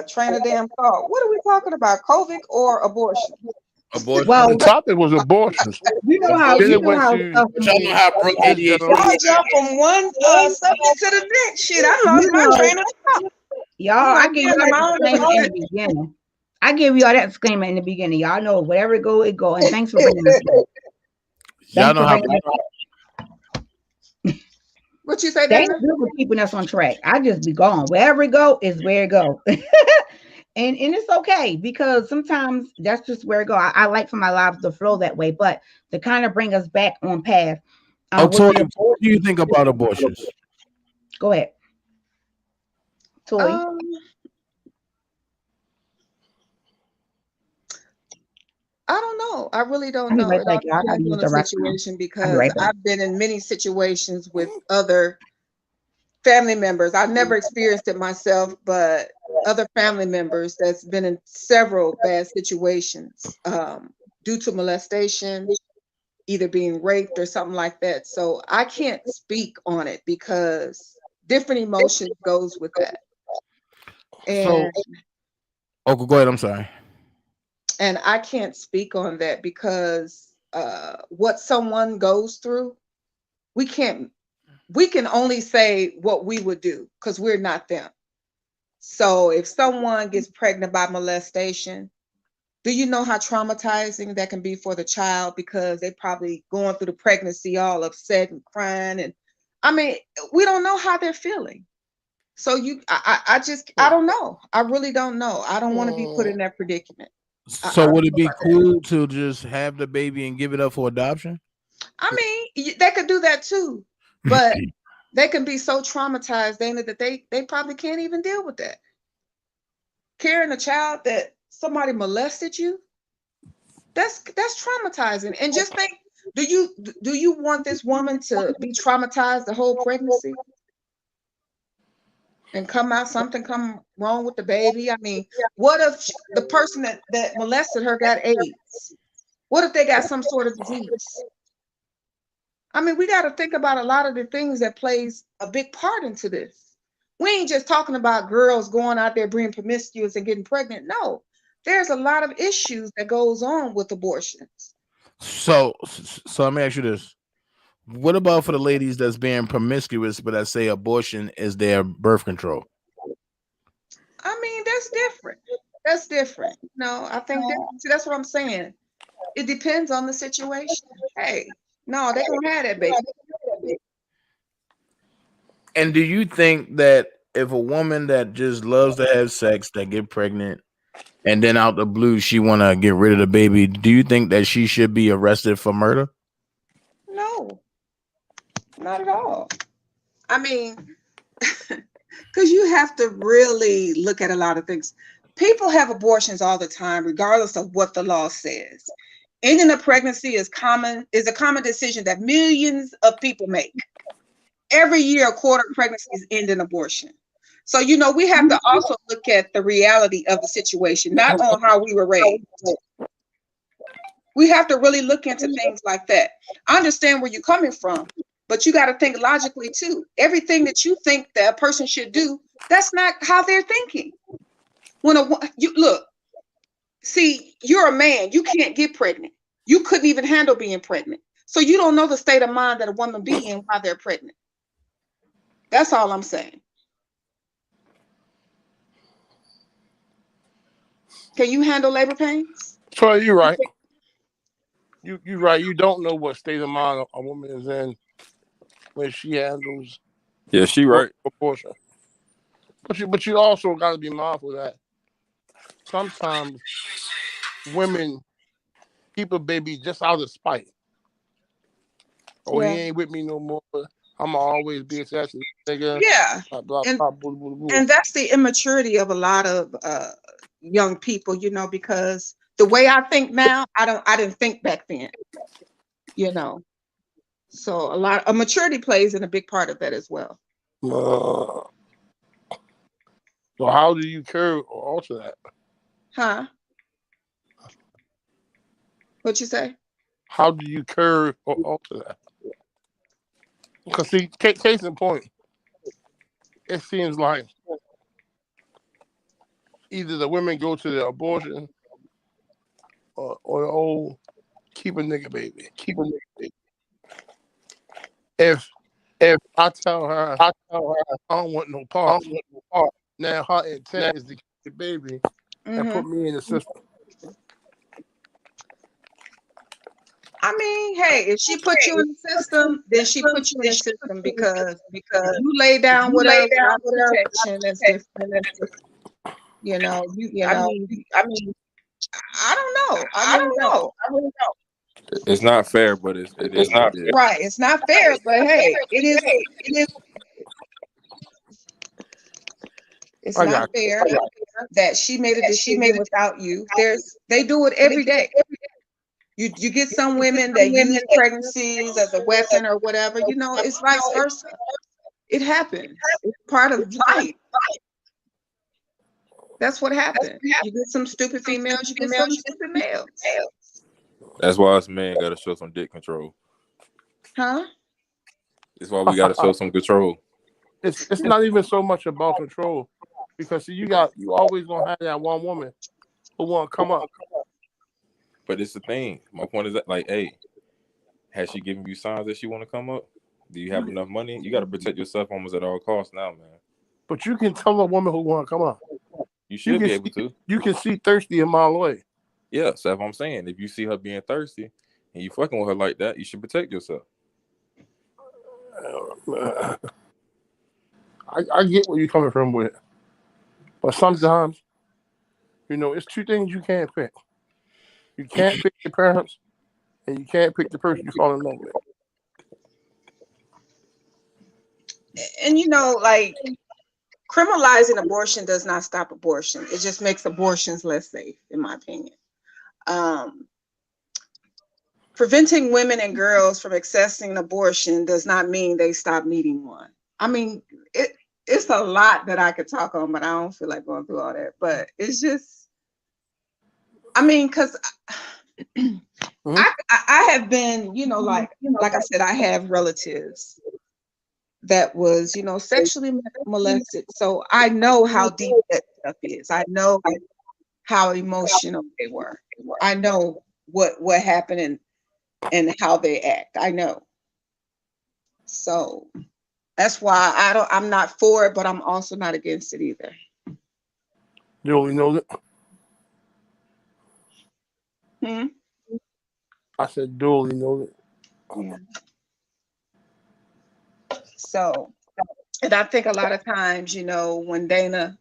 train a damn thought. What are we talking about? COVID or abortion? Abortion. Well, The topic was abortions. you know how Then you it know went how to stuff Y'all know how Brooke as 88 general. Y'all jump from one subject to the next. Shit, I lost you my know, train of thought. y'all. I'm I like, give you damn, I that don't know disclaimer what in the beginning. I give you all that disclaimer in the beginning. Y'all know wherever it go, it go. And thanks for bringing us back. Y'all Thanks know for how bringing us back. What you say, Thanks Dana? for keeping us on track. I just be gone. Wherever it go is where it go. And it's okay because sometimes that's just where it go. I like for my lives to flow that way, but to kind of bring us back on path. Oh, With Tori, the what do you think about abortions? go ahead, Toy. I don't know. I really don't I'll be know. right It all back, y'all. I gotta depends use on the the restroom. situation I'll be because right back. I've been in many situations with other family members. I've never experienced it myself, but other family members that's been in several bad situations due to molestation, either being raped or something like that. So I can't speak on it because different emotions goes with that. So, And go ahead. I'm sorry. and I can't speak on that because what someone goes through, we can only say what we would do because we're not them. So if someone gets pregnant by molestation, do you know how traumatizing that can be for the child because they probably going through the pregnancy all upset and crying, and I mean we don't know how they're feeling. So I don't know. I really don't know. I don't want to be put in that predicament. So would it be cool to just have the baby and give it up for adoption? I mean, they could do that too, but they can be so traumatized, Dana, that they probably can't even deal with that. Carrying a child that somebody molested you, that's traumatizing. And just think, do you want this woman to be traumatized the whole pregnancy? And something come wrong with the baby? I mean, what if the person that molested her got AIDS? What if they got some sort of disease? I mean, we got to think about a lot of the things that plays a big part into this. We ain't just talking about girls going out there being promiscuous and getting pregnant. No, there's a lot of issues that goes on with abortions. So let me ask you this. What about for the ladies that's being promiscuous, but that say abortion is their birth control? I mean, that's different. That's different. No, I think that's what I'm saying. It depends on the situation. Hey, no, they don't have that baby. And do you think that if a woman that just loves to have sex that get pregnant and then out the blue she want to get rid of the baby, do you think that she should be arrested for murder? No, not at all. I mean, because you have to really look at a lot of things. People have abortions all the time, regardless of what the law says. Ending a pregnancy is a common decision that millions of people make. Every year, a quarter of pregnancies end in abortion. So, we have to also look at the reality of the situation, not on how we were raised. We have to really look into things like that. I understand where you're coming from, but you got to think logically too. Everything that you think that a person should do, that's not how they're thinking. You're a man, you can't get pregnant. You couldn't even handle being pregnant. So you don't know the state of mind that a woman be in while they're pregnant. That's all I'm saying. Can you handle labor pains? So you're right. You're right. You don't know what state of mind a woman is in when she handles. Yeah, she right. Abortion. But you also got to be mindful that sometimes women keep a baby just out of spite. Oh, Yeah. he ain't with me no more. I'ma always be attached to this nigga. Yeah. Blah, blah, blah, blah, blah, blah. And that's the immaturity of a lot of young people, because the way I think now, I didn't think back then. So a maturity plays in a big part of that as well. So how do you curb or alter that? Huh? What'd you say? How do you curb or alter that? Because see, case in point, it seems like either the women go to the abortion or the old keep a nigga baby. If I tell her I don't want no part, now her intent is to keep the baby and put me in the system. I mean, hey, if she put you in the system, then she put you in the system because you lay down with her without protection. That's different. You know, I mean, I don't know. I don't know. It's not fair, but it's not fair. Right. It's not fair, but hey, it is. It's not fair that she made a decision without you. They do it every day. You get some women that use pregnancies as a weapon or whatever. You know, it's vice versa. It happens. It's part of life. That's what happens. You get some stupid females. You get some stupid males. That's why us men gotta show some dick control. Huh? That's why we gotta show some control. It's not even so much about control, because see, you always gonna have that one woman who want to come up. But it's the thing. My point is that, like, hey, has she given you signs that she want to come up? Do you have enough money? You got to protect yourself almost at all costs now, man. But you can tell a woman who want to come up. You should be able to. You can see thirsty a mile away. Yeah, so that's what I'm saying. If you see her being thirsty and you fucking with her like that, you should protect yourself. I get where you're coming from with it. But sometimes, you know, it's two things you can't pick. You can't pick your parents, and you can't pick the person you fall in love with. And you know, like, criminalizing abortion does not stop abortion. It just makes abortions less safe, in my opinion. Preventing women and girls from accessing abortion does not mean they stop needing one. I mean, it's a lot that I could talk on, but I don't feel like going through all that. But it's just, I mean, because I have been, you know, like I said, I have relatives that was, you know, sexually molested. So I know how deep that stuff is. I know how emotional they were. I know what happened and how they act. I know. So that's why I'm not for it, but I'm also not against it either. You only know that. I said, duly noted. Yeah. So, and I think a lot of times, you know, when Dana,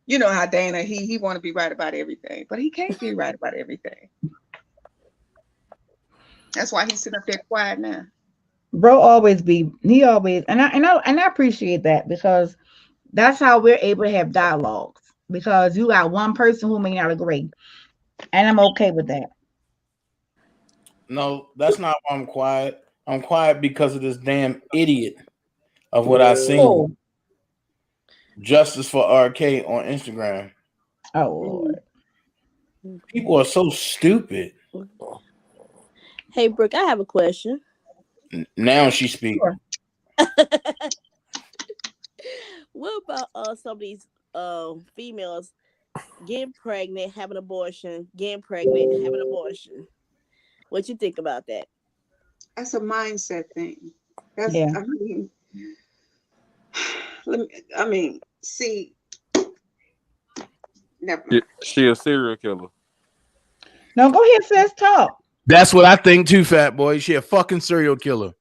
you know how Dana, he want to be right about everything, but he can't be right about everything. That's why he's sitting up there quiet now. Bro always be, he always, and I appreciate that, because that's how we're able to have dialogues, because you got one person who may not agree, and I'm okay with that. No, that's not why I'm quiet. I'm quiet because of this damn idiot of what I seen. Justice for RK on Instagram. Oh Lord. People are so stupid. Hey Brooke, I have a question. Now she's speaking. Sure. What about some of these females getting pregnant, having abortion, getting pregnant, having abortion? What you think about that? That's a mindset thing. That's, yeah. I mean, see, never. She a serial killer. No, go ahead, sis, talk. That's what I think too, fat boy. She a fucking serial killer.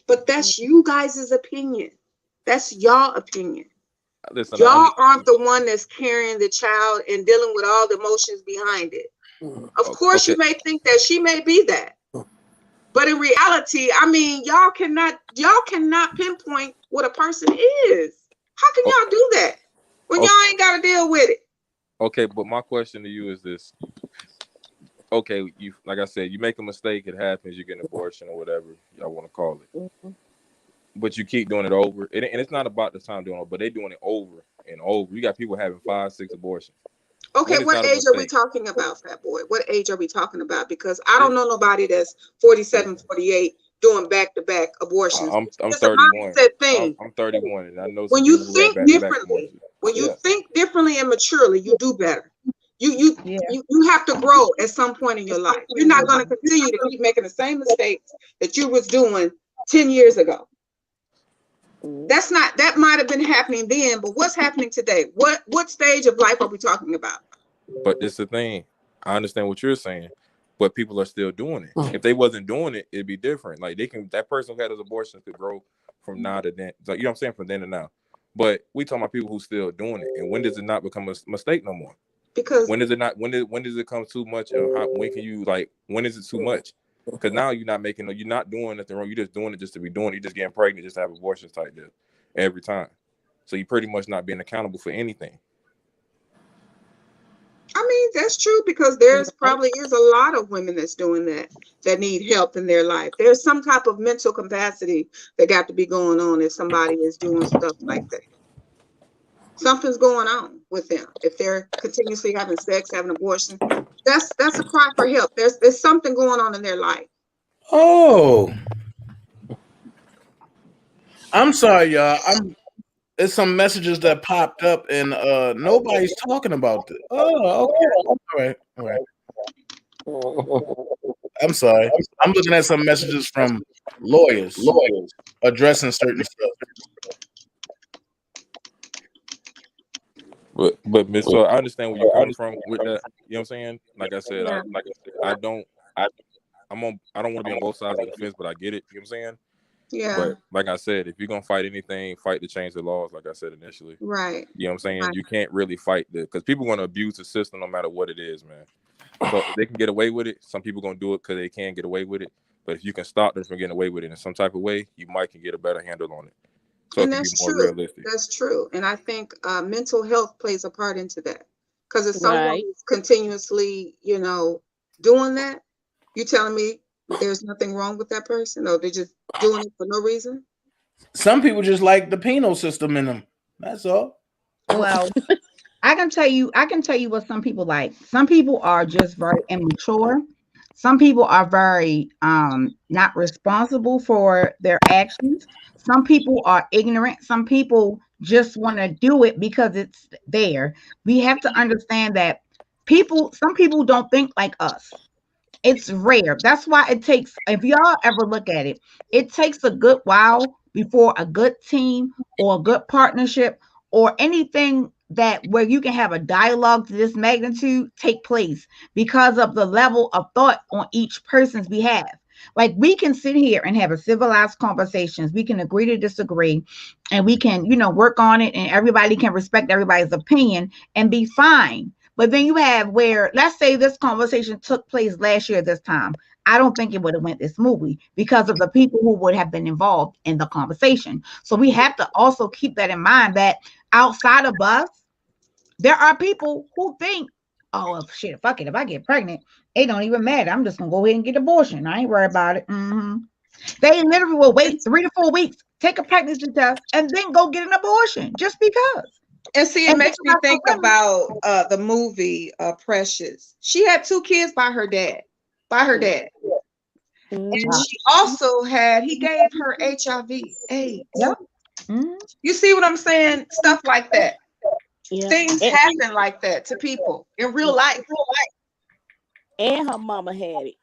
But that's you guys' opinion. That's y'all opinion. Listen, y'all aren't the one that's carrying the child and dealing with all the emotions behind it. Of course, you may think that she may be that, but in reality, I mean, y'all cannot pinpoint what a person is. How can y'all do that when y'all ain't got to deal with it? Okay, but my question to you is this. Okay, you, like I said, you make a mistake, it happens, you get an abortion or whatever y'all want to call it. But you keep doing it over. And it's not about the time doing it, but they're doing it over and over. You got people having 5, 6 abortions. Okay, what age are we talking about, fat boy? What age are we talking about? Because I don't know nobody that's 47, 48 doing back-to-back abortions. I'm It's a 31. mindset thing. I'm 31, and I know When some you people who have think back-to-back differently, abortions. when you Yeah. think differently and maturely, you do better. You have to grow at some point in your life. You're not going to continue to keep making the same mistakes that you was doing 10 years ago. That might have been happening then, but what's happening today? What stage of life are we talking about? But it's the thing. I understand what you're saying, but people are still doing it. If they wasn't doing it, it'd be different. Like that person who had his abortion could grow from now to then. Like, you know what I'm saying? From then to now. But we talking about people who still doing it. And when does it not become a mistake no more? Because when does it not? When does it come too much? When can you when is it too much? Because now you're not doing nothing wrong. You're just doing it just to be doing it. You're just getting pregnant just to have abortions type deal every time. So you're pretty much not being accountable for anything. I mean, that's true, because there's probably is a lot of women that's doing that need help in their life. There's some type of mental capacity that got to be going on if somebody is doing stuff like that. Something's going on with them. If they're continuously having sex, having abortion, that's a cry for help. There's something going on in their life. Oh, I'm sorry, y'all. There's some messages that popped up and nobody's talking about this. Oh, okay. All right. I'm sorry. I'm looking at some messages from lawyers addressing certain stuff. But Miss, so I understand where you're coming from with that. You know what I'm saying? Like I said, Yeah. I don't want to be on both sides of the fence, but I get it. You know what I'm saying? Yeah. But like I said, if you're gonna fight anything, fight to change the laws. Like I said initially, Right. you know what I'm saying? Right. You can't really fight because people are gonna abuse the system no matter what it is, man. So if they can get away with it, some people gonna do it because they can get away with it. But if you can stop them from getting away with it in some type of way, you might can get a better handle on it. So And it can be that's more true. realistic. That's true. And I think mental health plays a part into that. Because if someone Right. is continuously, doing that, you telling me there's nothing wrong with that person, or they're just doing it for no reason? Some people just like the penal system in them. That's all. Well, I can tell you what some people like. Some people are just very immature. Some people are very not responsible for their actions. Some people are ignorant. Some people just want to do it because it's there. We have to understand that some people don't think like us. It's rare. That's why it takes, if y'all ever look at it, it takes a good while before a good team or a good partnership or anything that where you can have a dialogue to this magnitude take place because of the level of thought on each person's behalf. Like, we can sit here and have a civilized conversations. We can agree to disagree, and we can, work on it, and everybody can respect everybody's opinion and be fine. But then you have where, let's say this conversation took place last year this time. I don't think it would have went this smoothly because of the people who would have been involved in the conversation. So we have to also keep that in mind, that outside of us, there are people who think, oh, shit, fuck it. If I get pregnant, it don't even matter. I'm just going to go ahead and get an abortion. I ain't worried about it. They literally will wait 3 to 4 weeks, take a pregnancy test, and then go get an abortion just because. And see, it makes me think about the movie Precious. She had 2 kids by her dad. And she also he gave her HIV/AIDS. Yep. You see what I'm saying? Stuff like that. Yeah. Things happen like that to people in real life. And her mama had it.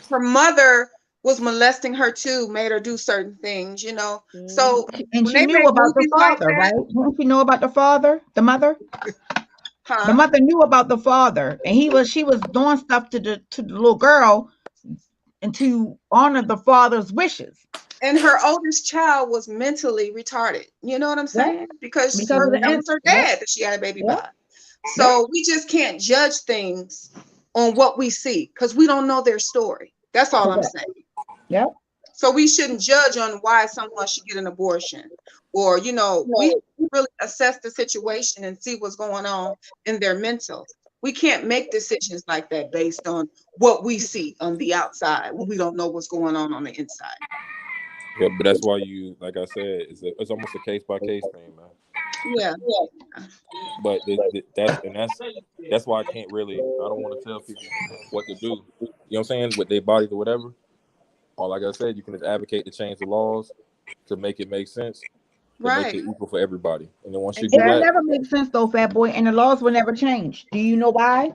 Her mother was molesting her too, made her do certain things, So and she knew about the father, right? Didn't she know about the father, the mother? Huh? The mother knew about the father, and she was doing stuff to the little girl and to honor the father's wishes. And her oldest child was mentally retarded. You know what I'm saying? Because that was her dad that she had a baby by. So we just can't judge things on what we see because we don't know their story. That's all I'm saying. Yep. So we shouldn't judge on why someone should get an abortion, or we really assess the situation and see what's going on in their mental. We can't make decisions like that based on what we see on the outside when we don't know what's going on the inside. Yeah, but that's why like I said, it's almost a case by case thing, man. Yeah. But that's why I can't really. I don't want to tell people what to do. You know what I'm saying? With their bodies or whatever. like I said, you can just advocate to change the laws to make it make sense, to make Right. it equal for everybody. And then once you It do will that, never make sense though, fat boy, and the laws will never change. Do you know why?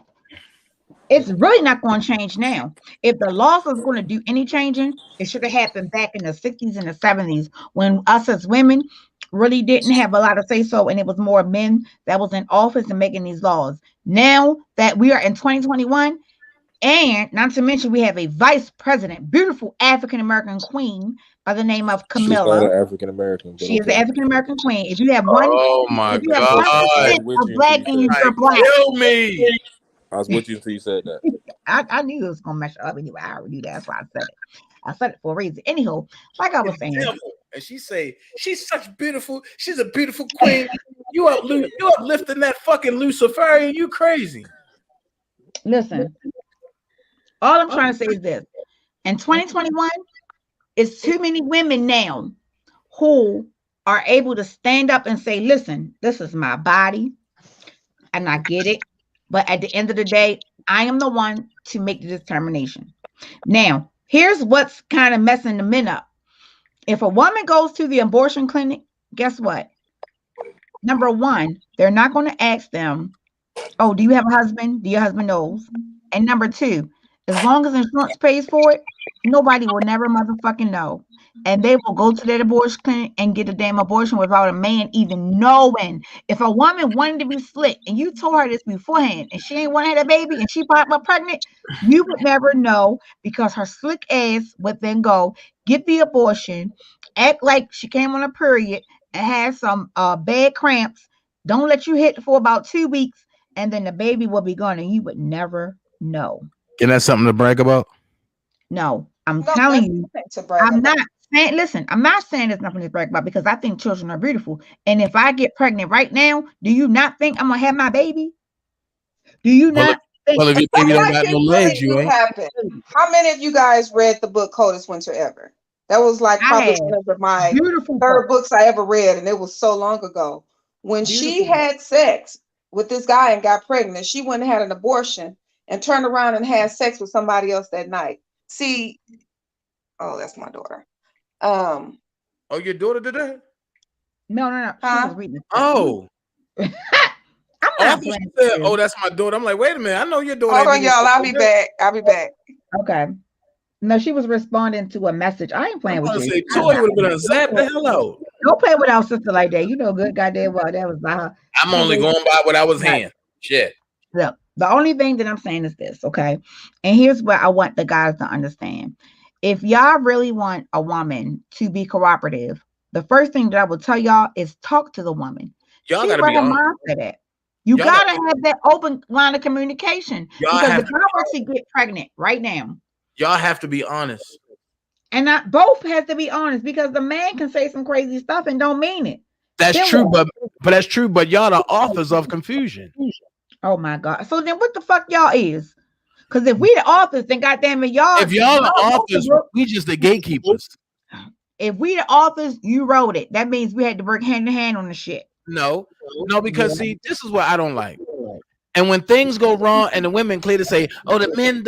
It's really not going to change now. If the laws was going to do any changing, it should have happened back in the 60s and the 70s when us as women really didn't have a lot of say so, and it was more men that was in office and making these laws. Now that we are in 2021, and not to mention we have a vice president, beautiful African American queen by the name of she's not Camilla. an African American. She is the African American queen. If you have one, Oh my if you have God. 1% of black in you, you're black. Kill me. I was with you until you said that. I knew it was gonna mess up anyway. I already knew that. That's why I said it. I said it for a reason. Anyhow, like I was saying, And she say she's such beautiful. She's a beautiful queen. You uplifting that fucking Luciferian. You crazy. listen. All I'm trying to say is this: in 2021, it's too many women now who are able to stand up and say, "Listen, this is my body, and I get it." But at the end of the day, I am the one to make the determination. Now, here's what's kind of messing the men up. If a woman goes to the abortion clinic, guess what? Number one, they're not going to ask them, oh, do you have a husband? Do your husband knows? And number two, as long as insurance pays for it, nobody will never motherfucking know. And they will go to that abortion clinic and get a damn abortion without a man even knowing. If a woman wanted to be slick and you told her this beforehand and she ain't want to have a baby and she popped up pregnant, you would never know because her slick ass would then go get the abortion, act like she came on a period and had some bad cramps, don't let you hit for about 2 weeks, and then the baby will be gone and you would never know. Isn't that something to brag about? No, I'm No, telling that's you, nothing to brag I'm about. not saying, listen, I'm not saying there's nothing to brag about because I think children are beautiful. And if I get pregnant right now, do you not think I'm gonna have my baby? Do you Well, not think? Well, if your baby don't got no legs, you ain't. Happen. How many of you guys read the book Coldest Winter Ever? That was like I probably have. one of my Beautiful third book. books I ever read, and it was so long ago. When she Beautiful. had sex with this guy and got pregnant, she went and had an abortion and turned around and had sex with somebody else that night. See, oh, that's my daughter. Oh, your daughter did that? No. She Huh? was reading. Oh. I'm I not thought you playing. said, oh, that's my daughter. I'm like, wait a minute. I know your daughter. Hold ain't on, did y'all. that. I'll be back. I'll be back. Okay. No, she was responding to a message. I ain't playing I'm with gonna you. say, Toy would have been a zap the hell out. Don't play with our sister like that. You know good goddamn well that was by her. I'm only going by what I was Right. hearing. Shit. Look, the only thing that I'm saying is this, okay? And here's what I want the guys to understand. If y'all really want a woman to be cooperative, the first thing that I will tell y'all is talk to the woman. Y'all See gotta where be her honest. mindset at. You Y'all gotta have that open line of communication. Y'all Because have if I were to get pregnant right now, Y'all have to be honest. and I both have to be honest, because the man can say some crazy stuff and don't mean it. That's Then true, what? but that's true. But y'all the authors of confusion. Oh my God. So then what the fuck y'all is? Because if we the authors, then goddamn it, y'all. If y'all the y'all authors, we just the gatekeepers. If we the authors, you wrote it. That means we had to work hand in hand on the shit. No, because see, this is what I don't like. And when things go wrong, and the women clearly say, "Oh, the men."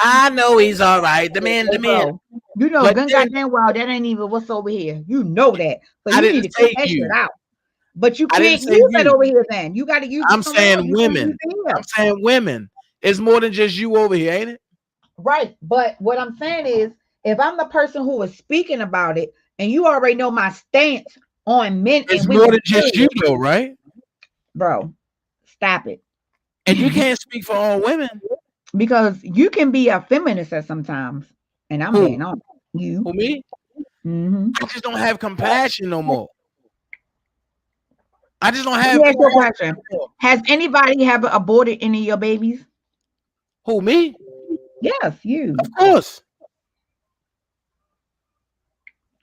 I know he's all right. The men. Bro, you know, But good then- goddamn well, that ain't even what's over here. You know that. So I you didn't need to cut say that you. shit out. But you I didn't can't say use that you. over here then. You got to use it I'm somewhere else. saying You can't women. use it here. I'm saying women. It's more than just you over here, ain't it? Right. But what I'm saying is, if I'm the person who is speaking about it, and you already know my stance on men It's and more women, than just you, though, right? bro, stop it. And you can't speak for all women. Because you can be a feminist at sometimes, and I'm Who? being honest. You. For me, Mm-hmm. I just don't have compassion no more. I just don't Let have. me ask you a question. Has anybody ever aborted any of your babies? Who, me? Yes, you. Of course.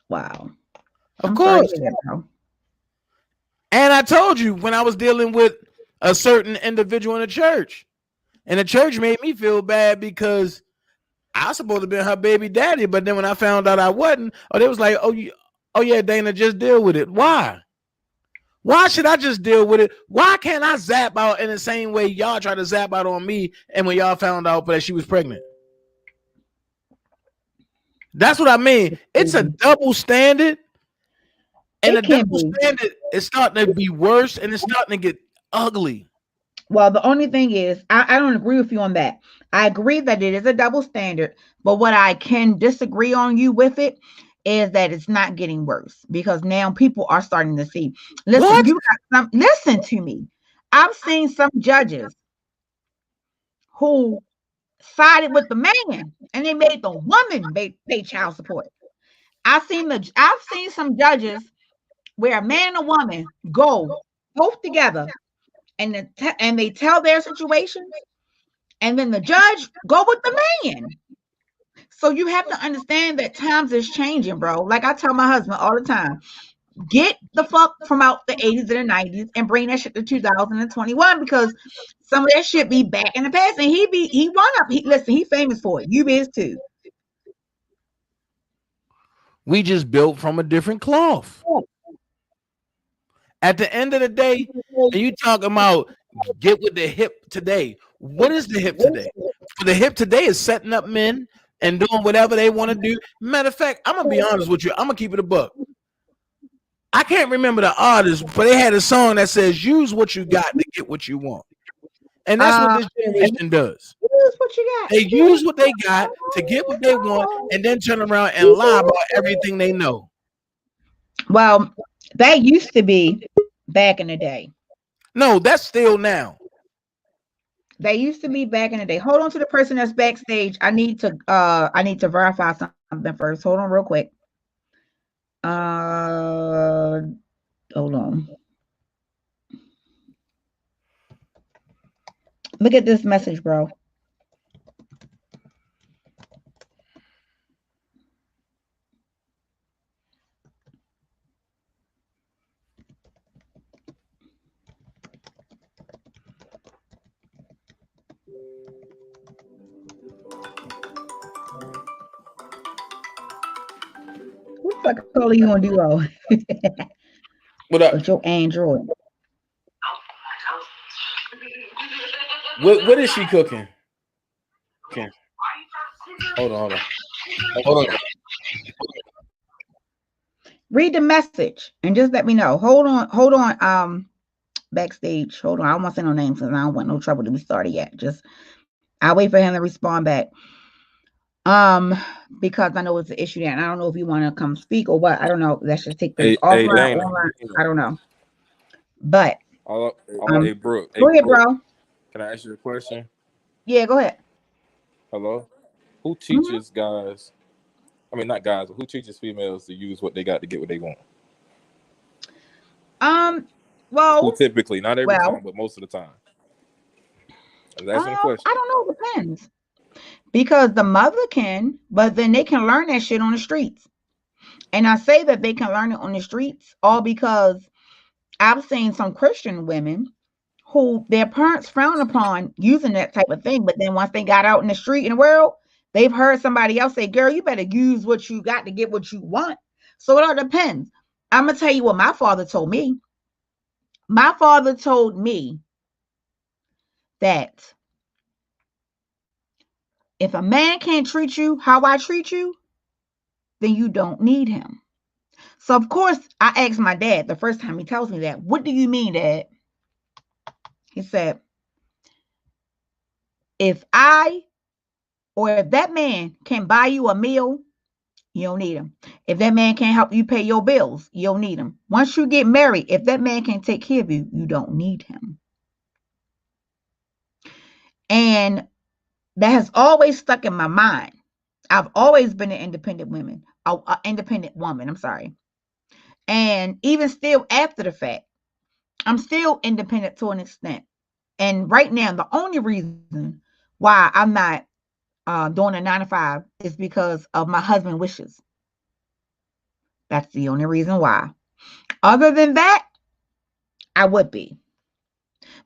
Wow. Of I'm sorry course. to hear that, bro. And I told you when I was dealing with a certain individual in the church, and the church made me feel bad because I was supposed to be her baby daddy, but then when I found out I wasn't, they was like, oh yeah, Dana, just deal with it. Why? Why should I just deal with it? Why can't I zap out in the same way y'all try to zap out on me and when y'all found out that she was pregnant? That's what I mean. It's a double standard, and the It can double be. standard is starting to be worse, and it's starting to get ugly. Well, the only thing is, I don't agree with you on that. I agree that it is a double standard, but what I can disagree on you with it is that it's not getting worse because now people are starting to see. Listen, What? you got some. Listen to me. I've seen some judges who sided with the man and they made the woman pay child support. I've seen some judges where a man and a woman go both together and they tell their situations, and then the judge go with the man. So you have to understand that times is changing, bro. Like I tell my husband all the time, get the fuck from out the 80s and the 90s and bring that shit to 2021 because some of that shit be back in the past. And he run up. Listen, he famous for it. You is too. We just built from a different cloth. At the end of the day, and you talking about get with the hip today. What is the hip today? The hip today is setting up men and doing whatever they want to do. Matter of fact, I'm gonna be honest with you. I'm gonna keep it a buck. I can't remember the artist, but they had a song that says "Use what you got to get what you want," and that's what this generation does. Use what you got. They use what they got to get what they want, and then turn around and lie about everything they know. Well, that used to be back in the day. No, that's still now. They used to be back in the day. Hold on to the person that's backstage. I need to verify something first. Hold on real quick. Hold on. Look at this message, bro. What the fuck call are you on Duo? What up? With your Android. What is she cooking? Okay. Hold on. Read the message and just let me know. Hold on. Backstage. Hold on. I don't want to say no names because I don't want no trouble to be started yet. Just I'll wait for him to respond back. Because I know it's an issue there, and I don't know if you want to come speak or what. I don't know. Let's just take this offline, online. I don't know. But hey, Brooke. Go ahead, bro. Can I ask you a question? Yeah, go ahead. Hello? Who teaches guys? I mean, not guys, but who teaches females to use what they got to get what they want? Well, who typically, not every time, but most of the time. I was asking a question. I don't know. It depends. Because the mother can, but then they can learn that shit on the streets. And I say that they can learn it on the streets all because I've seen some Christian women who their parents frown upon using that type of thing. But then once they got out in the street in the world, they've heard somebody else say, girl, you better use what you got to get what you want. So it all depends. I'm going to tell you what my father told me. My father told me that if a man can't treat you how I treat you, then you don't need him. So, of course, I asked my dad the first time he tells me that, what do you mean, Dad? He said, if that man can buy you a meal, you don't need him. If that man can't help you pay your bills, you don't need him. Once you get married, if that man can't take care of you, you don't need him. And that has always stuck in my mind. I've always been an independent woman. I'm sorry. And even still after the fact, I'm still independent to an extent. And right now, the only reason why I'm not doing a 9-to-5 is because of my husband's wishes. That's the only reason why. Other than that, I would be.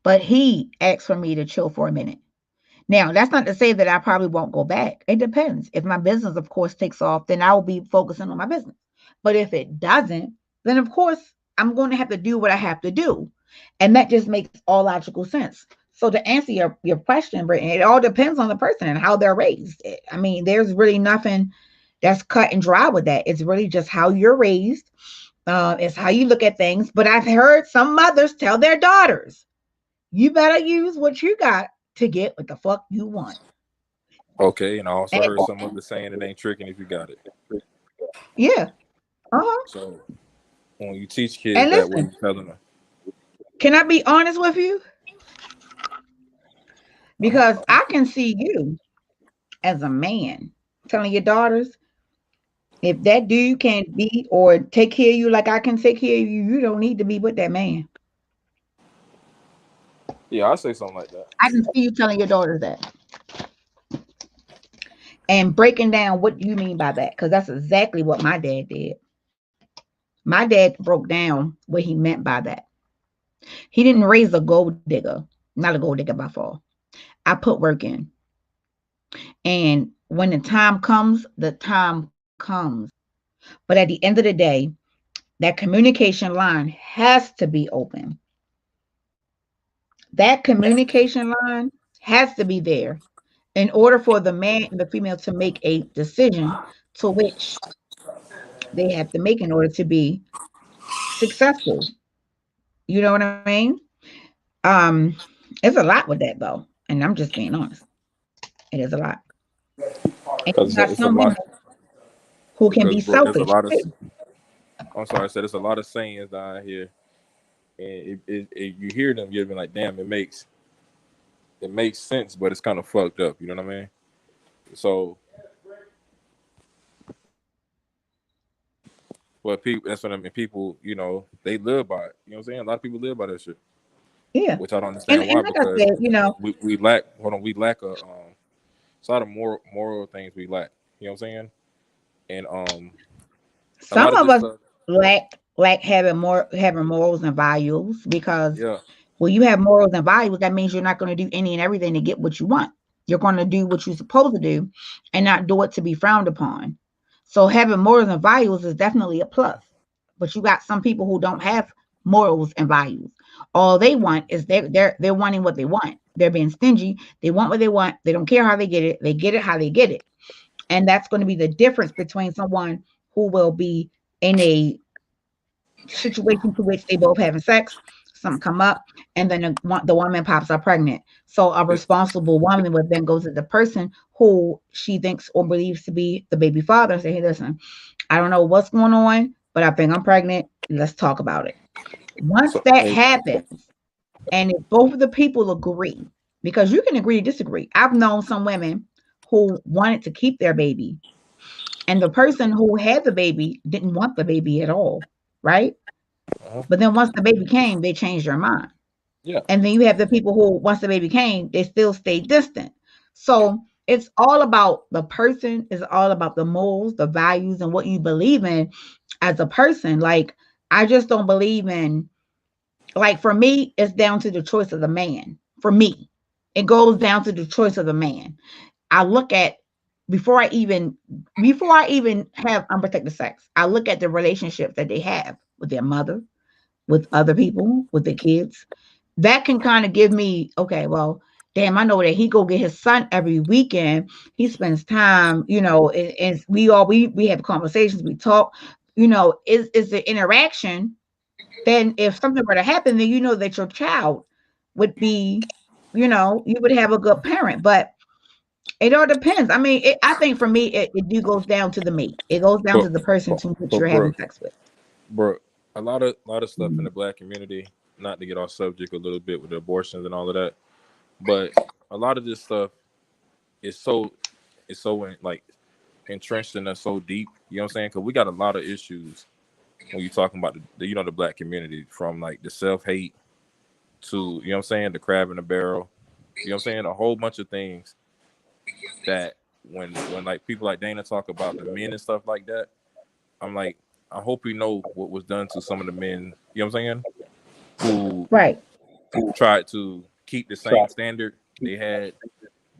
But he asked for me to chill for a minute. Now, that's not to say that I probably won't go back. It depends. If my business, of course, takes off, then I will be focusing on my business. But if it doesn't, then, of course, I'm going to have to do what I have to do. And that just makes all logical sense. So to answer your question, Brittany, it all depends on the person and how they're raised. I mean, there's really nothing That's cut and dry with that. It's really just how you're raised. It's how you look at things. But I've heard some mothers tell their daughters, you better use what you got to get what the fuck you want. Okay, and I also And heard some of the saying it ain't tricking if you got it. yeah. Uh-huh. So when you teach kids And that, what listen, you telling them? can I be honest with you? Because I can see you as a man telling your daughters, if that dude can't be or take care of you like I can take care of you, you don't need to be with that man. Yeah, I say something like that. I can see you telling your daughters that. And breaking down what you mean by that, because that's exactly what my dad did. My dad broke down what he meant by that. He didn't raise a gold digger, not a gold digger by far. I put work in. And when the time comes, the time comes. But at the end of the day, that communication line has to be open. That communication line has to be there in order for the man and the female to make a decision to which they have to make in order to be successful. You know what I mean? It's a lot with that though, and I'm just being honest. It is a lot. And you Because got it's a some women lot. who can Because be bro, there's a selfish lot of. too. I'm sorry, I said there's a lot of sayings down here, and you hear them, you'll be like, damn, it makes sense, but it's kind of fucked up. You know what I mean? So, but people, that's what I mean. People, you know, they live by it. You know what I'm saying? A lot of people live by that shit, Yeah. which I don't And understand why, like I because said, you know, we lack. Hold on, we lack a it's a lot of moral things we lack. You know what I'm saying? And a some lot of of this us stuff. lack having morals and values, because Yeah. when you have morals and values, that means you're not going to do any and everything to get what you want. You're going to do what you're supposed to do and not do it to be frowned upon. So having morals and values is definitely a plus. But you got some people who don't have morals and values. All they want is they're wanting what they want. They're being stingy. They want what they want. They don't care how they get it. They get it how they get it. And that's going to be the difference between someone who will be in a situation to which they both having sex, something come up, and then the woman pops up pregnant. So a responsible woman would then go to the person who she thinks or believes to be the baby father and say, hey, listen, I don't know what's going on, but I think I'm pregnant. Let's talk about it. Once So, that happens, and if both of the people agree, because you can agree to disagree. I've known some women who wanted to keep their baby, and the person who had the baby didn't want the baby at all, right? But then once the baby came, they changed their mind. yeah. And then you have the people who, once the baby came, they still stay distant. So it's all about the person, it's all about the morals, the values, and what you believe in as a person. Like, I just don't believe in, like, for me, it's down to the choice of the man. For me, it goes down to the choice of the man. I look at, before I even have unprotected sex, I look at the relationships that they have with their mother, with other people, with their kids. That can kind of give me, okay, well, damn, I know that he go get his son every weekend. He spends time, you know, and we have conversations, we talk, you know, is the interaction. Then if something were to happen, then you know that your child would be, you know, you would have a good parent. But it all depends. I mean, I think for me, it do goes down to the mate. It goes down to the person to which you're having sex with. Bro, a lot of stuff in Mhm. the Black community, not to get off subject a little bit with the abortions and all of that, but a lot of this stuff is so like entrenched in us so deep. You know what I'm saying? Because we got a lot of issues when you're talking about the the Black community, from like the self-hate to, you know what I'm saying, the crab in the barrel. You know what I'm saying? A whole bunch of things that when like people like Dana talk about the men and stuff like that, I'm like, I hope you know what was done to some of the men, you know what I'm saying, Right. who tried to keep the same standard they had,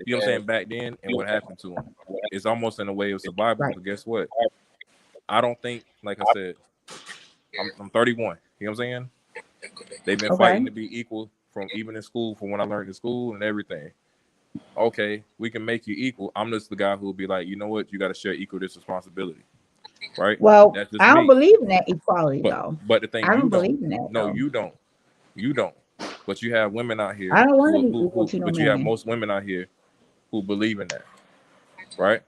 you know what I'm saying, back then, and what happened to them. It's almost in a way of survival, Right. because guess what? I don't think, like I said, I'm 31, you know what I'm saying? They've been Okay. fighting to be equal from even in school, from when I learned in school and everything. okay, we can make you equal. I'm just the guy who will be like, you know what, you got to share equal this responsibility, right? Well, That's just I don't me. believe in that equality But though. the thing, I you don't don't. believe in that No, though. you don't. You don't. But you have women out here I don't want to be who equal to no but you have man. most women out here who believe in that, right?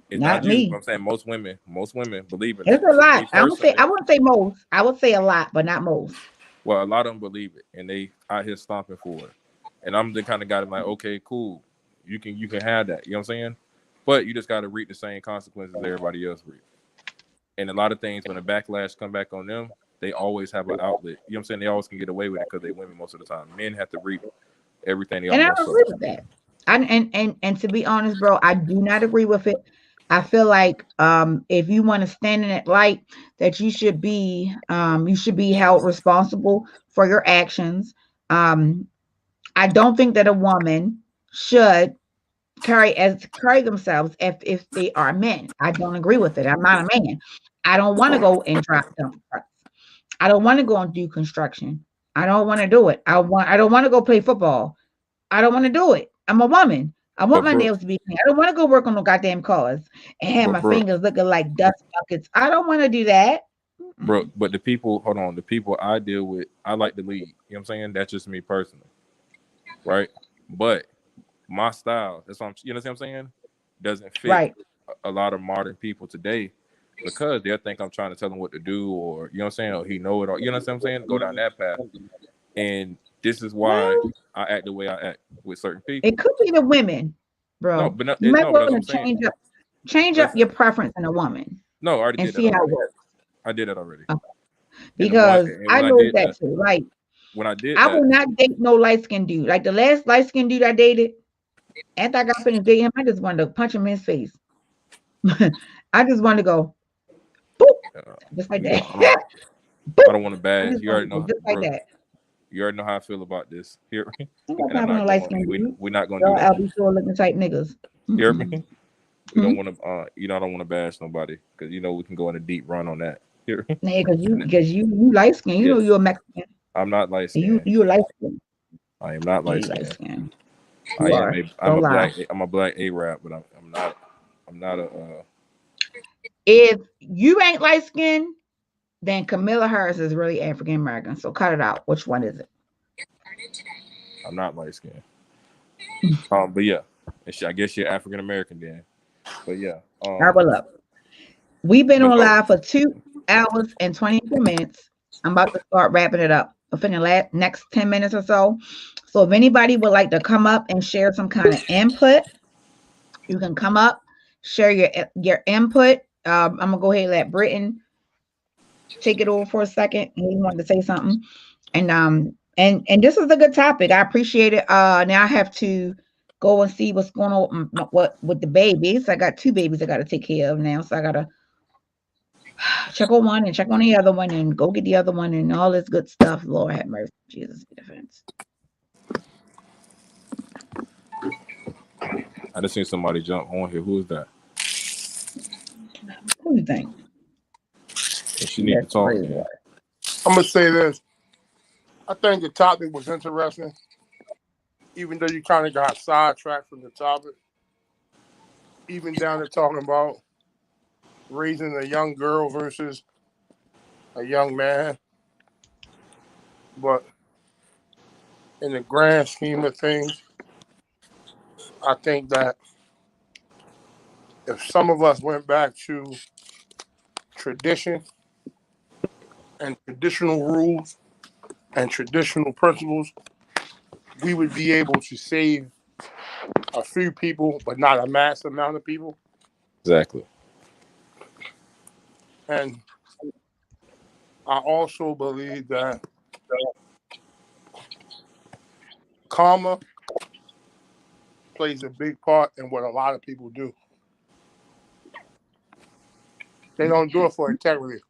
It's Not not you. me. I'm saying most women believe in It's that. a lot. Me I wouldn't say. personally, I wouldn't say most. I would say a lot, but not most. well, a lot of them believe it, and they out here stomping for it. And I'm the kind of guy that's like, okay, cool, you can have that. You know what I'm saying? But you just got to reap the same consequences everybody else reap. And a lot of things, when the backlash come back on them, they always have an outlet. You know what I'm saying? They always can get away with it because they women most of the time. Men have to reap everything they And I almost agree sow. with that. And to be honest, bro, I do not agree with it. I feel like if you want to stand in that light, that you should be held responsible for your actions. I don't think that a woman should carry themselves if they are men. I don't agree with it. I'm not a man. I don't want to go and drop dump trucks. I don't want to go and do construction. I don't want to do it. I don't want to go play football. I don't want to do it. I'm a woman. I want But my bro, nails to be clean. I don't want to go work on no goddamn cars and have my bro, fingers looking like dust buckets. I don't want to do that. but the people, hold on, the people I deal with, I like to lead. You know what I'm saying? That's just me personally, right? But my style, that's what you know what I'm saying, doesn't fit Right. a lot of modern people today because they'll think I'm trying to tell them what to do, or you know what I'm saying, or he know it, or you know what I'm saying, go down that path. And this is why Well, I act the way I act with certain people. it could be the women, bro. No, but no, You might no, but that's what I'm want to saying. change up Listen, your preference in a woman no, I already and did that see how it already. works. I did that already. Okay. And Because when I I know did that that, too. Like when I did I that, will not date no light skinned dude. Like the last light skinned dude I dated, after I got finished dating him, I just wanted to punch him in his face. I just wanted to go, boop, just like you that. know, Boop. I don't want to I bash. just You wanted already to go know, just like bro. that. You already know how I feel about this. Here, I ain't got and I'm time for no not light going. skinned dude. We're not going to Y'all do that. LB Shore looking type niggas. You hear me? Mm-mm. We don't want to. You know, I don't want to bash nobody because you know we can go on a deep run on that. Here, Yeah, because you light skinned. You know yes, you're a Mexican. I'm not light You skinned. a light skinned. I am not Yeah, light you light skinned. skinned. I You am are. a. Don't lie. I'm a black Arab, but I'm not. I'm not a. If you ain't light skinned, then Camilla Harris is really African American. So cut it out. Which one is it? I'm not light skinned. But yeah, I guess you're African American then. But yeah. All right, well, look. We've been But on no. live for 2 hours and 24 minutes. I'm about to start wrapping it up within the next 10 minutes or so. So if anybody would like to come up and share some kind of input, you can come up, share your input. I'm gonna go ahead and let Britton take it over for a second. He wanted to say something, and this is a good topic. I appreciate it. Now I have to go and see what's going on with the babies. I got 2 babies I got to take care of now, so I gotta check on one and check on the other one and go get the other one and all this good stuff. Lord have mercy, Jesus defense. I just seen somebody jump on here. Who is that? Who do you think? And she need to talk. Man. I'm gonna say this. I think the topic was interesting, even though you kind of got sidetracked from the topic. Even down to talking about raising a young girl versus a young man. But in the grand scheme of things, I think that if some of us went back to tradition and traditional rules and traditional principles, we would be able to save a few people, but not a mass amount of people. Exactly. And I also believe that karma plays a big part in what a lot of people do. They don't do it for integrity.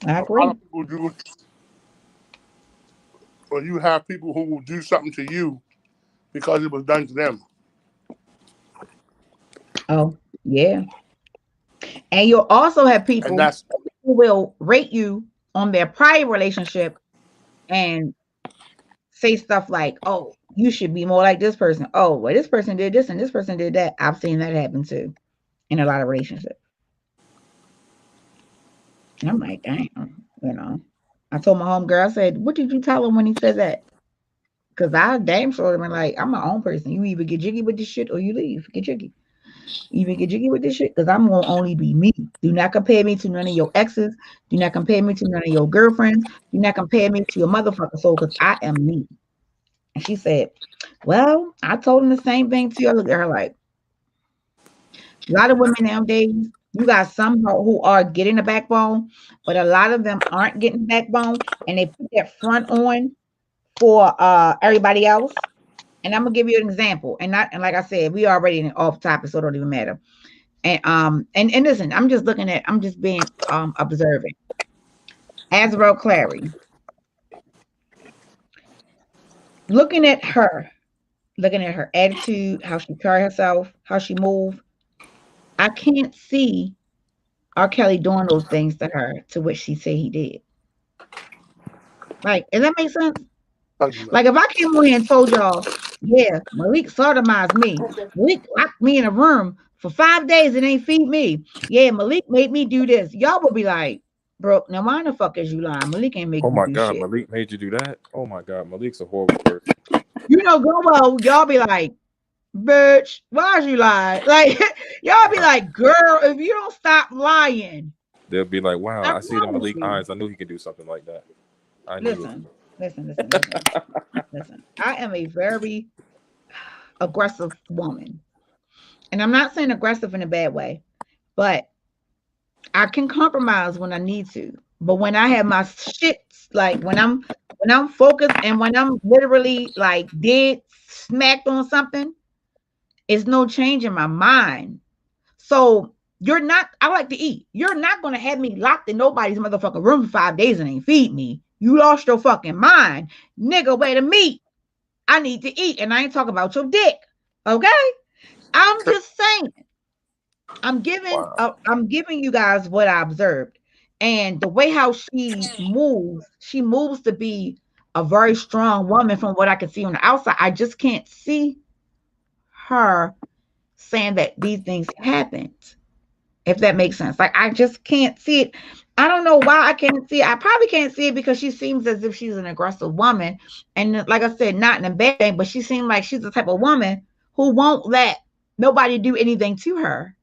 I agree. A lot of people do, or you have people who will do something to you because it was done to them. Oh, yeah. And you'll also have people And that's who will rate you on their prior relationship and say stuff like, "Oh, you should be more like this person." Oh, well, this person did this and this person did that. I've seen that happen too in a lot of relationships. And I'm like, damn, you know. I told my homegirl, I said, "What did you tell him when he said that?" Because I damn sure been like, I'm my own person. You either get jiggy with this shit or you leave. Get jiggy. Even get jiggy with this shit because I'm gonna only be me. Do not compare me to none of your exes. Do not compare me to none of your girlfriends. Do not compare me to your motherfucking soul because I am me. And she said, well, I told him the same thing to you. I looked at her like, a lot of women nowadays, you got some who are getting a backbone, but a lot of them aren't getting backbone and they put that front on for everybody else. And I'm gonna give you an example. And like I said, we already off topic, so it don't even matter. And listen, I'm just being observant. Azrael Clary. Looking at her attitude, how she carry herself, how she move, I can't see R. Kelly doing those things to her to which she said he did. Like, does that make sense? Like if I came on here and told y'all, yeah, Malik sodomized me. Malik locked me in a room for 5 days and ain't feed me. Yeah, Malik made me do this. Y'all will be like, bro, now why the fuck is you lying? Malik ain't make Oh you my do God, shit. Malik made you do that? Oh my God, Malik's a horrible person. You know, go well, y'all be like, bitch, why is you lying? Like, y'all be like, girl, if you don't stop lying. They'll be like, wow, I I see the promise Malik you. eyes. I knew he could do something like that. I knew it. Listen. I am a very aggressive woman. And I'm not saying aggressive in a bad way, but I can compromise when I need to. But when I have my shit, like when I'm focused and when I'm literally like dead smacked on something, it's no change in my mind. So I like to eat. You're not gonna have me locked in nobody's motherfucking room for 5 days and ain't feed me. You lost your fucking mind. Nigga, wait a minute. I need to eat. And I ain't talking about your dick. Okay? I'm just saying. I'm giving you guys what I observed. And the way how she moves to be a very strong woman from what I can see on the outside. I just can't see her saying that these things happened. If that makes sense. Like I just can't see it. I don't know why I can't see it. I probably can't see it because she seems as if she's an aggressive woman. And like I said, not in a bad thing, but she seems like she's the type of woman who won't let nobody do anything to her.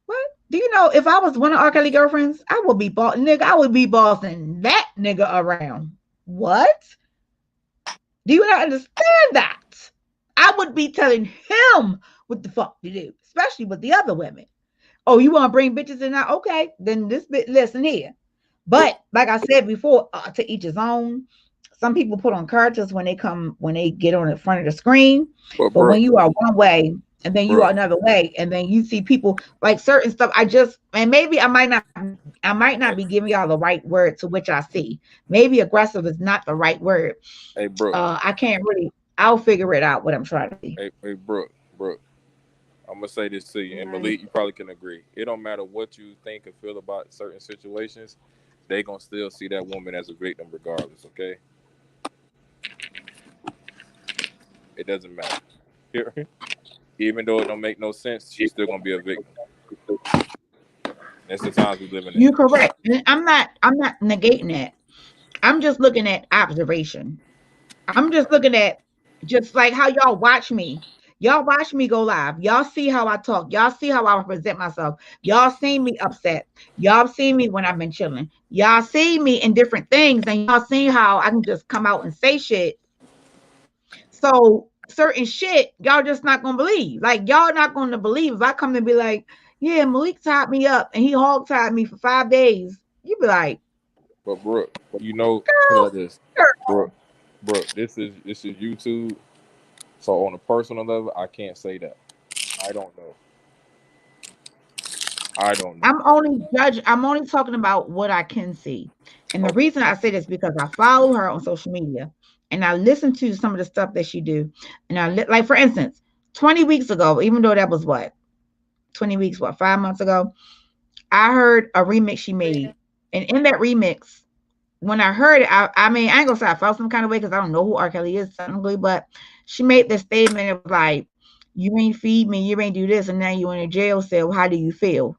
What? Do you know if I was one of R. Kelly girlfriends, I would be bossing that nigga around. What? Do you not understand that? I would be telling him what the fuck to do, especially with the other women. Oh, you want to bring bitches in now? Okay, then this bit, listen here. But like I said before, to each his own. Some people put on characters when they get on the front of the screen. But when you are one way and then you are another way, and then you see people like certain stuff. And maybe I might not be giving y'all the right word to which I see. Maybe aggressive is not the right word. Hey, Brooke. I can't really. I'll figure it out what I'm trying to see. Hey, Brooke. I'm gonna say this to you, and Malik, you probably can agree. It don't matter what you think and feel about certain situations, they gonna still see that woman as a victim regardless. Okay, it doesn't matter. Even though it don't make no sense, she's still gonna be a victim. That's the times we live in. You're correct. I'm not negating that. I'm just looking at observation. I'm just looking at just like how y'all watch me. Y'all watch me go live. Y'all see how I talk. Y'all see how I present myself. Y'all seen me upset. Y'all seen me when I've been chilling. Y'all see me in different things, and y'all seen how I can just come out and say shit. So certain shit, y'all just not gonna believe. Like y'all not gonna believe if I come and be like, yeah, Malik tied me up and he hog tied me for 5 days. You be like, but Brooke, you know, this, Brooke, this is YouTube. So on a personal level, I can't say that. I don't know. I'm only talking about what I can see. And the reason I say this is because I follow her on social media and I listen to some of the stuff that she do. And like for instance, 20 weeks ago, even though that was 5 months ago, I heard a remix she made. And in that remix, when I heard it, I mean, I ain't gonna say I felt some kind of way because I don't know who R. Kelly is technically, but she made this statement. It was like, you ain't feed me, you ain't do this, and now you in a jail cell. How do you feel?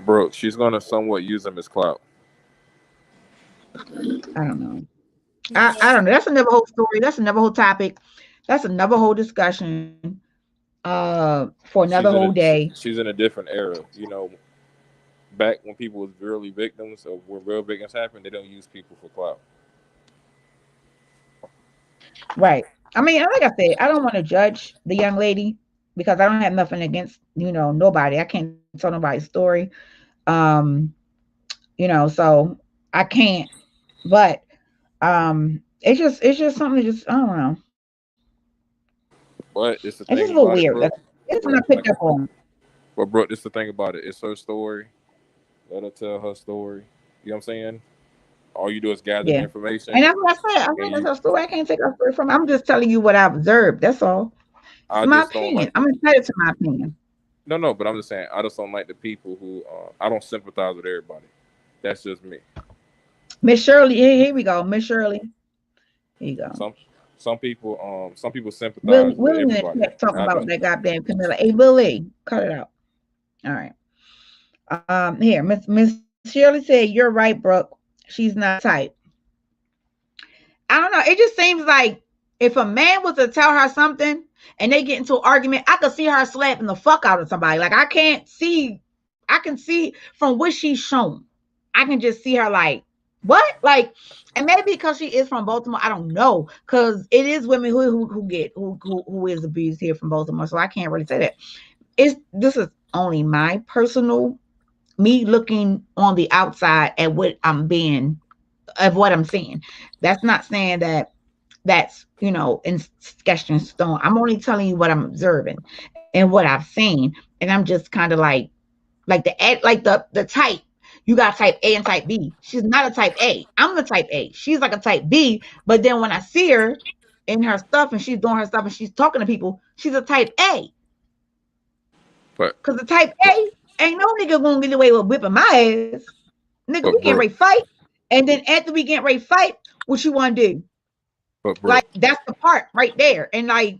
Brooke, she's gonna somewhat use him as clout. I don't know. I don't know. That's another whole story. That's another whole topic. That's another whole discussion. For another whole day. She's in a different era. You know, back when people was really victims, or when real victims happen, they don't use people for clout. Right. I mean, like I said, I don't want to judge the young lady because I don't have nothing against, nobody. I can't tell nobody's story. So I can't. But it's just something that I don't know. But it's the It's thing just a little about weird. it, It's what I picked up on. But Brooke, this is the thing about it. It's her story. Let her tell her story. You know what I'm saying? All you do is gather the information. And that's what I said. I think that's her story. I can't take her story from. I'm just telling you what I observed. That's all. It's my opinion. I'm entitled to my opinion. No, but I'm just saying I just don't like the people who I don't sympathize with everybody. That's just me. Miss Shirley, here we go. Miss Shirley. Here you go. Some people sympathize with everybody. Talking about that goddamn Camilla. Hey, Willie, cut it out. All right. Here, Miss Shirley said, "You're right, Brooke. She's not type." I don't know. It just seems like if a man was to tell her something and they get into an argument, I could see her slapping the fuck out of somebody. Like I can see from what she's shown. I can just see her like, what? Like, and maybe because she is from Baltimore, I don't know. Because it is women who is abused here from Baltimore. So I can't really say that. This is only my personal, me looking on the outside at what I'm seeing. That's not saying that that's in sketched in stone. I'm only telling you what I'm observing and what I've seen, and I'm just kind of like the type. You got type A and type B. She's not a type A. I'm the type A. She's like a type B. But then when I see her in her stuff and she's doing her stuff and she's talking to people, she's a type A. Because the type A ain't no nigga gonna get away with whipping my ass. Nigga, we getting ready to fight. And then after we get ready to fight, what you want to do? Like, that's the part right there. And like,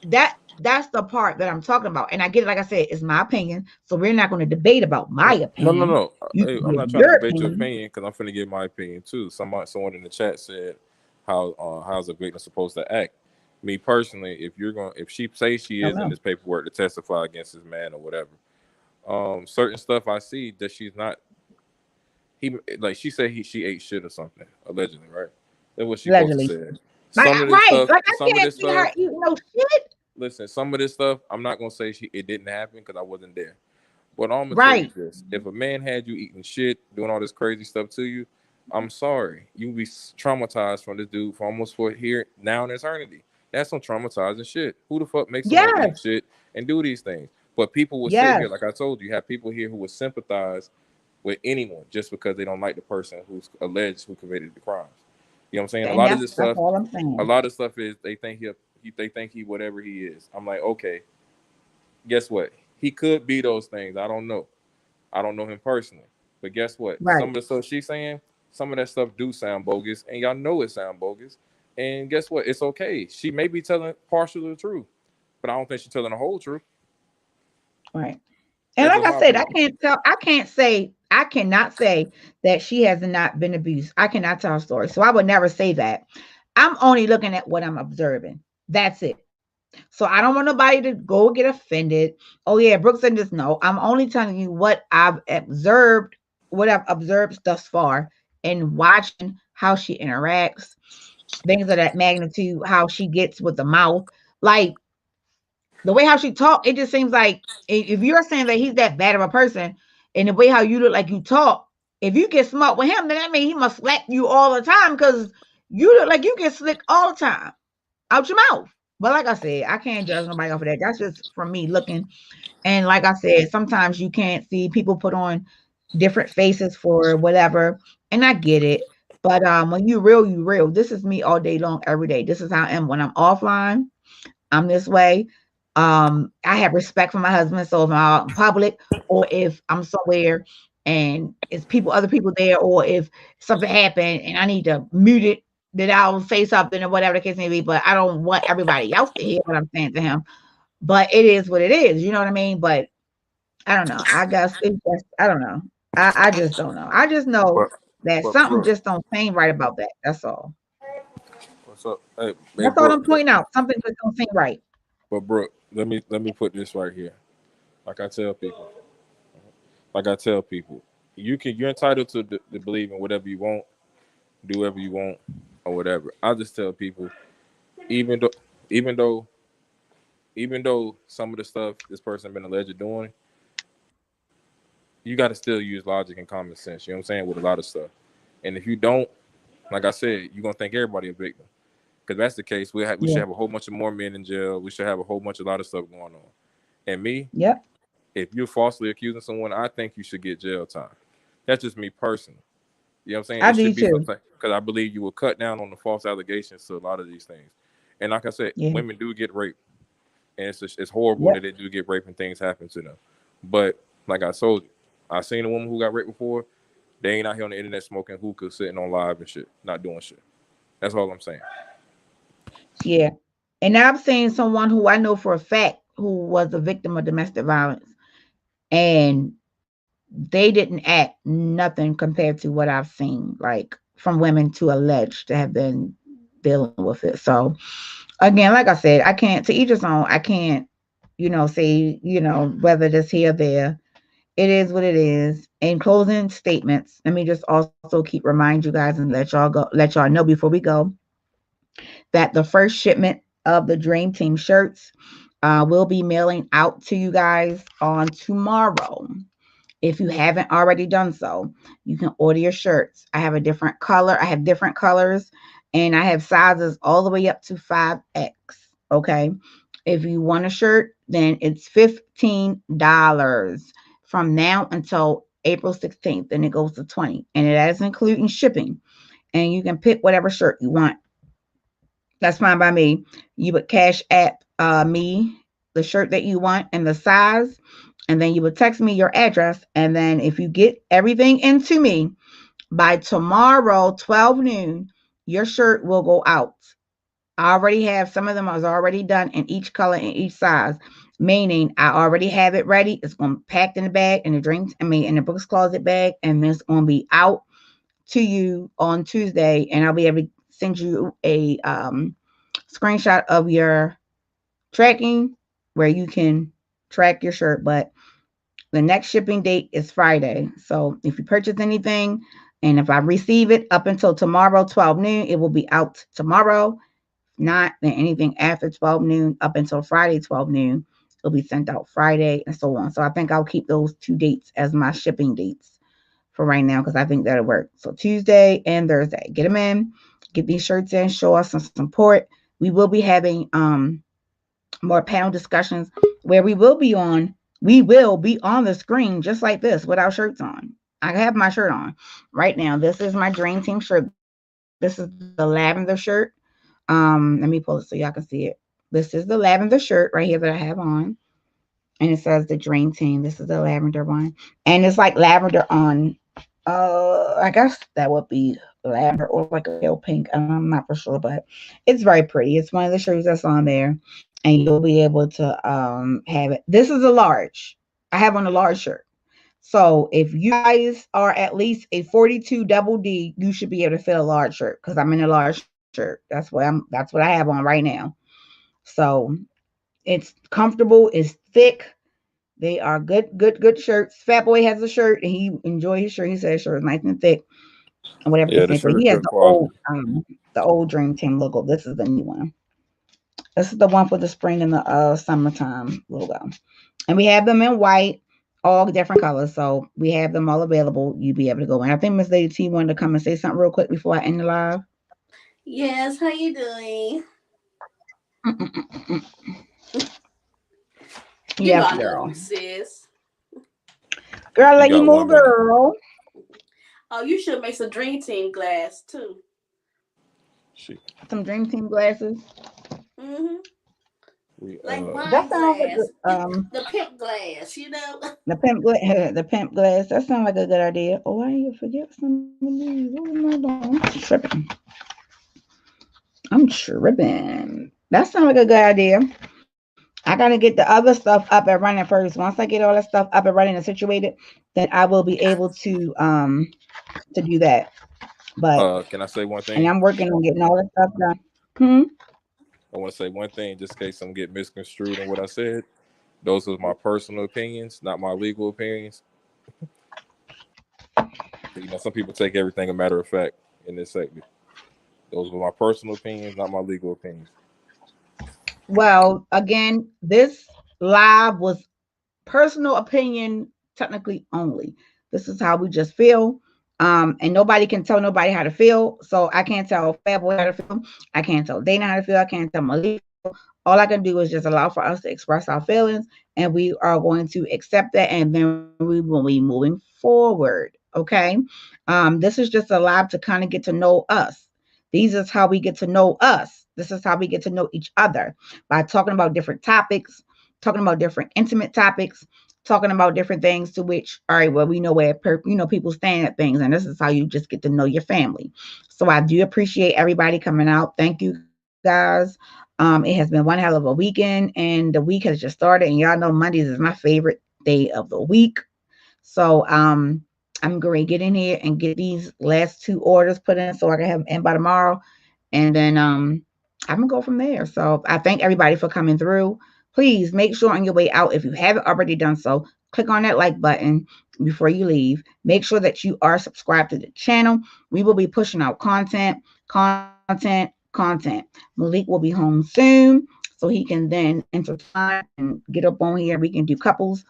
that's the part that I'm talking about. And I get it, like I said, it's my opinion. So we're not going to debate about my opinion. No. I'm not trying to debate your opinion because I'm finna give my opinion too. Someone in the chat said how's a victim supposed to act. Me personally, if she says she is in this paperwork to testify against this man or whatever, certain stuff I see that she's not. She said she ate shit or something allegedly, right? That's what she said. Some of this stuff, eating no shit. Listen, some of this stuff, I'm not gonna say it didn't happen because I wasn't there. But I'm gonna tell you this: if a man had you eating shit, doing all this crazy stuff to you, I'm sorry, you be traumatized from this dude for here now in eternity. That's some traumatizing shit. Who the fuck makes someone eat shit and do these things? But people will sit here, like I told you, have people here who will sympathize with anyone just because they don't like the person who's alleged who committed the crimes. You know what I'm saying? And a lot of this stuff, a lot of stuff is they think he whatever he is. I'm like, okay, guess what? He could be those things. I don't know. I don't know him personally. But guess what? Some of the stuff she's saying, some of that stuff do sound bogus, and y'all know it sound bogus. And guess what? It's okay. She may be telling partial of the truth, but I don't think she's telling the whole truth. Right. And like I said, I cannot say that she has not been abused. I cannot tell a story. So I would never say that. I'm only looking at what I'm observing. That's it. So I don't want nobody to go get offended. Oh yeah, Brooke said this. No, I'm only telling you what I've observed thus far, and watching how she interacts, things of that magnitude, how she gets with the mouth, like the way how she talk. It just seems like if you're saying that he's that bad of a person, and the way how you look like you talk, if you get smart with him, then that means he must slap you all the time because you look like you get slick all the time out your mouth. But like I said, I can't judge nobody off of that. That's just from me looking. And like I said, sometimes you can't see people put on different faces for whatever. And I get it. But when you real, you real. This is me all day long, every day. This is how I am when I'm offline. I'm this way. I have respect for my husband. So if I'm out in public or if I'm somewhere and it's other people there, or if something happened and I need to mute it, then I'll say something or whatever the case may be. But I don't want everybody else to hear what I'm saying to him. But it is what it is, you know what I mean? But I don't know. I guess it's just, I don't know. I just don't know. I just know that something Brooke, just don't seem right about that. That's all. what's up? Hey, That's all I'm pointing out. Something just don't seem right. But Brooke, let me put this right here. Like I tell people, you're entitled to believe in whatever you want, do whatever you want, or whatever. I just tell people, even though some of the stuff this person been alleged of doing, you got to still use logic and common sense. You know what I'm saying, with a lot of stuff. And if you don't, like I said, you're gonna think everybody a victim. Because that's the case, we should have a whole bunch of more men in jail. We should have a whole bunch of lot of stuff going on. And me, if you're falsely accusing someone, I think you should get jail time. That's just me personally. You know what I'm saying? I do too. Because I believe you will cut down on the false allegations to a lot of these things. And like I said, women do get raped, and it's horrible that they do get raped and things happen to them. But like I told you, I seen a woman who got raped before. They ain't out here on the internet smoking hookah, sitting on live and shit, not doing shit. That's all I'm saying. Yeah. And I've seen someone who I know for a fact who was a victim of domestic violence, and they didn't act nothing compared to what I've seen, like from women to alleged to have been dealing with it. So again, like I said, I can't, to each his own. I can't, say, whether this here or there. It is what it is. In closing statements, let me just also remind you guys and let y'all know before we go that the first shipment of the Dream Team shirts will be mailing out to you guys on tomorrow. If you haven't already done so, you can order your shirts. I have a different color. I have different colors, and I have sizes all the way up to 5X. Okay. If you want a shirt, then it's $15 from now until April 16th, and it goes to $20, and it is including shipping. And you can pick whatever shirt you want. That's fine by me. You would Cash App me the shirt that you want and the size, and then you would text me your address. And then if you get everything into me by tomorrow, 12 noon, your shirt will go out. I already have some of them I was already done in each color and each size, meaning I already have it ready. It's going to be packed in the bag in the Brooks Closet bag, and it's going to be out to you on Tuesday, and I'll be able to send you a screenshot of your tracking where you can track your shirt. But the next shipping date is Friday. So if you purchase anything, and if I receive it up until tomorrow, 12 noon, it will be out tomorrow. Not then anything after 12 noon up until Friday, 12 noon, it'll be sent out Friday, and so on. So I think I'll keep those 2 dates as my shipping dates for right now, because I think that'll work. So Tuesday and Thursday, get them in, get these shirts in, show us some support. We will be having more panel discussions where we will be on the screen just like this with our shirts on. I have my shirt on right now. This is my Dream Team shirt. This is the lavender shirt. Let me pull it so y'all can see it. This is the lavender shirt right here that I have on, and it says the Dream Team. This is the lavender one, and it's like lavender on I guess that would be lavender or like a pale pink. I'm not for sure, but it's very pretty. It's one of the shirts that's on there, and you'll be able to have it. This is a large. I have on a large shirt. So if you guys are at least a 42 double D, you should be able to fit a large shirt, because I'm in a large shirt. That's what I have on right now. So it's comfortable, it's thick. They are good shirts. Fat Boy has a shirt and he enjoyed his shirt. He said his shirt was nice and thick and whatever. Yeah, He has the old Dream Team logo. This is the new one. This is the one for the spring and the summertime logo. And we have them in white, all different colors. So we have them all available. You'll be able to go in. I think Miss Lady T wanted to come and say something real quick before I end the live. Yes, how you doing? Yeah, girl. Sis. Girl, let you move, girl. Oh, you should make some Dream Team glass too. Some Dream Team glasses. Mm-hmm. We Like That wine sounds like glass, a, the pimp glass, you know. the pimp glass. That sounds like a good idea. Oh, I need to forget some of these. What am I doing? I'm tripping. I'm tripping. That sounds like a good idea. I gotta get the other stuff up and running first. Once I get all that stuff up and running and situated, then I will be able to do that. But Can I say one and thing? I'm working on getting all that stuff done. Hmm? I want to say one thing, just in case I'm getting misconstrued in what I said. Those are my personal opinions, not my legal opinions. You know, some people take everything a matter of fact in this segment. Those were my personal opinions, not my legal opinions. Well, again, this live was personal opinion technically only. This is how we just feel. And nobody can tell nobody how to feel. So I can't tell Fatboy how to feel. I can't tell Dana how to feel. I can't tell Malik. All I can do is just allow for us to express our feelings, and we are going to accept that, and then we will be moving forward. Okay. This is just a live to kind of get to know us. These is how we get to know us. This is how we get to know each other, by talking about different topics, talking about different intimate topics, talking about different things to which, all right, well, we know where people stand at things, and this is how you just get to know your family. So I do appreciate everybody coming out. Thank you guys. It has been one hell of a weekend, and the week has just started, and y'all know Mondays is my favorite day of the week. So I'm going to get in here and get these last 2 orders put in so I can have them in by tomorrow, and then I'm gonna go from there. So I thank everybody for coming through. Please make sure on your way out, if you haven't already done so, click on that like button before you leave. Make sure that you are subscribed to the channel. We will be pushing out content. Malik will be home soon, so he can then entertain and get up on here. We can do couples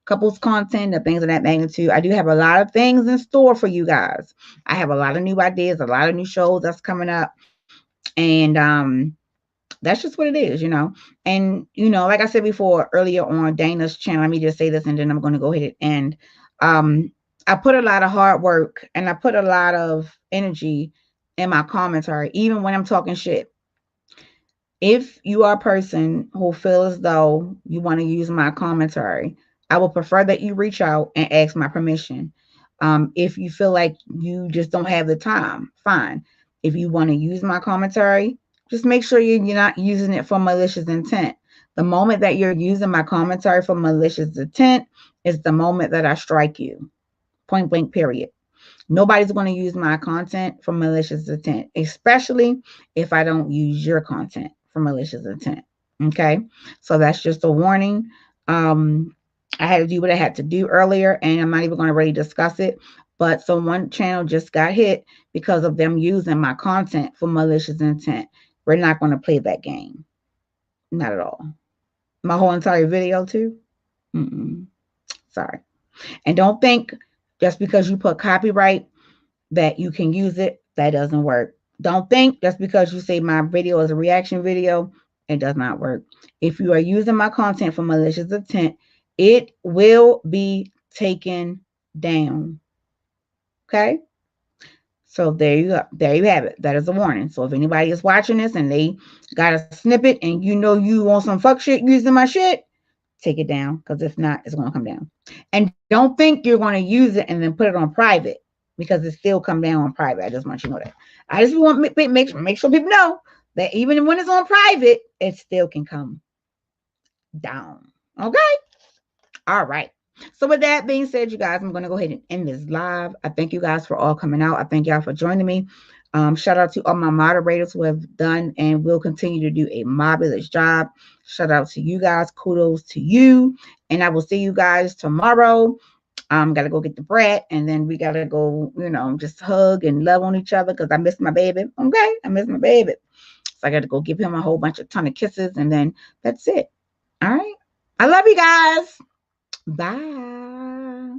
content and things of that magnitude. I do have a lot of things in store for you guys. I have a lot of new ideas, a lot of new shows that's coming up, and that's just what it is, you know. And like I said before earlier on Dana's channel, let me just say this and then I'm going to go ahead and end. I put a lot of hard work and I put a lot of energy in my commentary, even when I'm talking shit. If you are a person who feels as though you want to use my commentary, I would prefer that you reach out and ask my permission. If you feel like you just don't have the time, fine. If you want to use my commentary, just make sure you're not using it for malicious intent. The moment that you're using my commentary for malicious intent is the moment that I strike you. Point blank, period. Nobody's going to use my content for malicious intent, especially if I don't use your content for malicious intent. Okay, so that's just a warning. I had to do what I had to do earlier, and I'm not even going to really discuss it. But one channel just got hit because of them using my content for malicious intent. We're not going to play that game. Not at all. My whole entire video too. Sorry. And don't think just because you put copyright that you can use it. That doesn't work. Don't think just because you say my video is a reaction video, it does not work. If you are using my content for malicious intent, it will be taken down. Okay? So there you go. There you have it. That is a warning. So if anybody is watching this and they got a snippet and you want some fuck shit using my shit, take it down, because if not, it's going to come down. And don't think you're going to use it and then put it on private, because it still come down on private. I just want you to know that. I just want to make sure people know that even when it's on private, it still can come down. Okay? All right. So with that being said, you guys, I'm going to go ahead and end this live. I thank you guys for all coming out. I thank y'all for joining me. Shout out to all my moderators who have done and will continue to do a marvelous job. Shout out to you guys. Kudos to you. And I will see you guys tomorrow. Gotta go get the brat, and then we gotta go, just hug and love on each other, because I miss my baby. Okay, I miss my baby. So I gotta go give him a whole ton of kisses, and then that's it. All right. I love you guys. Bye.